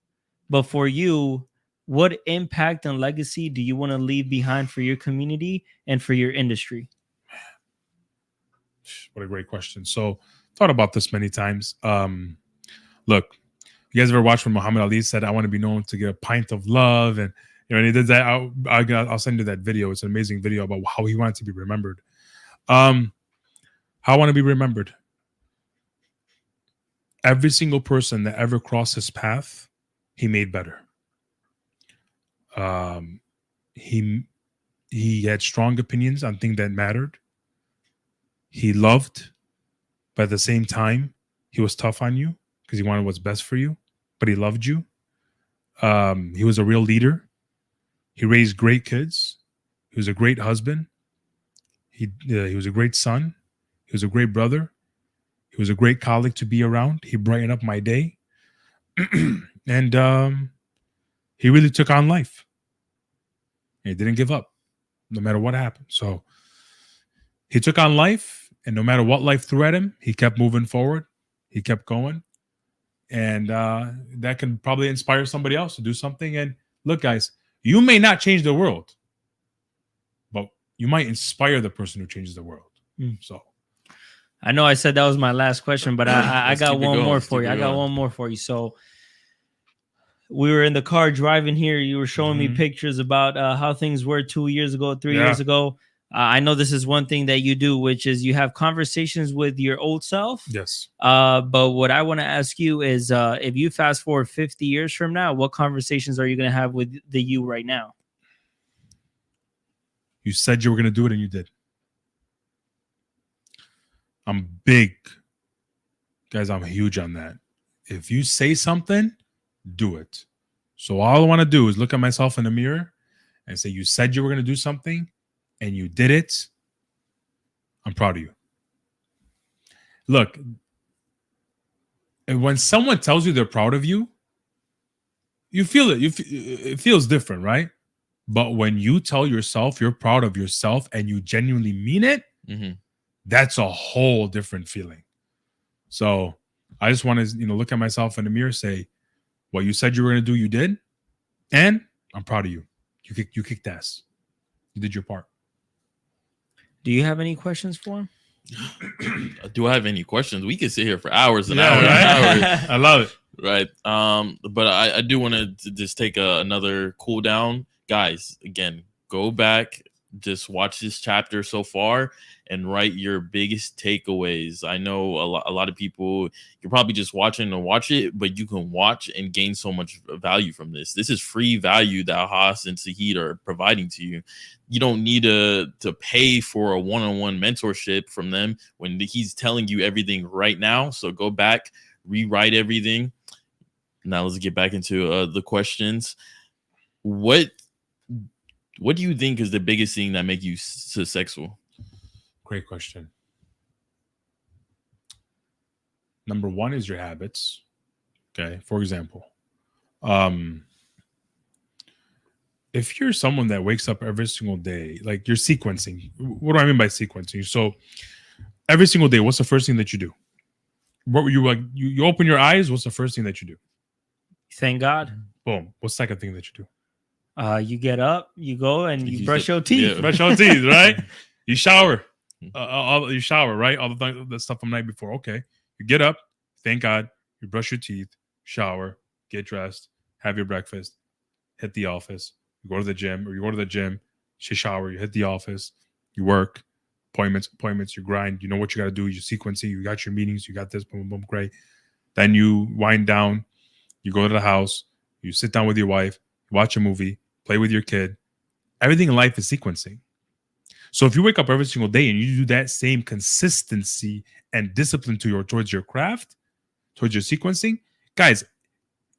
But for you, what impact and legacy do you want to leave behind for your community and for your industry? What a great question. So thought about this many times. Look, you guys ever watched when Muhammad Ali said, I want to be known to get a pint of love? And you know, and he did that. I'll send you that video. It's an amazing video about how he wanted to be remembered. How I want to be remembered. Every single person that ever crossed his path, he made better. He had strong opinions on things that mattered. He loved, but at the same time, he was tough on you because he wanted what's best for you, but he loved you. He was a real leader. He raised great kids. He was a great husband. He was a great son. He was a great brother. He was a great colleague to be around. He brightened up my day. And he really took on life. And he didn't give up, no matter what happened. So he took on life, and no matter what life threw at him, he kept moving forward. He kept going. And that can probably inspire somebody else to do something. And look, guys, you may not change the world, but you might inspire the person who changes the world. So I know I said that was my last question, but I got one more for you. I got one more for you. So we were in the car driving here. You were showing me pictures about how things were 2 years ago, 3 years ago. I know this is one thing that you do, which is you have conversations with your old self. Yes. But what I want to ask you is, if you fast forward 50 years from now, what conversations are you going to have with the you right now? You said you were going to do it, and you did. I'm big. Guys, I'm huge on that. If you say something, do it. So all I want to do is look at myself in the mirror and say, you said you were going to do something, and you did it. I'm proud of you. Look, And when someone tells you they're proud of you, you feel it. It feels different, right? But when you tell yourself you're proud of yourself and you genuinely mean it, Mm-hmm. that's a whole different feeling. So I just want to, look at myself in the mirror, say, what you said you were going to do, you did. And I'm proud of you. You kicked ass. You did your part. Do you have any questions for him? Do I have any questions? We could sit here for hours and Yeah, hours and right? hours. I love it. Right. But I do want to just take another cool down. Guys, again, go back, just watch this chapter so far and write your biggest takeaways. I know a lot of people, you're probably just watching to watch it, but you can watch and gain so much value from this. This is free value that Haas and Sahid are providing to you. You don't need to pay for a one-on-one mentorship from them when he's telling you everything right now. So go back, rewrite everything. Now let's get back into the questions. What do you think is the biggest thing that make you successful? Great question. Number one is your habits. Okay. For example, if you're someone that wakes up every single day, like you're sequencing. What do I mean by sequencing? So every single day, what's the first thing that you do? What were you like? You open your eyes. What's the first thing that you do? Thank God. Boom. What's the second thing that you do? You get up, you go, and you Use brush the- your teeth. yeah. Brush your teeth, right? You shower. You shower, right? All the stuff from the night before. Okay. You get up. Thank God. You brush your teeth, shower, get dressed, have your breakfast, hit the office. You go to the gym, or you go to the gym, you shower, you hit the office, you work, appointments, you grind. You know what you got to do. You sequencing. You got your meetings. You got this. Boom, boom, great. Then you wind down. You go to the house. You sit down with your wife. Watch a movie. Play with your kid. Everything in life is sequencing. So if you wake up every single day and you do that same consistency and discipline towards your craft, towards your sequencing, guys,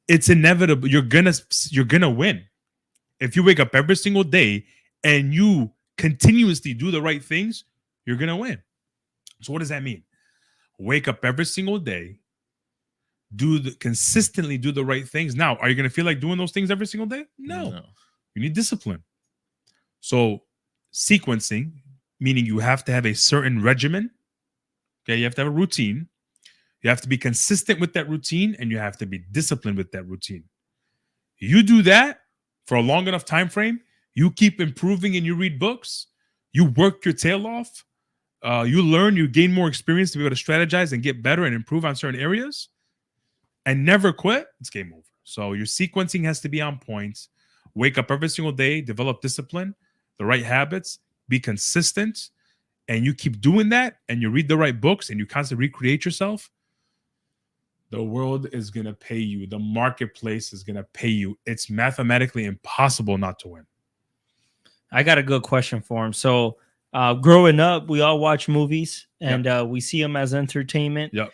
it's inevitable. You're gonna win. If you wake up every single day and you continuously do the right things, you're gonna win. So what does that mean? Wake up every single day, consistently do the right things. Now, are you gonna feel like doing those things every single day? No. You need discipline. So sequencing, meaning you have to have a certain regimen. Okay, you have to have a routine. You have to be consistent with that routine, and you have to be disciplined with that routine. You do that for a long enough time frame, you keep improving and you read books, you work your tail off, you learn, you gain more experience to be able to strategize and get better and improve on certain areas, and never quit, it's game over. So your sequencing has to be on point. Wake up every single day, develop discipline, the right habits, be consistent, and you keep doing that, and you read the right books, and you constantly recreate yourself, the world is going to pay you. The marketplace is going to pay you. It's mathematically impossible not to win. I got a good question for him. So growing up, we all watch movies and we see them as entertainment. Yep.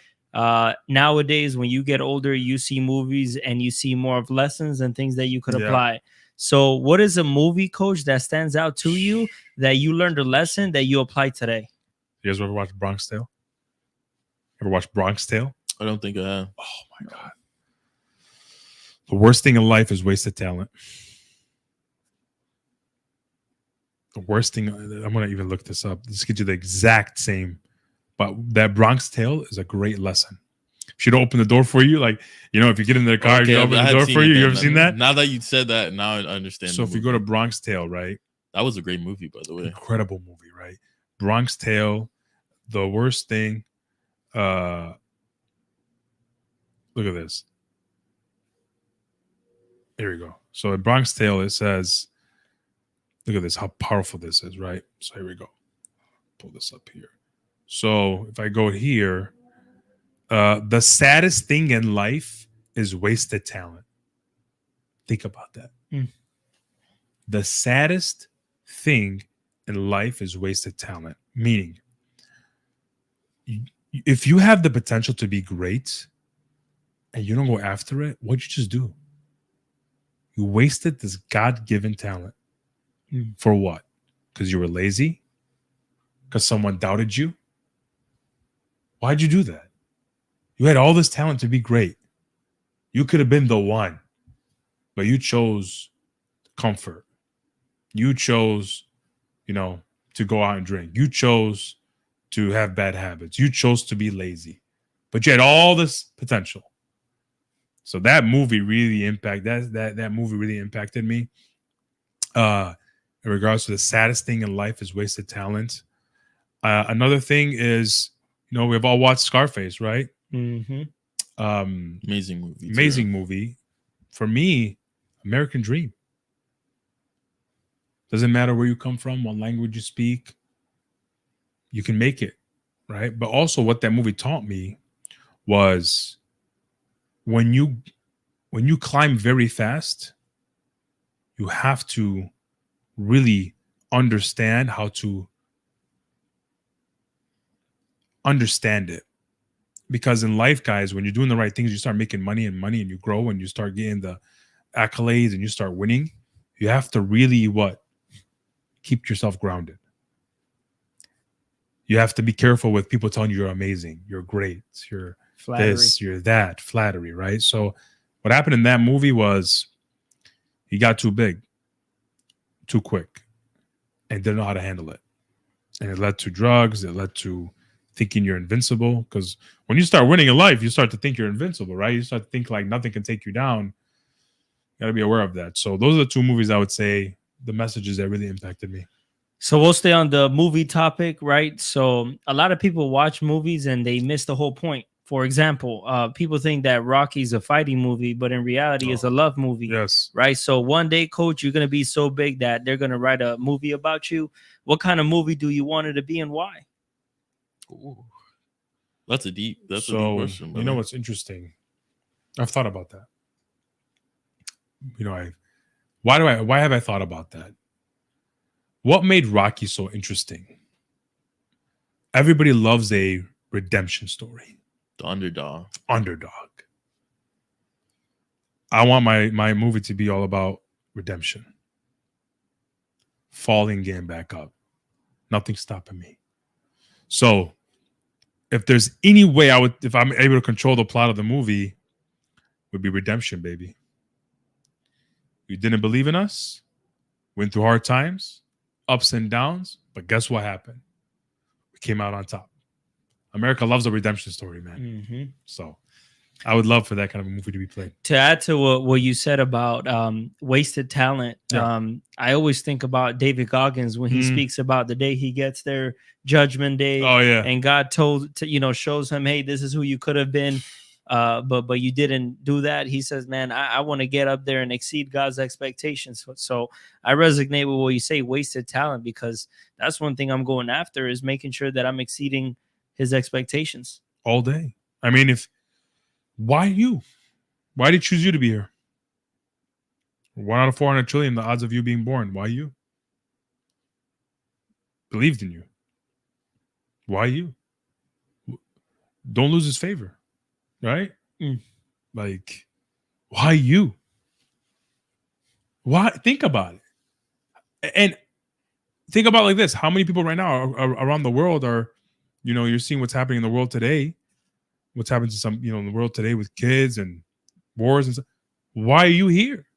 Nowadays, when you get older, you see movies and you see more of lessons and things that you could apply. So what is a movie, coach, that stands out to you that you learned a lesson that you apply today? You guys ever watch Bronx Tale? Ever watch Bronx Tale? I don't think I have. Oh my God. The worst thing in life is wasted talent. The worst thing, I'm going to even look this up. This gives you the exact same. But that Bronx Tale is a great lesson. Should open the door for you. Like, if you get in their car, you open the door for you. You ever seen that? Now that you said that, now I understand. So if you go to Bronx Tale, right? That was a great movie, by the way. Incredible movie, right? Bronx Tale, the worst thing. Look at this. Here we go. So in Bronx Tale, it says, look at this, how powerful this is, right? So here we go. Pull this up here. So if I go here, the saddest thing in life is wasted talent. Think about that. The saddest thing in life is wasted talent. Meaning, if you have the potential to be great and you don't go after it, what'd you just do? You wasted this God-given talent. For what? Because you were lazy? Because someone doubted you? Why'd you do that? You had all this talent to be great. You could have been the one, but you chose comfort. You chose, to go out and drink. You chose to have bad habits. You chose to be lazy, but you had all this potential. So that movie really that movie really impacted me. In regards to the saddest thing in life is wasted talent. Another thing is, we've all watched Scarface, right? Mm-hmm. Amazing movie. Amazing movie. For me, American Dream. Doesn't matter where you come from, what language you speak, you can make it, right? But also what that movie taught me was when you climb very fast, you have to really understand how to understand it. Because in life, guys, when you're doing the right things, you start making money, and you grow, and you start getting the accolades, and you start winning. You have to really keep yourself grounded. You have to be careful with people telling you you're amazing, you're great, you're Flattery. this, you're that, flattery, right? So what happened in that movie was he got too big, too quick, and didn't know how to handle it. And it led to drugs. It led to thinking you're invincible. Because when you start winning in life, you start to think you're invincible, right? You start to think like nothing can take you down. You got to be aware of that. So those are the two movies I would say, the messages that really impacted me. So we'll stay on the movie topic, right? So a lot of people watch movies and they miss the whole point. For example, people think that Rocky's a fighting movie, but in reality, it's a love movie. Yes. Right? So one day, coach, you're going to be so big that they're going to write a movie about you. What kind of movie do you want it to be, and why? Ooh. That's a deep question. You know what's interesting? I've thought about that. Why have I thought about that? What made Rocky so interesting? Everybody loves a redemption story. The underdog. I want my movie to be all about redemption. Falling, getting back up. Nothing stopping me. So if there's any way if I'm able to control the plot of the movie, it would be redemption, baby. You didn't believe in us, went through hard times, ups and downs, but guess what happened? We came out on top. America loves a redemption story, man. Mm-hmm. So I would love for that kind of a movie to be played. To add to what you said about wasted talent, I always think about David Goggins when he speaks about the day he gets there, Judgment Day. Oh yeah, and God shows him, hey, this is who you could have been, but you didn't do that. He says, man, I want to get up there and exceed God's expectations. So I resonate with what you say, wasted talent, because that's one thing I'm going after, is making sure that I'm exceeding His expectations all day. I mean, why you? Why did he choose you to be here? 1 out of 400 trillion, the odds of you being born. Why you? Believed in you. Why you? Don't lose his favor, right? Like, why you? Why? Think about it. And think about it like this. How many people right now are around the world are, you're seeing what's happening in the world today. What's happening to some, in the world today with kids and wars and stuff. Why are you here?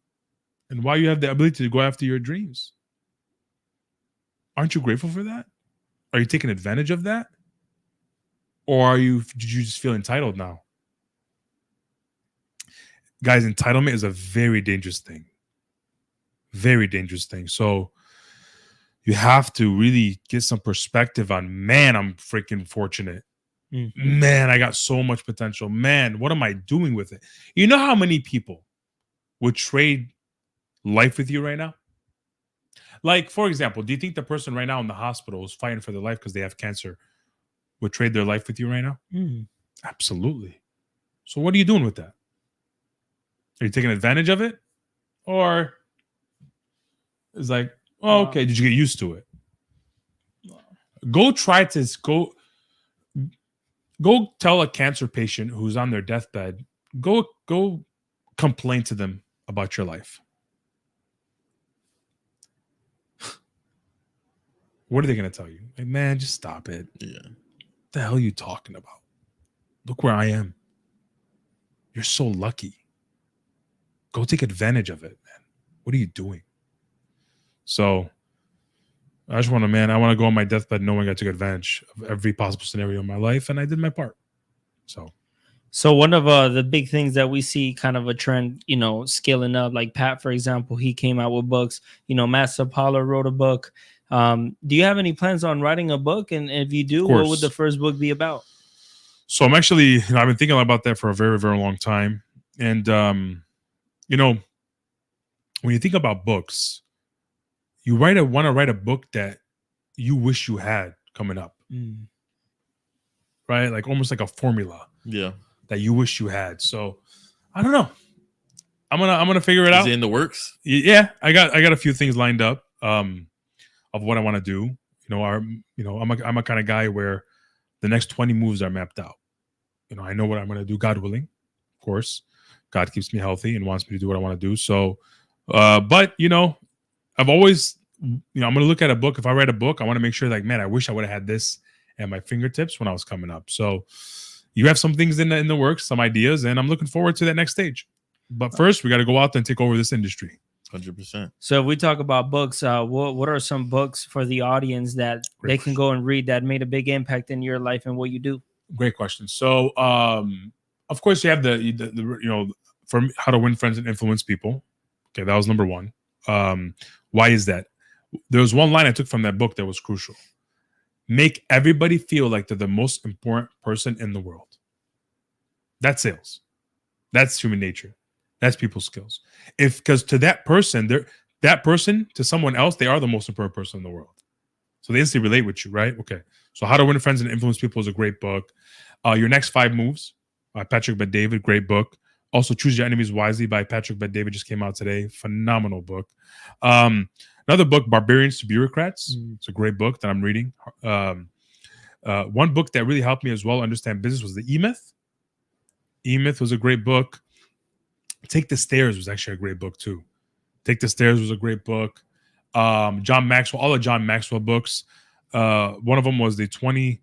And why you have the ability to go after your dreams? Aren't you grateful for that? Are you taking advantage of that? Or did you just feel entitled now? Guys, entitlement is a very dangerous thing. Very dangerous thing. So you have to really get some perspective on, man, I'm freaking fortunate. Man, I got so much potential. Man, what am I doing with it? You know how many people would trade life with you right now? Like, for example, do you think the person right now in the hospital is fighting for their life because they have cancer would trade their life with you right now? Absolutely. So what are you doing with that? Are you taking advantage of it? Or it's like, oh, okay, did you get used to it? Go tell a cancer patient who's on their deathbed, go complain to them about your life. What are they going to tell you? Like, man, just stop it. Yeah. What the hell are you talking about? Look where I am. You're so lucky. Go take advantage of it, man. What are you doing? So I just want to, man, I want to go on my deathbed knowing I took advantage of every possible scenario in my life and I did my part. So one of the big things that we see kind of a trend, scaling up, like Pat, for example, he came out with books. Matt Sapala wrote a book. Do you have any plans on writing a book? And if you do, what would the first book be about? So I'm actually, I've been thinking about that for a very, very long time. And, when you think about books, you want to write a book that you wish you had coming up. Right? Like almost like a formula. Yeah. That you wish you had. So I don't know. I'm gonna figure it out. Is it in the works? Yeah, I got a few things lined up of what I want to do. I'm a kind of guy where the next 20 moves are mapped out. I know what I'm gonna do, God willing. Of course, God keeps me healthy and wants me to do what I want to do. So, but I've always, I'm gonna look at a book. If I write a book, I want to make sure, like, man, I wish I would have had this at my fingertips when I was coming up. So. You have some things in the works, some ideas, and I'm looking forward to that next stage. But first, we got to go out there and take over this industry. 100%. So if we talk about books, what are some books for the audience that they can go and read that made a big impact in your life and what you do? Great question. So, of course, you have the for How to Win Friends and Influence People. Okay, that was number one. Why is that? There was one line I took from that book that was crucial. Make everybody feel like they're the most important person in the world. That's sales. That's human nature. That's people skills. Because to that person, to someone else, they are the most important person in the world. So they instantly relate with you, right? Okay. So How to Win Friends and Influence People is a great book. Your Next 5 Moves by Patrick Bet-David, great book. Also, Choose Your Enemies Wisely by Patrick Bet-David just came out today. Phenomenal book. Another book, Barbarians to Bureaucrats. It's a great book that I'm reading. One book that really helped me as well understand business was the E-Myth. E-Myth was a great book. Take the Stairs was actually a great book too. Take the Stairs was a great book. John Maxwell, all the John Maxwell books. One of them was the 21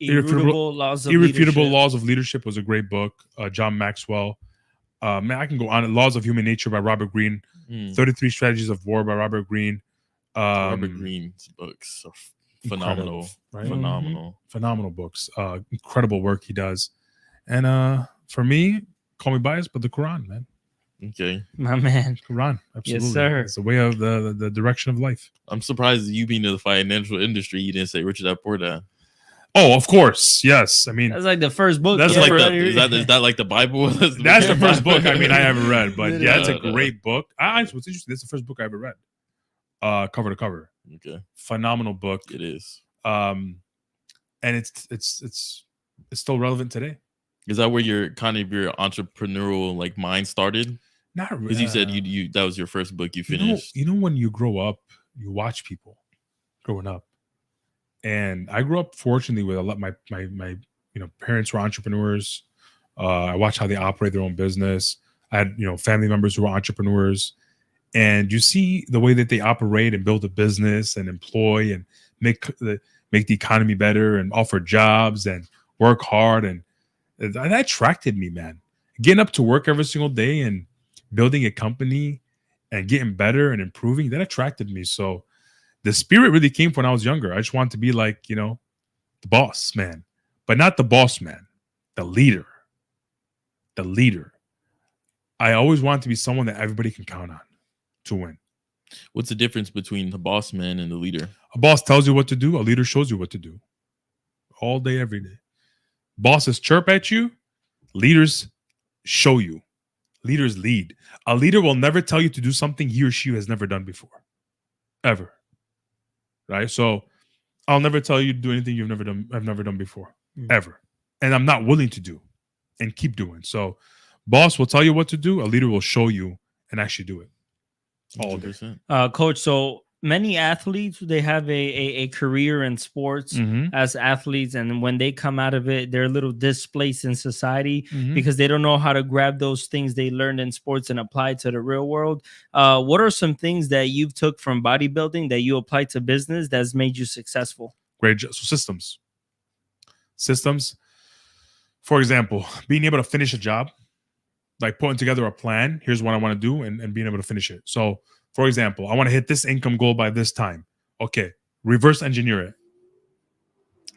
Irrefutable Laws of Leadership was a great book. John Maxwell. Man, I can go on. Laws of Human Nature by Robert Greene. 33 Strategies of War by Robert Greene. Robert Greene's books are phenomenal. Right? Phenomenal books. Incredible work he does. And for me, call me biased, but the Quran, man. Okay. My man. Quran. Absolutely. Yes, sir. It's the way of the direction of life. I'm surprised you being in the financial industry, you didn't say Rich Dad Poor Dad. Oh, of course. Yes. I mean, that's like the first book. That's like is that like the Bible? That's the first book. I mean, I haven't read, but yeah, it's a great book. What's interesting, that's the first book I ever read. Cover to cover. Okay. Phenomenal book. It is. And it's still relevant today. Is that where your entrepreneurial like mind started? Not really. Because you said you that was your first book you finished. You know when you grow up, you watch people growing up. And I grew up fortunately with a lot. My parents were entrepreneurs. I watched how they operate their own business. I had family members who were entrepreneurs, and you see the way that they operate and build a business and employ and make the economy better and offer jobs and work hard, and that attracted me, man. Getting up to work every single day and building a company and getting better and improving, that attracted me. So the spirit really came when I was younger. I just wanted to be like, the boss man, but not the boss man, the leader. The leader. I always wanted to be someone that everybody can count on to win. What's the difference between the boss man and the leader? A boss tells you what to do. A leader shows you what to do. All day, every day. Bosses chirp at you. Leaders show you. Leaders lead. A leader will never tell you to do something he or she has never done before. Ever. Right? So I'll never tell you to do anything I've never done before. Ever. And I'm not willing to do and keep doing. So boss will tell you what to do. A leader will show you and actually do it. All day. Coach, so many athletes, they have a career in sports as athletes, and when they come out of it, they're a little displaced in society because they don't know how to grab those things they learned in sports and apply to the real world. What are some things that you've took from bodybuilding that you applied to business that's made you successful? Great. So systems. For example, being able to finish a job, like putting together a plan. Here's what I want to do, and being able to finish it. So, for example, I want to hit this income goal by this time. Okay, reverse engineer it.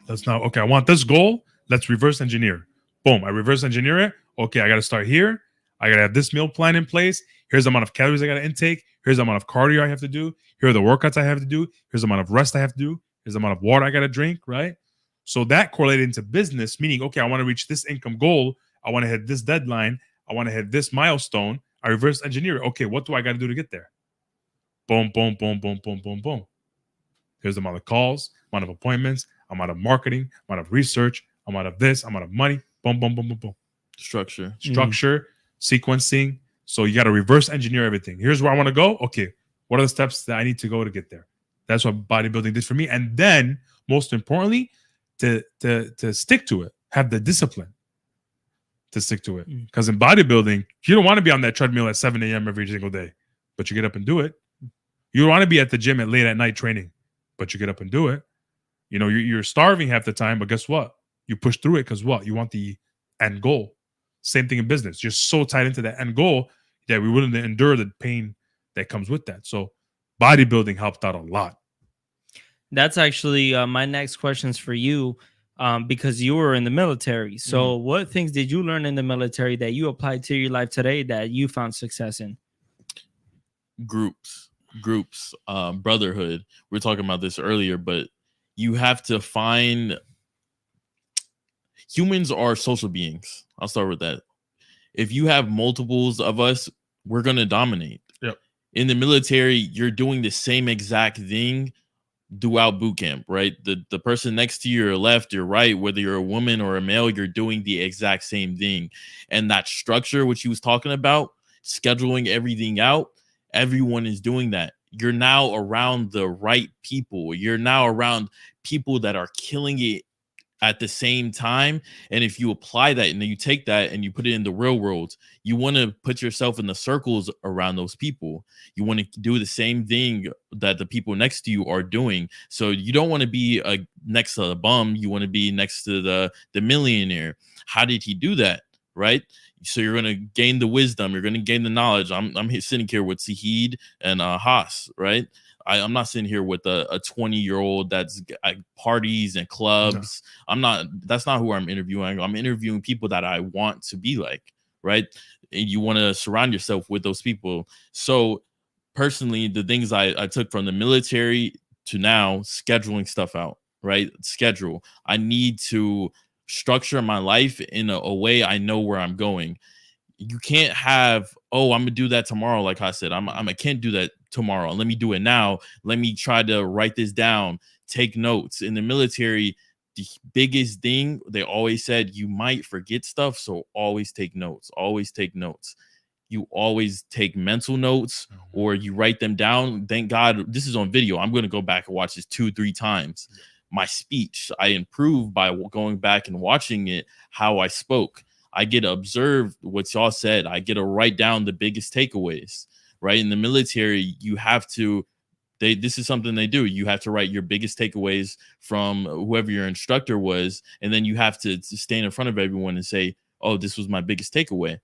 Let's now, okay, I want this goal. Let's reverse engineer. Boom, I reverse engineer it. Okay, I got to start here. I got to have this meal plan in place. Here's the amount of calories I got to intake. Here's the amount of cardio I have to do. Here are the workouts I have to do. Here's the amount of rest I have to do. Here's the amount of water I got to drink, right? So that correlated into business, meaning, okay, I want to reach this income goal. I want to hit this deadline. I want to hit this milestone. I reverse engineer it. Okay, what do I got to do to get there? Boom, boom, boom, boom, boom, boom, boom. Here's the amount of calls, amount of appointments, amount of marketing, amount of research, amount of this, amount of money. Boom, boom, boom, boom, boom. Structure, sequencing. So you got to reverse engineer everything. Here's where I want to go. Okay, what are the steps that I need to go to get there? That's what bodybuilding did for me. And then, most importantly, to stick to it, have the discipline to stick to it. Because in bodybuilding, you don't want to be on that treadmill at 7 a.m. every single day, but you get up and do it. You don't want to be at the gym at late at night training, but you get up and do it. You know, you're starving half the time, but guess what? You push through it because what? You want the end goal. Same thing in business. You're so tied into that end goal that we're willing to endure the pain that comes with that. So bodybuilding helped out a lot. That's actually my next questions for you, because you were in the military. So what things did you learn in the military that you applied to your life today that you found success in? Groups, brotherhood. We were talking about this earlier, but you have to find, humans are social beings. I'll start with that. If you have multiples of us, we're going to dominate. Yep. In the military, you're doing the same exact thing throughout boot camp, right? The person next to you, your left, your right, whether you're a woman or a male, you're doing the exact same thing. And that structure, which he was talking about, scheduling everything out, everyone is doing that. You're now around the right people. You're now around people that are killing it at the same time. And if you apply that and then you take that and you put it in the real world, you want to put yourself in the circles around those people. You want to do the same thing that the people next to you are doing. So you don't want to be next to the bum. You want to be next to the millionaire. How did he do that? Right? So you're going to gain the wisdom. You're going to gain the knowledge. I'm sitting here with Sahid and Haas, right? I'm not sitting here with a 20-year-old that's at parties and clubs. No. That's not who I'm interviewing. I'm interviewing people that I want to be like, right? And you want to surround yourself with those people. So personally, the things I took from the military to now, scheduling stuff out, right? Schedule. I need to structure my life in a way I know where I'm going. You can't have, oh, I'm gonna do that tomorrow. Like I said, I can't do that tomorrow. Let me do it now. Let me try to write this down, take notes. In the military, the biggest thing they always said, you might forget stuff, so always take notes. Always take notes. You always take mental notes or you write them down. Thank God this is on video. I'm going to go back and watch this 2-3 times. My speech, I improved by going back and watching it, how I spoke. I get to observe what y'all said. I get to write down the biggest takeaways, right? In the military, you have to, this is something they do. You have to write your biggest takeaways from whoever your instructor was. And then you have to stand in front of everyone and say, oh, this was my biggest takeaway.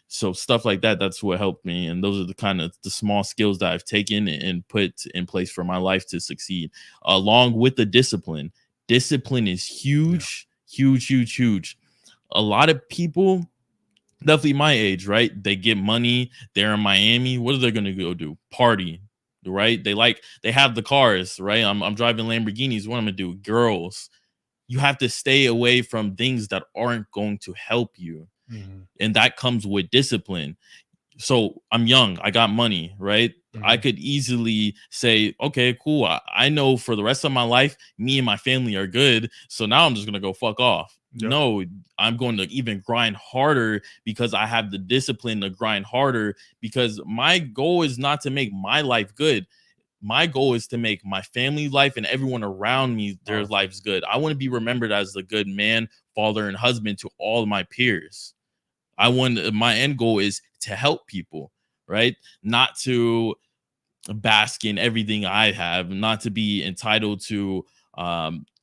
So stuff like that, that's what helped me. And those are the kind of the small skills that I've taken and put in place for my life to succeed, along with the discipline. Discipline is huge, huge. A lot of people, definitely my age, right? They get money. They're in Miami. What are they going to go do? Party, right? They have the cars, right? I'm driving Lamborghinis. What I'm going to do? Girls. You have to stay away from things that aren't going to help you. Mm-hmm. And that comes with discipline. So I'm young. I got money, right? Mm-hmm. I could easily say, okay, cool. I know for the rest of my life, me and my family are good. So now I'm just going to go fuck off. Yep. No, I'm going to even grind harder because I have the discipline to grind harder, because my goal is not to make my life good. My goal is to make my family life and everyone around me, their lives good. I want to be remembered as a good man, father, and husband to all of my peers. My end goal is to help people, right? Not to bask in everything I have, not to be entitled to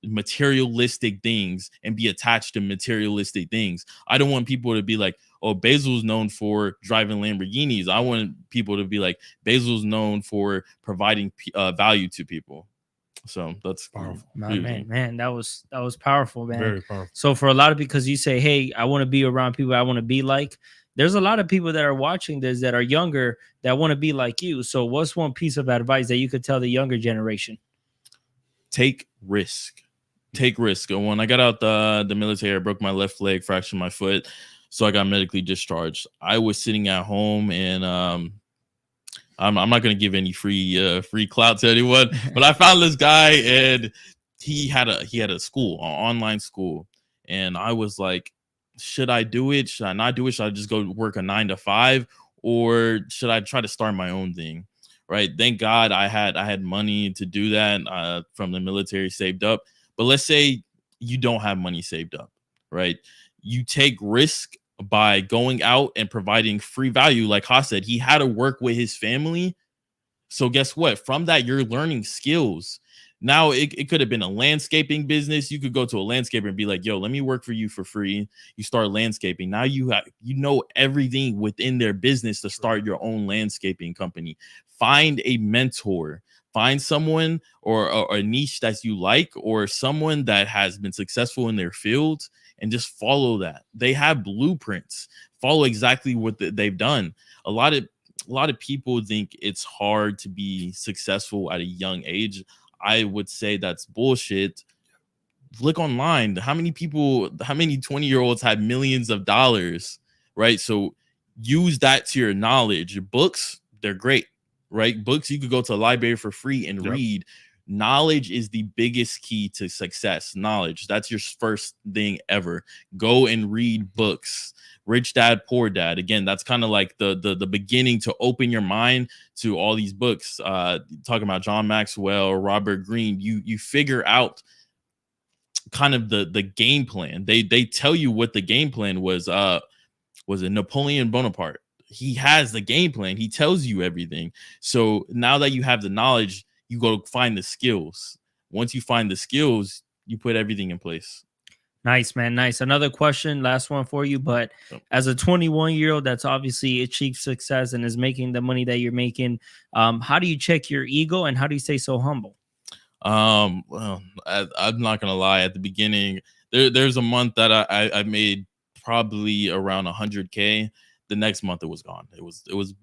materialistic things and be attached to materialistic things. I don't want people to be like, oh, Basil's known for driving Lamborghinis. I want people to be like, Basil's known for providing value to people. So that's Powerful. Man, that was powerful, man. Very powerful. So for a lot of, because you say, hey, I want to be around people I want to be like, there's a lot of people that are watching this that are younger that want to be like you. So what's one piece of advice that you could tell the younger generation? Take risk. Take risk. When I got out the military, I broke my left leg, fractured my foot, so I got medically discharged. I was sitting at home, and I'm not going to give any free clout to anyone, but I found this guy, and he had a school, an online school, and I was like, should I do it? Should I not do it? Should I just go work a 9 to 5, or should I try to start my own thing? Right. Thank God I had money to do that from the military saved up. But let's say you don't have money saved up, right? You take risk by going out and providing free value. Like Haas said, he had to work with his family. So guess what? From that, you're learning skills. Now it could have been a landscaping business. You could go to a landscaper and be like, yo, let me work for you for free. You start landscaping. Now you know everything within their business to start your own landscaping company. Find a mentor. Find someone or a niche that you like, or someone that has been successful in their field, and just follow that. They have blueprints. Follow exactly what they've done. A lot of people think it's hard to be successful at a young age. I would say that's bullshit. Look online. How many 20-year-olds have millions of dollars, right? So use that to your knowledge. Books, they're great, right? Books, you could go to a library for free and read. Knowledge is the biggest key to success. Knowledge. That's your first thing ever. Go and read books. Rich Dad, Poor Dad. Again, that's kind of like the beginning to open your mind to all these books. Talking about John Maxwell, Robert Greene. You figure out kind of the game plan. They tell you what the game plan was. Was it Napoleon Bonaparte? He has the game plan. He tells you everything. So now that you have the knowledge, you go find the skills. Once you find the skills, you put everything in place. Nice, man. Nice. Another question, last one for you. But as a 21-year-old that's obviously achieved success and is making the money that you're making, how do you check your ego and how do you stay so humble? Well, I'm not gonna lie. At the beginning, there's a month that I made probably around 100K. The next month it was gone. It was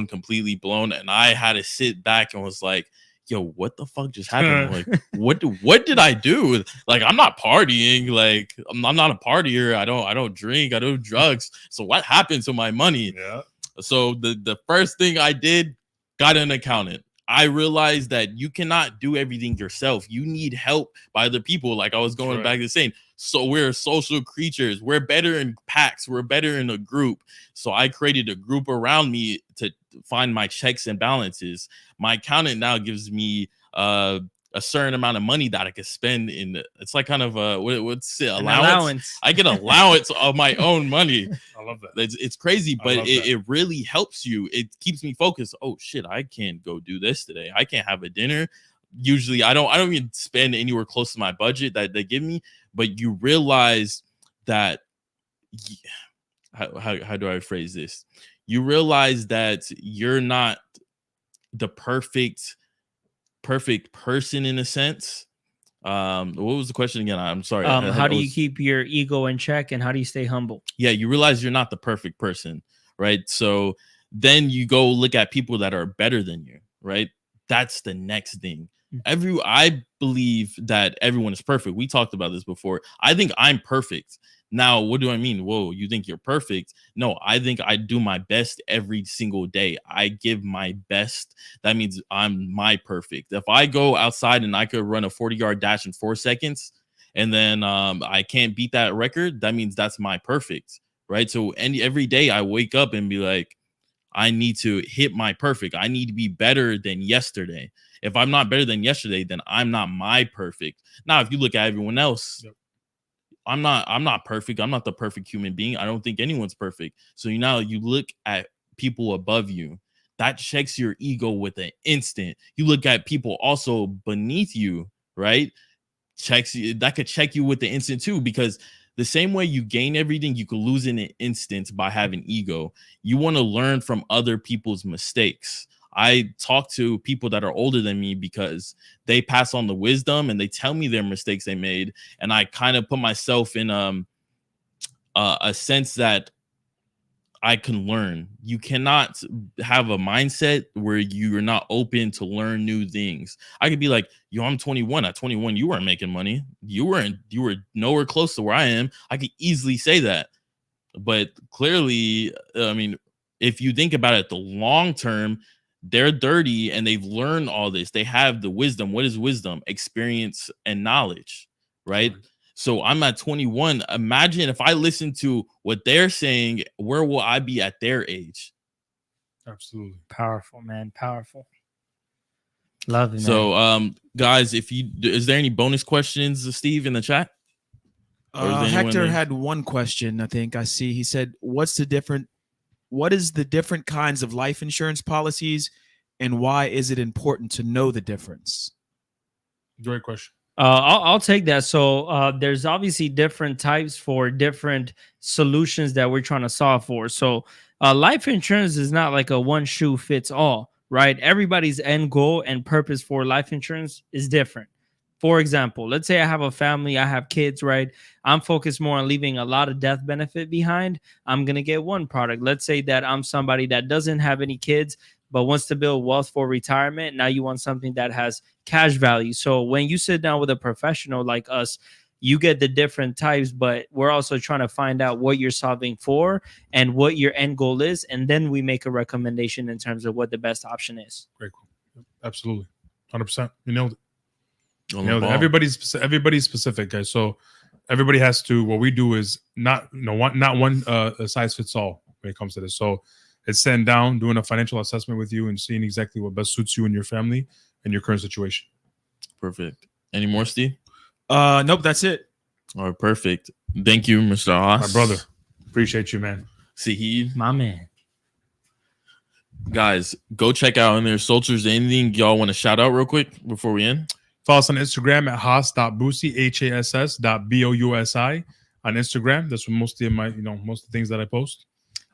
completely blown, and I had to sit back and was like, yo, what the fuck just happened? Like, what did I do? Like, I'm not partying. Like, I'm not a partier. I don't drink. I don't do drugs. So what happened to my money? Yeah. So the first thing I did, got an accountant. I realized that you cannot do everything yourself. You need help by other people. Like I was going back to saying, so we're social creatures. We're better in packs. We're better in a group. So I created a group around me to find my checks and balances. My accountant now gives me a certain amount of money that I could spend in. It's like kind of what's it, allowance? I get allowance of my own money. I love that. It's crazy, but it really helps you. It keeps me focused. Oh shit, I can't go do this today. I can't have a dinner. Usually I don't even spend anywhere close to my budget that they give me, but you realize that how do I phrase this? You realize that you're not the perfect person in a sense. What was the question again? I'm sorry. How do you keep your ego in check and how do you stay humble? Yeah, you realize you're not the perfect person, right? So then you go look at people that are better than you, right? That's the next thing. I believe that everyone is perfect. We talked about this before. I think I'm perfect. Now, what do I mean? Whoa, you think you're perfect? No, I think I do my best every single day. I give my best. That means I'm my perfect. If I go outside and I could run a 40-yard dash in 4 seconds and then I can't beat that record, that means that's my perfect, right? So every day I wake up and be like, I need to hit my perfect. I need to be better than yesterday. If I'm not better than yesterday, then I'm not my perfect. Now, if you look at everyone else, I'm not perfect. I'm not the perfect human being. I don't think anyone's perfect. So you look at people above you, that checks your ego with an instant. You look at people also beneath you, right? checks you, that could check you with the instant too, because the same way you gain everything, you could lose in an instant by having ego. You want to learn from other people's mistakes. I talk to people that are older than me because they pass on the wisdom and they tell me their mistakes they made, and I kind of put myself in a sense that I can learn. You cannot have a mindset where you're not open to learn new things. I could be like, yo, I'm 21. At 21, you weren't making money. You were nowhere close to where I am. I could easily say that. But clearly, I mean, if you think about it, the long term, they're dirty and they've learned all this. They have the wisdom. What is wisdom? Experience and knowledge, right? So I'm at 21. Imagine if I listen to what they're saying, where will I be at their age? Absolutely. Powerful, man. Powerful. Love it, man. So, guys, is there any bonus questions, Steve, in the chat? Hector had one question, I think. I see. He said, what is the different kinds of life insurance policies, and why is it important to know the difference? Great question. I'll take that. So there's obviously different types for different solutions that we're trying to solve for. So life insurance is not like a one shoe fits all, right? Everybody's end goal and purpose for life insurance is different. For example, let's say I have a family, I have kids, right? I'm focused more on leaving a lot of death benefit behind. I'm going to get one product. Let's say that I'm somebody that doesn't have any kids, but wants to build wealth for retirement. Now you want something that has cash value. So when you sit down with a professional like us, you get the different types, but we're also trying to find out what you're solving for and what your end goal is. And then we make a recommendation in terms of what the best option is. Great. Absolutely. 100%. You nailed it. Nailed it. Everybody's specific, guys. So everybody has to, what we do is not one size fits all when it comes to this. So it's sitting down, doing a financial assessment with you and seeing exactly what best suits you and your family and your current situation. Perfect. Any more, Steve? Nope, that's it. All right, perfect. Thank you, Mr. Haas. My brother. Appreciate you, man. Sahid. My man. Guys, go check out on their socials. Anything y'all want to shout out real quick before we end? Follow us on Instagram at haas.bousi, HASS.BOUSI on Instagram. That's where most of the things that I post.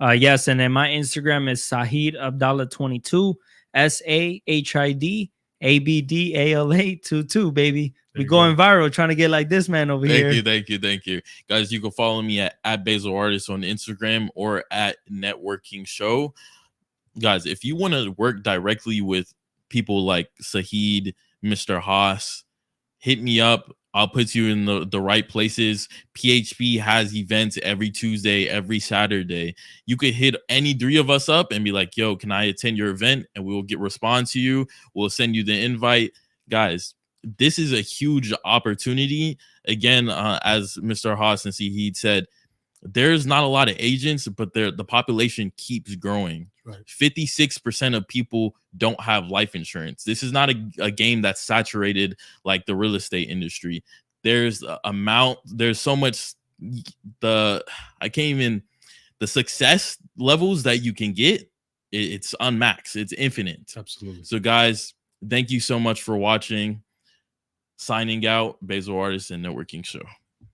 Yes, and then my Instagram is Sahid Abdala 22, SAHID ABDALA 22, baby. We going viral trying to get like this man over here. Thank you. Guys, you can follow me at Basil Artist on Instagram or at Networking Show. Guys, if you want to work directly with people like Sahid, Mr. Haas, hit me up. I'll put you in the right places. PHP has events every Tuesday, every Saturday. You could hit any three of us up and be like, yo, can I attend your event? And we will respond to you. We'll send you the invite. Guys, this is a huge opportunity. Again, as Mr. Haas and Sahid said, there's not a lot of agents, but the population keeps growing. Right. 56% of people don't have life insurance. This is not a game that's saturated like the real estate industry. There's so much the success levels that you can get. It's unmaxed. It's infinite. Absolutely. So guys, thank you so much for watching. Signing out, Basil Artist and Networking Show.